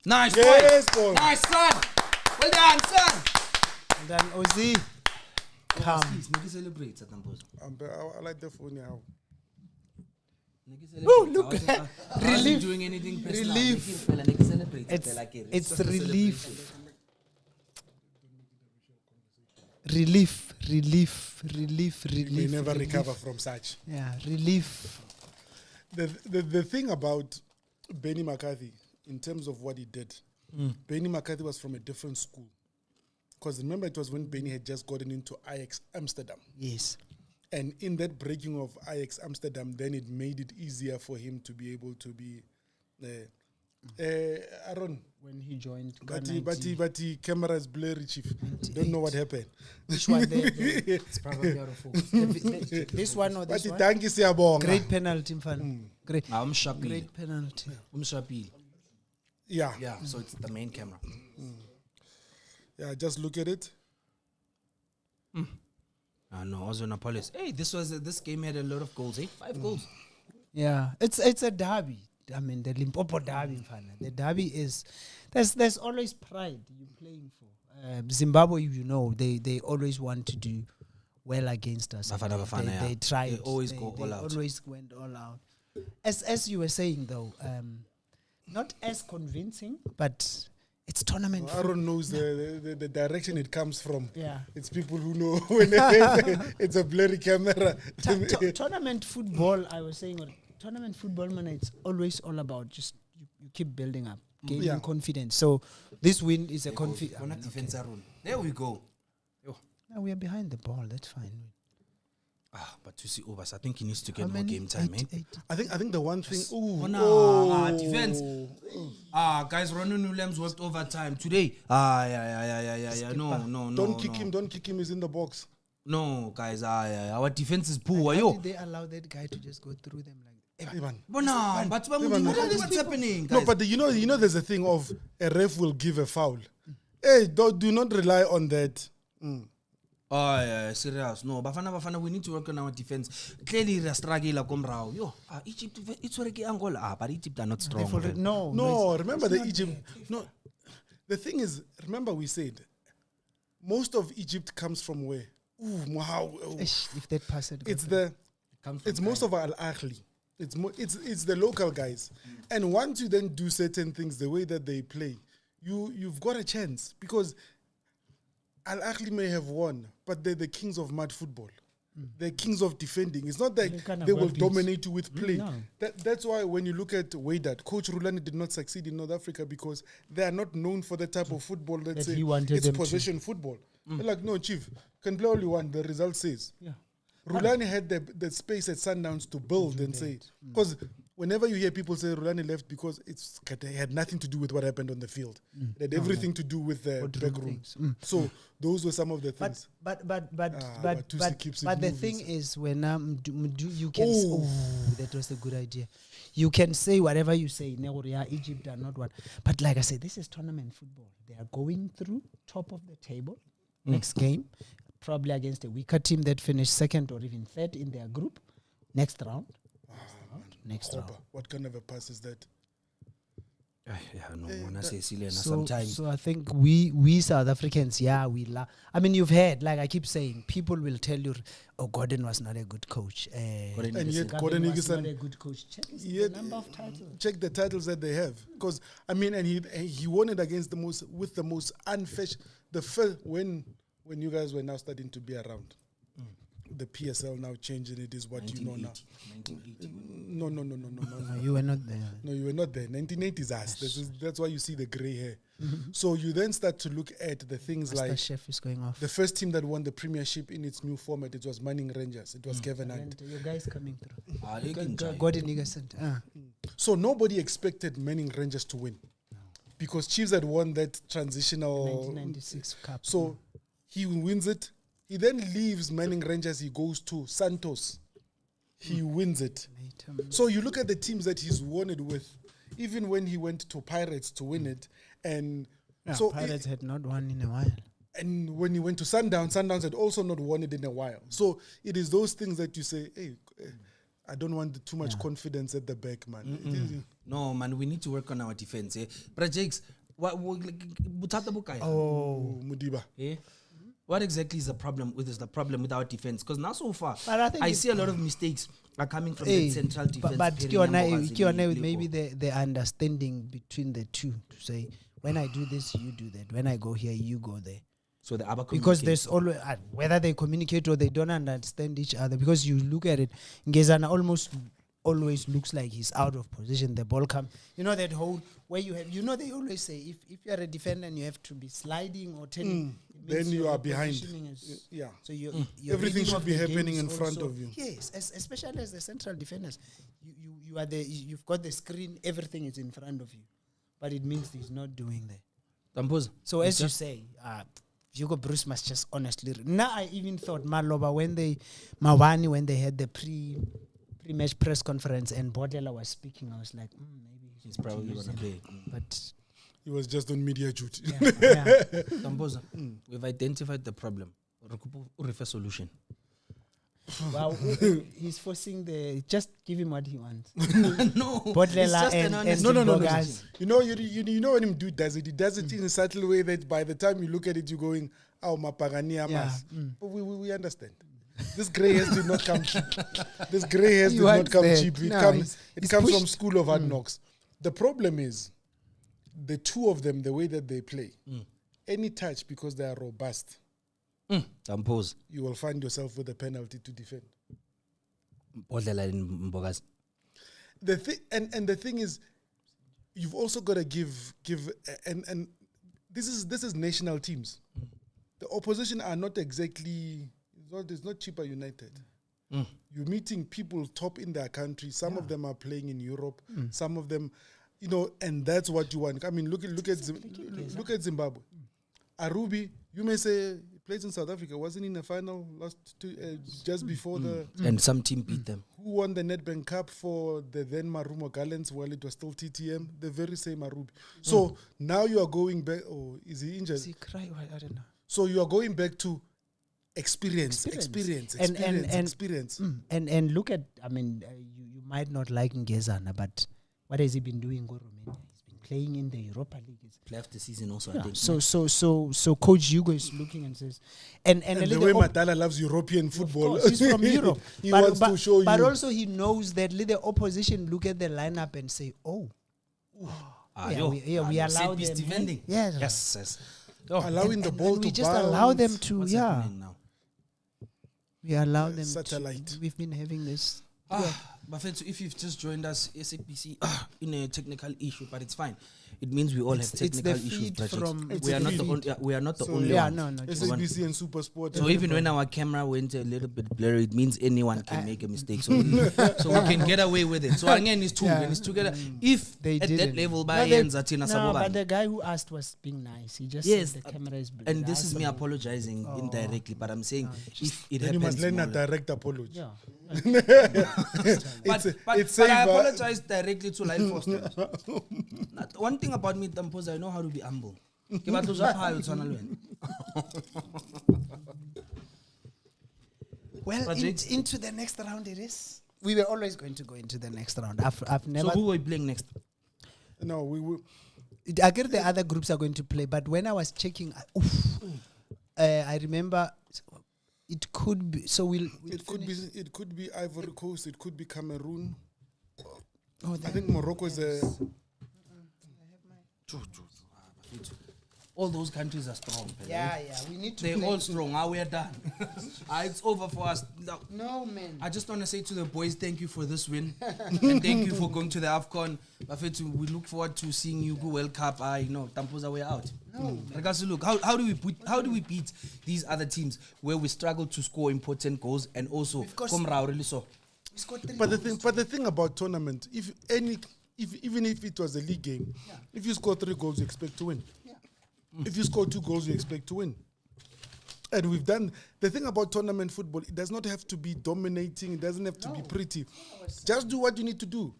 Nice, Yes, boy. boy. Nice, son. Well done, son. and then Ozzy. Come. Nigga celebrates at Namposa. I like the phone now. Oh, look. Relief. Doing anything personal. Relief. Nigga celebrates. It's relief. Relief. You may never recover from such. Yeah, relief. The thing about Benny McCarthy, in terms of what he did, Benny McCarthy was from a different school. Because remember, it was when Benny had just gotten into Ajax Amsterdam. Yes. And in that breaking of Ajax Amsterdam, then it made it easier for him to be able to be... Aaron, When he joined. but the camera is blurry, Chief. Don't know what happened. Which one? It's probably out of focus. This one or this But one? thank you, Siyabonga. Great penalty, Mfana. Great. I'm Shapil. Great penalty. Yeah. Yeah, so it's the main camera. Yeah, just look at it. No, also Napolis. Hey, this game had a lot of goals, eh? 5 goals. Yeah, it's a derby. I mean, the Limpopo derby, Mfana. The derby is there's always pride you're playing for. Zimbabwe, they always want to do well against us. Bafana Bafana, They try. They always go all out. Always went all out. As you were saying though, not as convincing, but it's tournament. Aaron knows the direction it comes from. Yeah. It's people who know when it's a blurry camera. Tournament football, I was saying, tournament football, man, it's always all about just you keep building up, gaining confidence. So this win is a confidence. There we go. No, we are behind the ball. That's fine. But to see Obas, I think he needs to get more game time, eh? I think the one thing. Defense. Guys, Ronan Williams worked overtime today. Yeah. No. Don't kick him. He's in the box. No, guys. Our defense is poor. How did they allow that guy to just go through them like that? But what's happening? Guys? No, but you know, there's a thing of a ref will give a foul. Hey, do not rely on that. Serious. No, Bafana, we need to work on our defense. Clearly, the struggle komrao. Egypt, it's already Angola. But Egypt are not strong. No, remember the Egypt. No, the thing is, remember we said, most of Egypt comes from where? If that pass it's most of Al Ahly. It's the local guys. And once you then do certain things the way that they play, you've got a chance because Al Ahly may have won, but they're the kings of mud football. They're kings of defending. It's not that they will dominate you with play. No. That's why when you look at Wydad, Coach Rulani did not succeed in North Africa because they are not known for the type of football that say it's possession football. They're like, no, Chief, can play all you want. The result says. Yeah. Rulani had the space at Sundowns to build and say, because whenever you hear people say Rulani left because it had nothing to do with what happened on the field. It had everything to do with the back room. So those were some of the things. But the thing is, when you can that was a good idea. You can say whatever you say. Egypt are not one. But like I said, this is tournament football. They are going through top of the table. Next game, probably against a weaker team that finished second or even third in their group. Next round. What kind of a pass is that? So I think we South Africans, I mean, you've heard, like I keep saying, people will tell you, Gordon was not a good coach. And yet Gordon was not a good coach. Check the number of titles. Check the titles that they have. Because, I mean, and he won it against the most unfetched, the first, when you guys were now starting to be around. The PSL now changing it is what you know now. 1980. No, you were not there. No, you were not there. 1980 is us. That's why you see the grey hair. So you then start to look at the things like chef is going off. The first team that won the Premiership in its new format, it was Manning Rangers. It was Kevin Hunt. Your guys coming through. Gordon Niggerson. So nobody expected Manning Rangers to win because Chiefs had won that transitional 1996 Cup. So he wins it. He then leaves Manning Rangers. He goes to Santos. He wins it. So you look at the teams that he's won it with, even when he went to Pirates to win it. And so Pirates had not won in a while. And when he went to Sundowns had also not won it in a while. So it is those things that you say, hey, I don't want too much confidence at the back, man. No, man, we need to work on our defense. But Jakes, Mudiba. What exactly is the problem with our defense? Because now so far, I see a lot of mistakes are coming from the central defense. But maybe the understanding between the two to say, when I do this, you do that. When I go here, you go there. So the other because there's always whether they communicate or they don't understand each other. Because you look at it, Ngezana always looks like he's out of position. The ball comes. You know that whole where you have. You know they always say if you're a defender and you have to be sliding or turning. Then you are behind. So everything should be happening in front of you. Yes, especially as the central defenders, you've got the screen. Everything is in front of you, but it means he's not doing that. So as you say, Hugo Bruce must just honestly. Now I even thought Maloba when they had the pre-match press conference and Bodela was speaking, I was like, maybe he's probably gonna play, but. He was just on media duty. We've identified the problem. Refer solution. Wow, he's forcing just give him what he wants. No, Bodlela it's just an honest No. guys. You know when him do does it, he does it in a subtle way that by the time you look at it, you're going, "Oh, mapagania mas." But we understand. This grey hairs did not come cheap. This grey hairs did not come cheap. It comes from School of Hard Knocks. The problem is the two of them, the way that they play, any touch because they are robust. Tampos. You will find yourself with a penalty to defend. The thing and the thing is, you've also got to give and this is national teams. The opposition are not exactly it's not cheaper United. You're meeting people top in their country. Some of them are playing in Europe. Some of them, and that's what you want. I mean, look at Zimbabwe. Arubi, you may say he plays in South Africa. Wasn't in the final just before the and some team beat them. Who won the Nedbank Cup for the then Marumo Gallants while it was still TTM? The very same Arubi. So now you are going back. Oh, is he injured? Does he cry? I don't know. So you are going back to experience. And look at, I mean, you might not like Ngezana, but what has he been doing, Goromeni? He's been playing in the Europa League. Left the season also, I think. So Coach Hugo is looking and says, and the way Matala loves European football, of course, he's from Europe. He wants to show you. But also he knows that the opposition look at the lineup and say, we allow them. Defending. Yes. Allowing the ball to we just bounce. allow them to, What's happening now? We allow them satellite. to. We've been having this. Bafethu, if you've just joined us, SAPC in a technical issue, but it's fine. It means we all have technical issues. We are not the only one. No. SAPC and Super Sport. So even when our camera went a little bit blurry, it means anyone can make a mistake. So we can get away with it. So again, it's two. When it's together, if they at that level, by but the guy who asked was being nice. He just said the camera is blurry. And this is me apologizing indirectly, but I'm saying if it happens, you must learn a direct apology. Yeah. But I apologize directly to Life Foster. One thing about me, Tamposa, I know how to be humble. Well, into the next round it is. We were always going to go into the next round. I've never. So who are we playing next? No, we will. I get the other groups are going to play, but when I was checking, I remember it could be. So it could be Ivory Coast. It could be Cameroon. I think Morocco is a. All those countries are strong. Yeah. We need to. They're all strong. We are done. It's over for us. No, man. I just want to say to the boys, thank you for this win, and thank you for going to the AFCON. Bafethu, we look forward to seeing you go World Cup. Tamposa, we're out. No. Because look, how do we beat these other teams where we struggle to score important goals and also come really so. But the thing about tournament, even if it was a league game, if you score 3 goals, you expect to win. If you score 2 goals, you expect to win. And we've done the thing about tournament football. It does not have to be dominating. It doesn't have to be pretty. Just do what you need to do.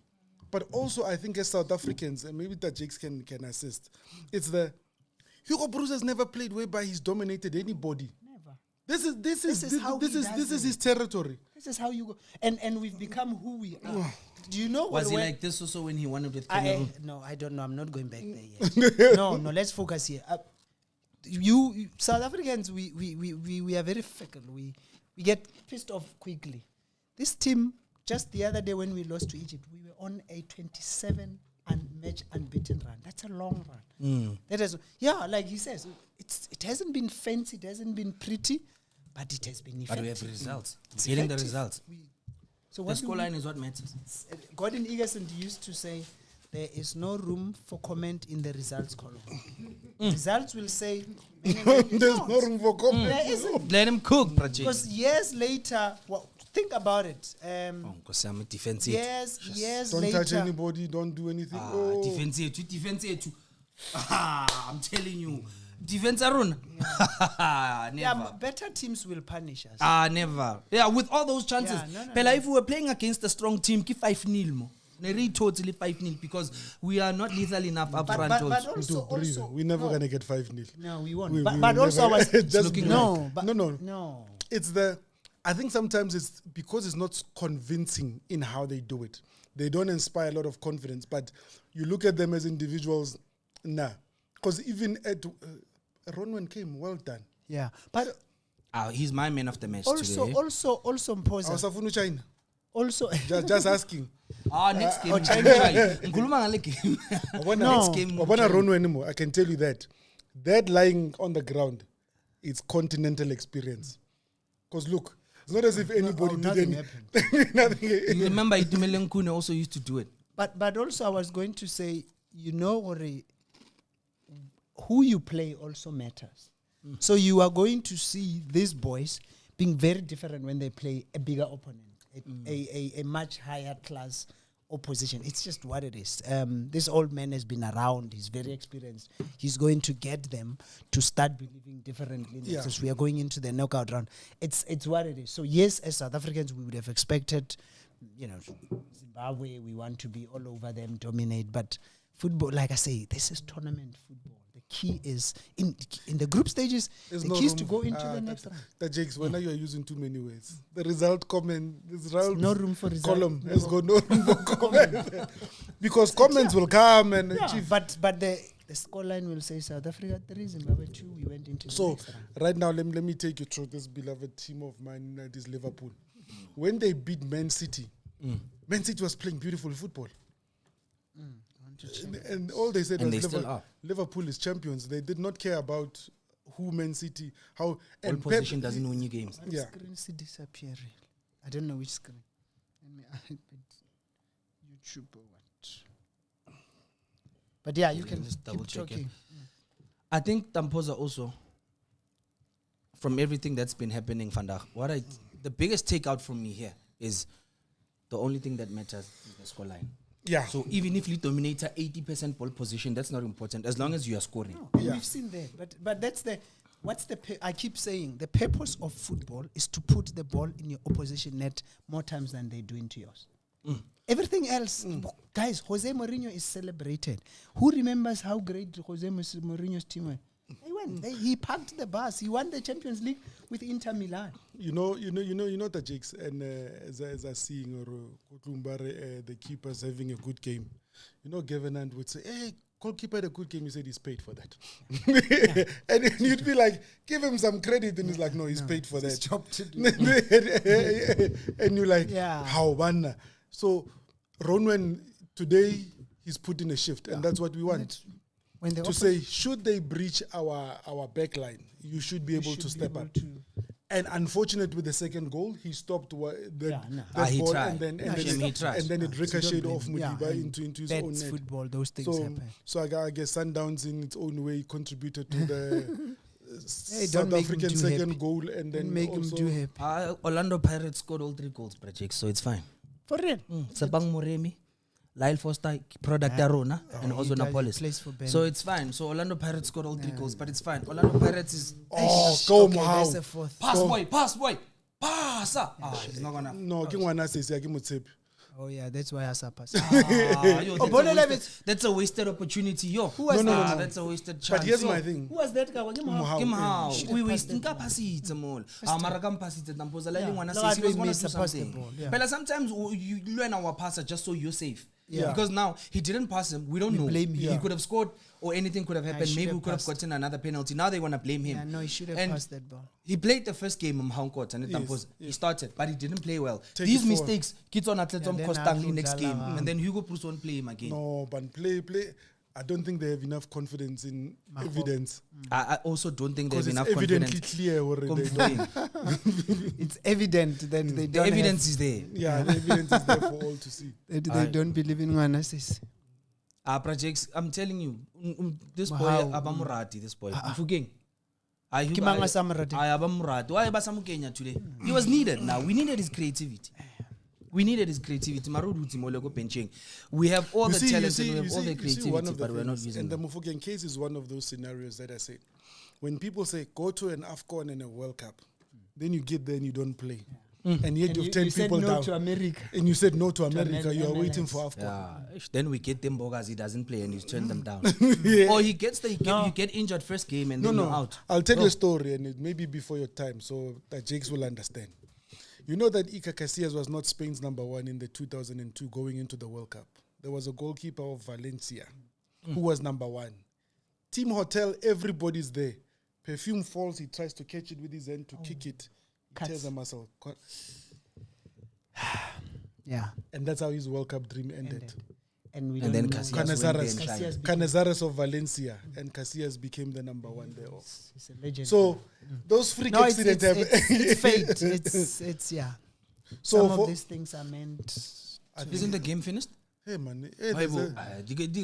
But also, I think as South Africans, and maybe that Jakes can assist. It's the Hugo Broos has never played whereby he's dominated anybody. Never. This is his territory. This is how you go, and we've become who we are. Do you know? Was he like this also when he won it with Cameroon? No, I don't know. I'm not going back there yet. No. Let's focus here. You South Africans, we are very fickle. We get pissed off quickly. This team, just the other day when we lost to Egypt, we were on a 27 match unbeaten run. That's a long run. That is, like he says, it hasn't been fancy, it hasn't been pretty, but it has been effective. But we have results. Getting the results. So the scoreline is what matters. Gordon Egerson used to say, there is no room for comment in the results column. Results will say, there's no room for comment. There isn't. Let him cook, because years later, think about it. Because I'm defensive. Years don't later. Don't touch anybody, don't do anything. Defensive. I'm telling you. Defense Arun. Never. Better teams will punish us. Never. Yeah, with all those chances. Pela, if we were playing against a strong team, keep 5-0 more. Totally 5-0 because we are not lethal enough up front. But also, we're never gonna get 5-0. No, we won't. But also, I was just looking. No. It's I think sometimes it's because it's not convincing in how they do it. They don't inspire a lot of confidence, but you look at them as individuals, nah. Because even at Ronwen came, well done. Yeah, but he's my man of the match also, today. also, Mpoza. Awusafuna China. Also, Just asking. Next game. Ngikhuluma ngale game. No. Wabona Ronwen anymore. I can tell you that. That lying on the ground, it's continental experience. Because look, it's not as if anybody nothing didn't. Nothing. You remember Itumeleng Nkune also used to do it. but also I was going to say, who you play also matters. So you are going to see these boys being very different when they play a bigger opponent, a much higher class opposition. It's just what it is. This old man has been around. He's very experienced. He's going to get them to start believing differently because we are going into the knockout round. It's what it is. So yes, as South Africans, we would have expected, Zimbabwe, we want to be all over them, dominate. But football, like I say, this is tournament football. The key is in the group stages. The key is to go into the next round. That Jakes, when you are using too many words, the result comment, this result no room for result. Column has got no room for comment because comments will come and achieve. But the scoreline will say South Africa 3, Zimbabwe 2. We went into the next round. Right now, let me take you through this beloved team of mine, this Liverpool. When they beat Man City, Man City was playing beautiful football. And all they said was Liverpool is champions. They did not care about who Man City, how. And position doesn't win you games. Yeah. Screen is disappearing. I don't know which screen. Let me YouTube or what. But yeah, you can just double check it. I think Tampoza also, from everything that's been happening, Vandag, the biggest takeout from me here is the only thing that matters is the scoreline. Yeah. So even if you dominate a 80% ball position, that's not important as long as you are scoring. No, we've seen that, but that's I keep saying the purpose of football is to put the ball in your opposition net more times than they do into yours. Everything else, guys, Jose Mourinho is celebrated. Who remembers how great Jose Mourinho's team were? They went. He parked the bus. He won the Champions League with Inter Milan. You know the Jakes, and as I seeing the keepers having a good game. Gavenant would say, "Hey, goalkeeper had a good game." He said he's paid for that, and then you'd be like, "Give him some credit," and he's like, "No, he's paid for that." Job to do. And you're like, "How wanna?" So Ronwen today he's put in a shift, and that's what we want. To say, should they breach our back line, you should be able to step up. And unfortunate with the second goal, he stopped that ball, and then it ricocheted off Mudiba into his own net. Football, those things happen. So I guess Sundowns in its own way contributed to the South African second goal, and then make him do happy. Orlando Pirates scored all 3 goals, Project, so it's fine. For real? Sabang Moremi, Lyle Foster, product Arona, and also Napolis. So it's fine. So Orlando Pirates scored all 3 goals, but it's fine. Orlando Pirates is... Pass, boy! Pass! He's not gonna... No, oh yeah, that's why I surpassed. That's a wasted opportunity. Who was that? That's a wasted chance. But here's my thing. Who was that guy? We wasting capacity more. But sometimes you learn our passer just so you're safe. Yeah. Because now he didn't pass him. We don't know. Blame him. He could have scored or anything could have happened. Maybe we could have gotten another penalty. Now they want to blame him. Yeah, no, he should have passed that ball. He played the first game in Hong Kong and he started, but he didn't play well. These mistakes, kids on Atletom Kostangli next game. And then Hugo Bruce won't play him again. No, but play. I don't think they have enough confidence in evidence. I also don't think they have enough confidence. It's evidently clear it's evident that they don't. The evidence is there. Yeah, the evidence is there for all to see. They don't believe in one assist. Projects, I'm telling you, this boy, Abamurati, this boy. Fugeng. Today. He was needed now. We needed his creativity. We have all the talent and we have all the creativity, but we're not using it. And the Mufugeng case is one of those scenarios that I say. When people say, go to an AFCON and a World Cup, then you get there and you don't play. And yet you've turned people down. To America. And you said no to America. You are waiting for AFCON. Yeah. Then we get them bogas. He doesn't play and he's turned them down. Or he gets you get injured first game and then you're out. I'll tell you a story and it may be before your time so that Jakes will understand. You know that Iker Casillas was not Spain's number one in the 2002 going into the World Cup. There was a goalkeeper of Valencia who was number one. Team hotel, everybody's there. Perfume falls, he tries to catch it with his hand to kick it. He tears a muscle. Yeah. And that's how his World Cup dream ended. And we And don't then know. Canizares of Valencia, and Casillas became the number one there. He's a legend. So those freak accidents have. It's fate. It's yeah. So some of these things are meant. Isn't the game finished? Hey man,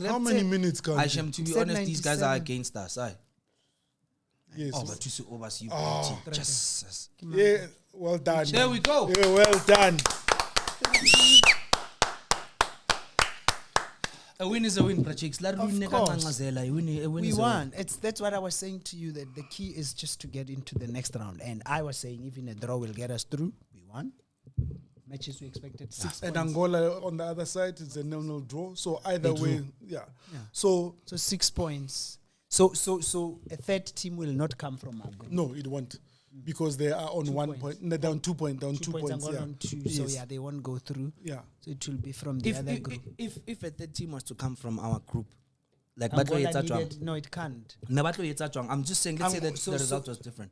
How many minutes can I sham, to be honest, these guys are against us. Yes. Oh, but to oversee you. Just. Yeah, well done. There we go. Yeah, well done. A win is a win, Prachix. Of course. We won. That's what I was saying to you, that the key is just to get into the next round. And I was saying even a draw will get us through. We won. Matches we expected 6 And points. Angola on the other side, it's a 0-0 draw. So either way, yeah. So 6 points. So a third team will not come from our group. no, it won't. Because they are on 1 point. No, down 2 points. Down 2 points. Angola Yeah. on 2. Yes. So yeah, they won't go through. Yeah. So it will be from the other group. If a third team was to come from our group, like Angola Batlo Yetsa needed, no, it can't. Chong, I'm just saying, let's say that the result was different.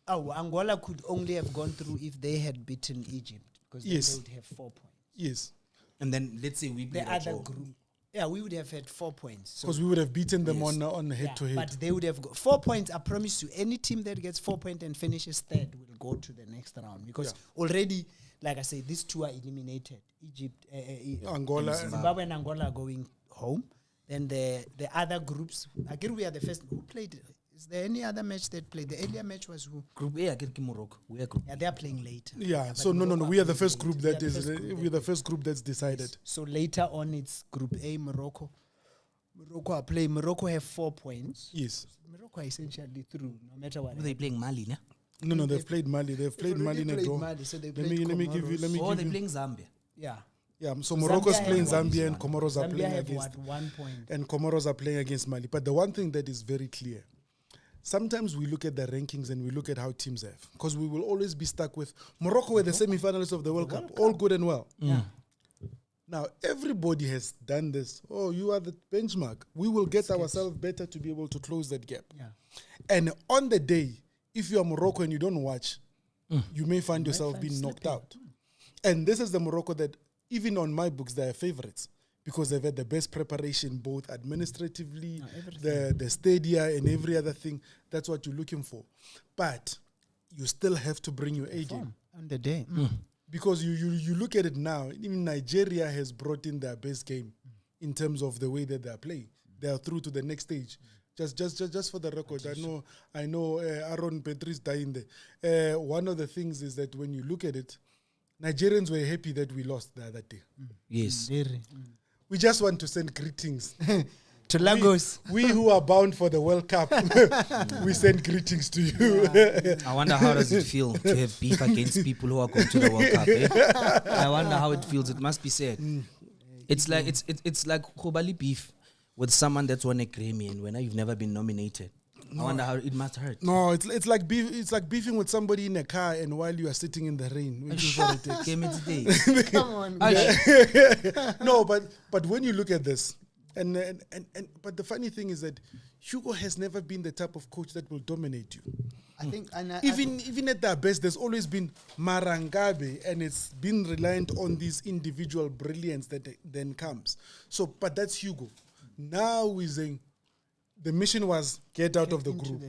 Oh, Angola could only have gone through if they had beaten Egypt, because then Yes. they would have 4 points. Yes. And then let's say we beat The other group, yeah, we would have had 4 points. So Because we would have beaten them Yes. on head to head. But they would have got 4 points. I promise you, any team that gets 4 points and finishes third will go to the next round. Because already, like I say, these two are eliminated. Egypt, Angola, Zimbabwe and Angola are going home. Then the other groups, I guess we are the first. Who played? Is there any other match that played? The earlier match was who? Group A, I get Morocco. We are group. Yeah, they are playing later. Yeah, so but no. Morocco We are are the first playing group later. that is. We're the first group that's decided. So later on, it's Group A, Morocco. Morocco are playing. Morocco have 4 points. Yes. Morocco are essentially through, no matter what. They playing Mali, ne? No, they've played Mali. They've played Mali in a draw. Mali, so they Let me give you. Oh, they're playing Zambia. Yeah. Yeah, so Morocco's Zambia playing have Zambia and Comoros are Zambia playing have against. 1 point. And Comoros are playing against Mali. But the one thing that is very clear, sometimes we look at the rankings and we look at how teams have. Because we will always be stuck with Morocco were the semi-finalists of the World Cup. All good and well. Yeah. Now, everybody has done this. Oh, you are the benchmark. We will get ourselves better to be able to close that gap. Yeah. And on the day, if you are Morocco and you don't watch, you may find yourself being knocked out. And this is the Morocco that, even on my books, they are favorites because they've had the best preparation, both administratively, the stadia, and every other thing. That's what you're looking for. But you still have to bring your A game. On the day. Because you look at it now, even Nigeria has brought in their best game in terms of the way that they are playing. They are through to the next stage. Just for the record, I know Aaron Petri's dying there. One of the things is that when you look at it, Nigerians were happy that we lost the other day. Yes. We just want to send greetings To Lagos. We who are bound for the World Cup, we send greetings to you. I wonder how does it feel to have beef against people who are going to the World Cup. Eh? I wonder how it feels. It must be sad. It's like it's like Khobali beef with someone that's won a Grammy and when you've never been nominated. I wonder how it must hurt. No, it's like beefing with somebody in a car and while you are sitting in the rain. Come on. No, but when you look at this, but the funny thing is that Hugo has never been the type of coach that will dominate you. I think, even at their best, there's always been Marangabe, and it's been reliant on this individual brilliance that then comes. So, but that's Hugo. Now we're saying the mission was get out of the group.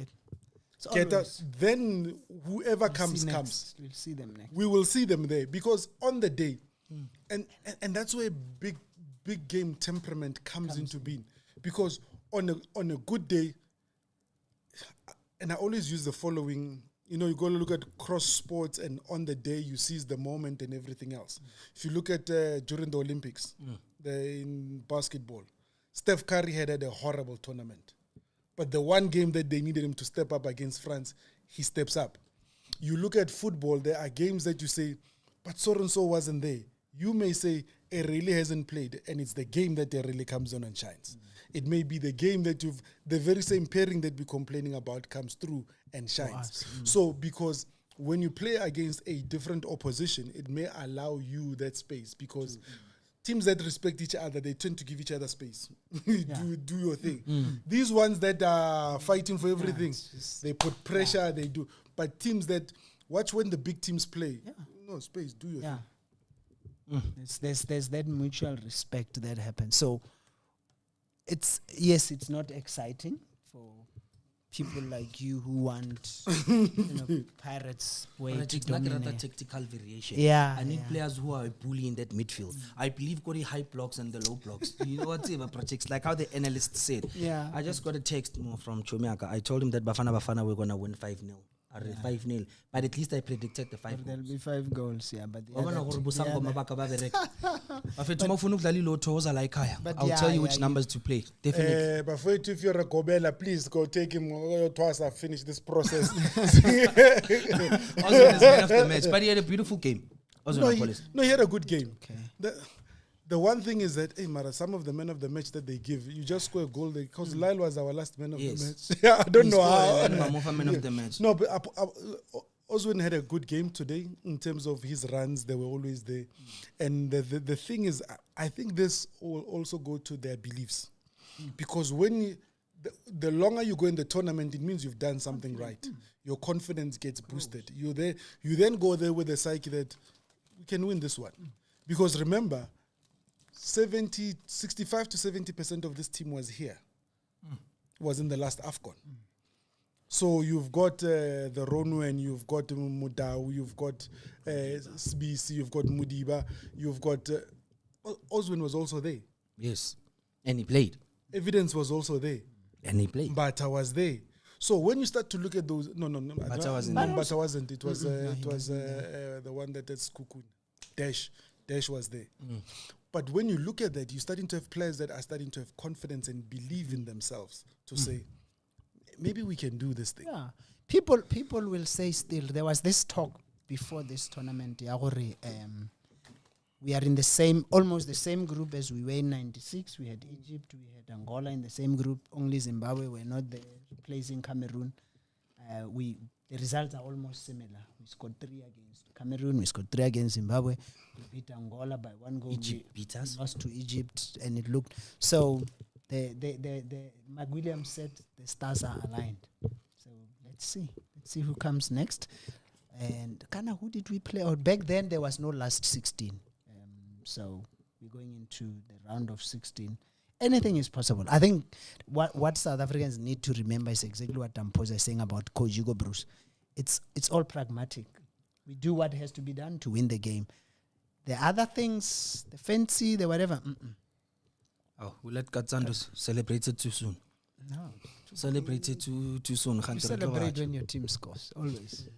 Get out. Then whoever comes. We'll see them next. We will see them there because on the day, and that's where big game temperament comes into being. Because on a good day, and I always use the following, you got to look at cross sports and on the day you seize the moment and everything else. If you look at during the Olympics, in basketball, Steph Curry had a horrible tournament. But the one game that they needed him to step up against France, he steps up. You look at football, there are games that you say, but so-and-so wasn't there. You may say, really hasn't played, and it's the game that really comes on and shines. It may be the game that the very same pairing that we're complaining about comes through and shines. So because when you play against a different opposition, it may allow you that space because teams that respect each other, they tend to give each other space. do your thing. These ones that are fighting for everything, they put pressure, they do. But teams that watch when the big teams play, no space, do your thing. There's that mutual respect that happens. So it's not exciting for people like you who want Pirates way But to it's not dominate. a tactical variation. Yeah, I need players who are bullying that midfield. I believe got the high blocks and the low blocks. You know whatever projects, like how the analyst said. Yeah. I just got a text from Chomiaka. I told him that Bafana we're gonna win 5-0. 5-0. But at least I predicted the 5 There'll goals. be 5 goals, yeah. But the I'll yeah, tell you which yeah, numbers to play. Definitely. But for it, if you're a Gobela, please go take him twice. I've finished this process. Ozone is man of the match, but he had a beautiful game. No, he had a good game. Okay. The one thing is that, hey, Mara, some of the men of the match that they give, you just score a goal. Because Lyle was our last man of the match. Yeah, I don't know how. Man of the match. No, but Oswin had a good game today in terms of his runs. They were always there. And the thing is, I think this will also go to their beliefs. Because when the longer you go in the tournament, it means you've done something right. Your confidence gets boosted. You then go there with the psyche that we can win this one. Because remember, 65 to 70% of this team was here. Was in the last AFCON. So you've got the Ronwen, you've got Mudau, you've got SBC, you've got Mudiba, you've got Oswin was also there. Yes. And he played. Evidence was also there. And he played. Bata was there. So when you start to look at those, Bata wasn't. It was the one that is Kukun. Dash was there. But when you look at that, you're starting to have players that are starting to have confidence and believe in themselves to say, maybe we can do this thing. Yeah. People will say still, there was this talk before this tournament, we are in almost the same group as we were in 96. We had Egypt, we had Angola in the same group. Only Zimbabwe were not there, replacing Cameroon. The results are almost similar. We scored 3 against Cameroon, we scored 3 against Zimbabwe. We beat Angola by 1 goal. Egypt beat us. Lost to Egypt, and it looked so. The McWilliams said the stars are aligned. So let's see who comes next. And Kana, who did we play out? Back then there was no last 16. So we're going into the round of 16. Anything is possible. I think what South Africans need to remember is exactly what Tampoza is saying about Coach Hugo Bruce. It's all pragmatic. We do what has to be done to win the game. The other things, the fancy, the whatever. Oh, we let Katsando celebrate it too soon. No. Celebrate it too soon. You celebrate when your team scores, always.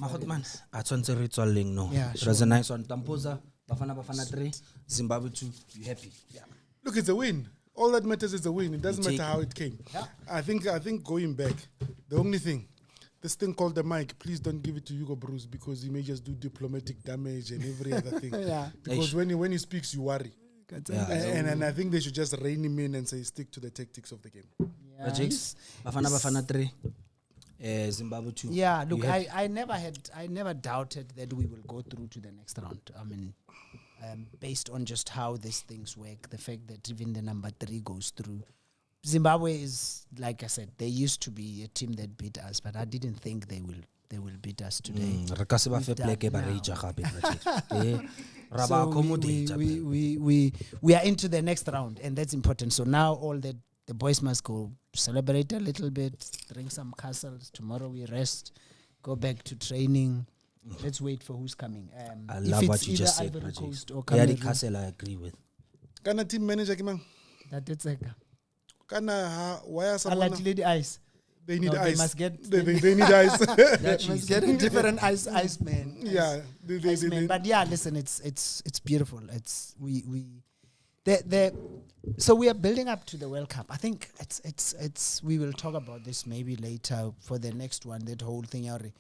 Man, I want to read something. No, Yeah, it was a nice one. Tampoza, Bafana 3, Zimbabwe 2. You happy? Yeah. Look, it's a win. All that matters is a win. It doesn't You matter take how it came. Yeah. I think going back, the only thing, this thing called the mic, please don't give it to Hugo Bruce because he may just do diplomatic damage and every other thing. Yeah. Because when he speaks, you worry. Yeah. And I think they should just rein him in and say stick to the tactics of the game. Yeah, Jakes, Bafana 3, Zimbabwe 2. Yeah, look, You happy? I never doubted that we will go through to the next round. I mean, based on just how these things work, the fact that even the number 3 goes through. Zimbabwe is, like I said, they used to be a team that beat us, but I didn't think they will beat us today. So we are into the next round, and that's important. So now all the boys must go celebrate a little bit, drink some castles. Tomorrow we rest, go back to training. Let's wait for who's coming. I love what you just said, Yadi Castle, I agree with. Kana team manager kimang? That it's like Kana why are I someone? like lady ice. They need No, ice. They must get They need ice. they must get a different ice man. Yeah. Iceman. But yeah, listen, it's beautiful. It's so we are building up to the World Cup. I think it's we will talk about this maybe later for the next one. That whole thing, the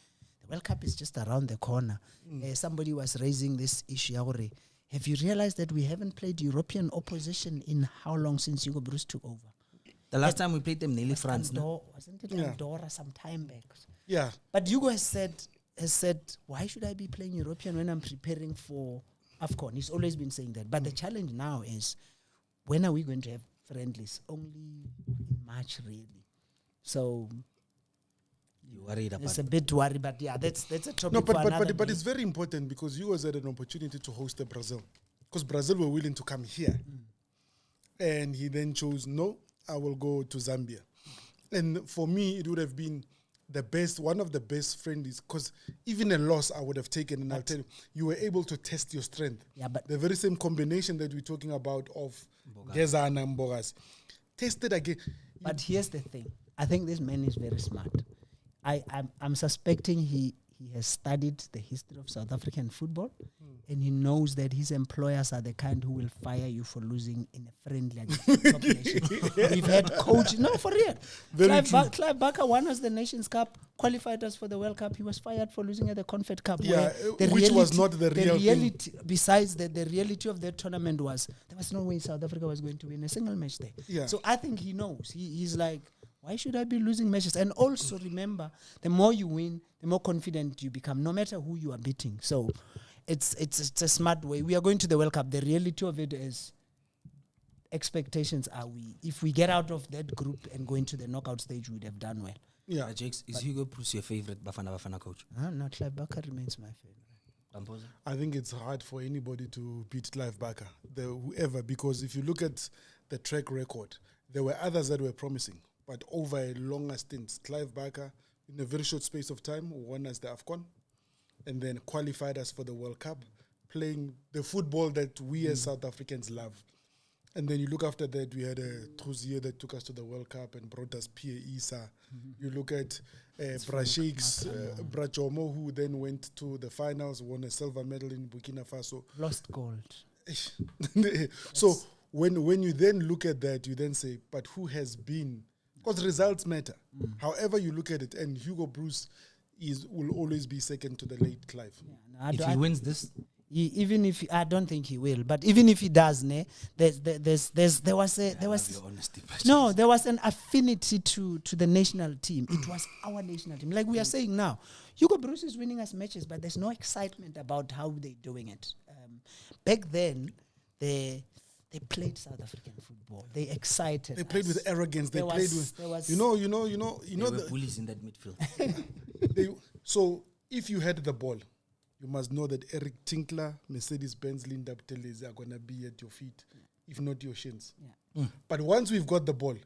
World Cup is just around the corner. Somebody was raising this issue. Have you realized that we haven't played European opposition in how long since Hugo Bruce took over? The last time we played them, nearly France. No? Wasn't it Andorra some time back? Yeah. But Hugo has said has said, why should I be playing European when I'm preparing for AFCON? He's always been saying that. But the challenge now is, when are we going to have friendlies? Only in March, really. So You worried about it's a bit worried, but yeah, that's a topic No, for another but day. it's very important because you guys had an opportunity to host the Brazil, because Brazil were willing to come here, and he then chose, no, I will go to Zambia. And for me, it would have been the best, one of the best friendlies, because even a loss I would have taken, and I'll tell you, you were able to test your strength. Yeah, but The very same combination that we're talking about of Gezana and Bogas. Tested again. But here's the thing. I think this man is very smart. I'm suspecting he has studied the history of South African football, and he knows that his employers are the kind who will fire you for losing in a friendly against the top nation. We've had coaches. No, for real. Clive Barker won us the Nations Cup, qualified us for the World Cup. He was fired for losing at the Confed Cup. Yeah, where which was not the real reality. Besides that, the reality of that tournament was there was no way South Africa was going to win a single match there. Yeah. So I think he knows. He's like, why should I be losing matches? And also remember, the more you win, the more confident you become, no matter who you are beating. So it's a smart way. We are going to the World Cup. The reality of it is, expectations are if we get out of that group and go into the knockout stage, we'd have done well. Yeah. Jakes, is Hugo Bruce your favorite Bafana Bafana coach? No, Clive Barker remains my favorite. I think it's hard for anybody to beat Clive Barker, whoever, because if you look at the track record, there were others that were promising. But over a longer stint, Clive Barker, in a very short space of time, won us the AFCON and then qualified us for the World Cup, playing the football that we as South Africans love. And then you look after that, we had a Trousier that took us to the World Cup and brought us Pierre Issa. You look at Brashakes, Brachomo, who then went to the finals, won a silver medal in Burkina Faso. Lost gold. So when you then look at that, you then say, but who has been... Because results matter. However you look at it, and Hugo Bruce will always be second to the late Clive. Yeah, If he wins this, even if I don't think he will, but even if he does, there was your honesty, there was an affinity to the national team. It was our national team. Like we are saying now, Hugo Bruce is winning us matches, but there's no excitement about how they're doing it. Back then, they played South African football. They excited. They played with arrogance. They played with the bullies in that midfield. So if you had the ball, you must know that Eric Tinkler, Mercedes-Benz, Linda Buthelezi are going to be at your feet, if not your shins. Yeah. But once we've got the ball,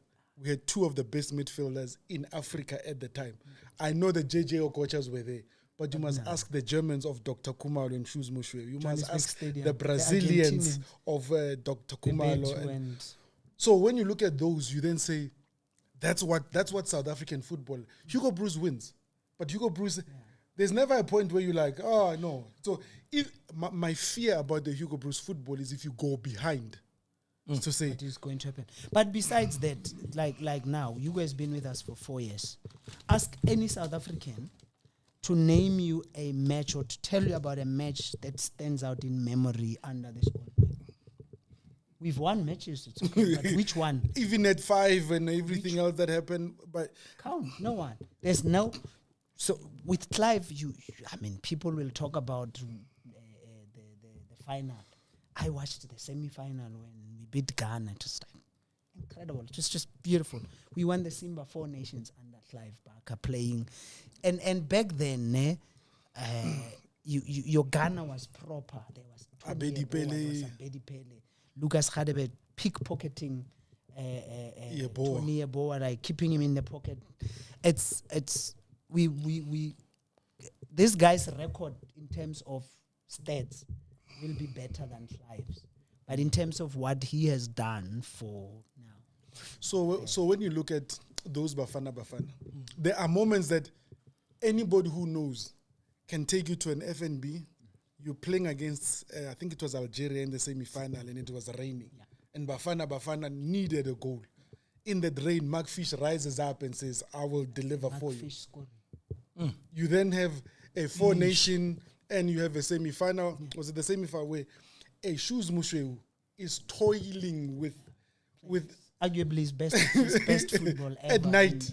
we had two of the best midfielders in Africa at the time. I know the JJ Okochas were there, but you must ask the Germans of Dr. Kumalo and Shoes Mushwe. You must ask the Brazilians of Dr. Kumalo. So when you look at those, you then say, that's what South African football. Hugo Bruce wins. But Hugo Bruce, there's never a point where you're like, oh, no. So if my fear about the Hugo Bruce football is if you go behind to say. What is going to happen. But besides that, like now, Hugo has been with us for 4 years. Ask any South African to name you a match or to tell you about a match that stands out in memory under this old man. We've won matches, it's okay, but which one? Even at 5 and everything else that happened, but count, no one. There's no. So with Clive, people will talk about the final. I watched the semi-final when we beat Ghana. It was incredible. It was just beautiful. We won the Simba 4 Nations under Clive Barker playing. And back then, your Ghana was proper. There was Abedi Pele, Lucas Radebe pickpocketing Tony Yeboah, like keeping him in the pocket. We this guy's record in terms of stats will be better than Clive's, but in terms of what he has done for now. So when you look at those Bafana, there are moments that anybody who knows can take you to an FNB. You're playing against, I think it was Algeria in the semi-final, and it was raining. Yeah. And Bafana needed a goal. In that rain, Mark Fish rises up and says, I will deliver for you. You then have a 4 nation, and you have a semi-final. Yeah. Was it the semi-final where a Shoes Mushwe is toiling with arguably his best football ever at night,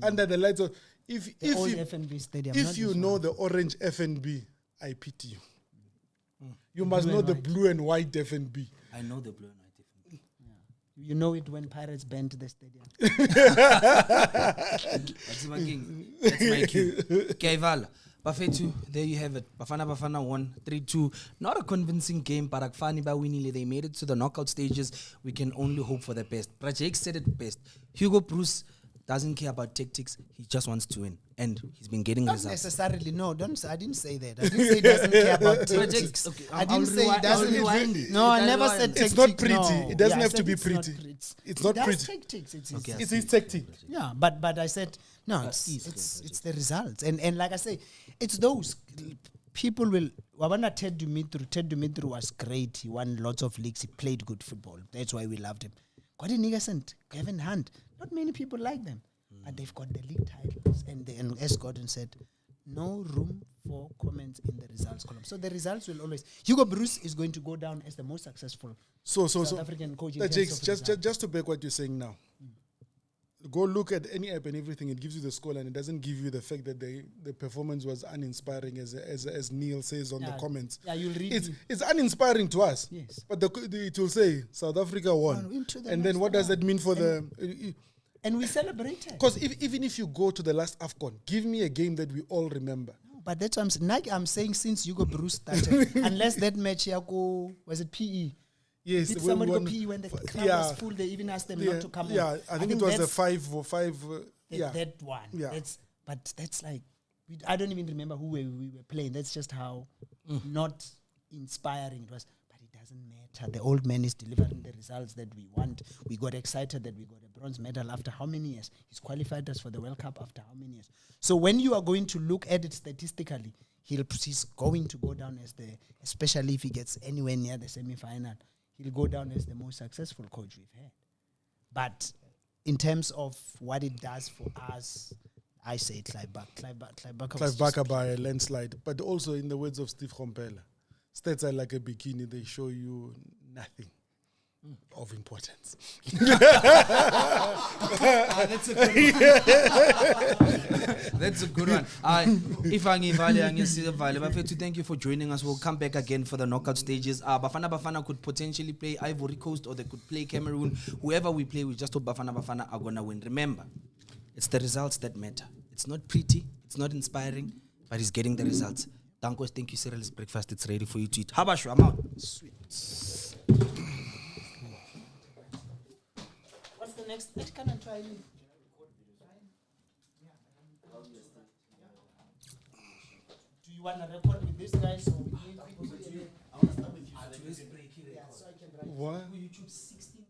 under the lights of, The old FNB stadium. if not you this know one. the orange FNB, I pity you. You The must blue know and the white. blue and white FNB. I know the blue and white difference. You know it when Pirates banned the stadium. That's my king. That's my king. Okay, Val. Bafetu, there you have it. Bafana Bafana won 3-2. Not a convincing game, but Akfani Bawinile, they made it to the knockout stages. We can only hope for the best. Prajek said it best. Hugo Bruce doesn't care about tactics. He just wants to win. And he's been getting Not results. necessarily. No, I didn't say that. I didn't say he doesn't care about tactics. Okay, I didn't say he doesn't. rewind. No, I never said tactics. It's not pretty. No. It doesn't Yeah, I have to said be it's not pretty. It's not He does pretty. Tactics. It's Okay, It's his tactic. yeah, but I said no. It's the results, and like I say, it's those people will. Wabana Ted Dumitru was great. He won lots of leagues. He played good football. That's why we loved him. Gordon Niggerson, Kevin Hunt. Not many people like them, but they've got the league titles. And as Gordon said, no room for comments in the results column. So the results will always. Hugo Bruce is going to go down as the most successful South African coach. In terms Jakes, of results. just to back what you're saying now. Go look at any app and everything. It gives you the score, and it doesn't give you the fact that the performance was uninspiring, as Neil says on the comments. Yeah, you'll read. It's uninspiring to us. Yes. But it will say South Africa won, Into the and then next what does round. that mean for And we celebrated. Because even if you go to the last AFCON, give me a game that we all remember. But that's what I'm saying. Like I'm saying, since Hugo Bruce started, unless that match, was it PE? Yes, Did we somebody go won PE when the crowd yeah. was full? They even asked them not to come Yeah, on. I think it was a that's 5. that one. Yeah. That's like, I don't even remember who we were playing. That's just how not inspiring it was. But it doesn't matter. The old man is delivering the results that we want. We got excited that we got a bronze medal after how many years? He's qualified us for the World Cup after how many years? So when you are going to look at it statistically, he's going to go down as especially if he gets anywhere near the semi-final, he'll go down as the most successful coach we've had. But in terms of what it does for us, I say Clive Barker by a landslide. But also, in the words of Steve Kompela, stats are like a bikini. They show you nothing of importance. That's a good one. That's a good one. Bafetu, thank you for joining us. We'll come back again for the knockout stages. Bafana Bafana could potentially play Ivory Coast, or they could play Cameroon. Whoever we play, we just hope Bafana Bafana are going to win. Remember, it's the results that matter. It's not pretty, it's not inspiring, but he's getting the results. Dankos, thank you, Cyril's breakfast. It's ready for you to eat. Habashu, I'm out. Sweet. What's the next? Can I try? Do you want to record with this guy? So we need people to hear? What? YouTube 16.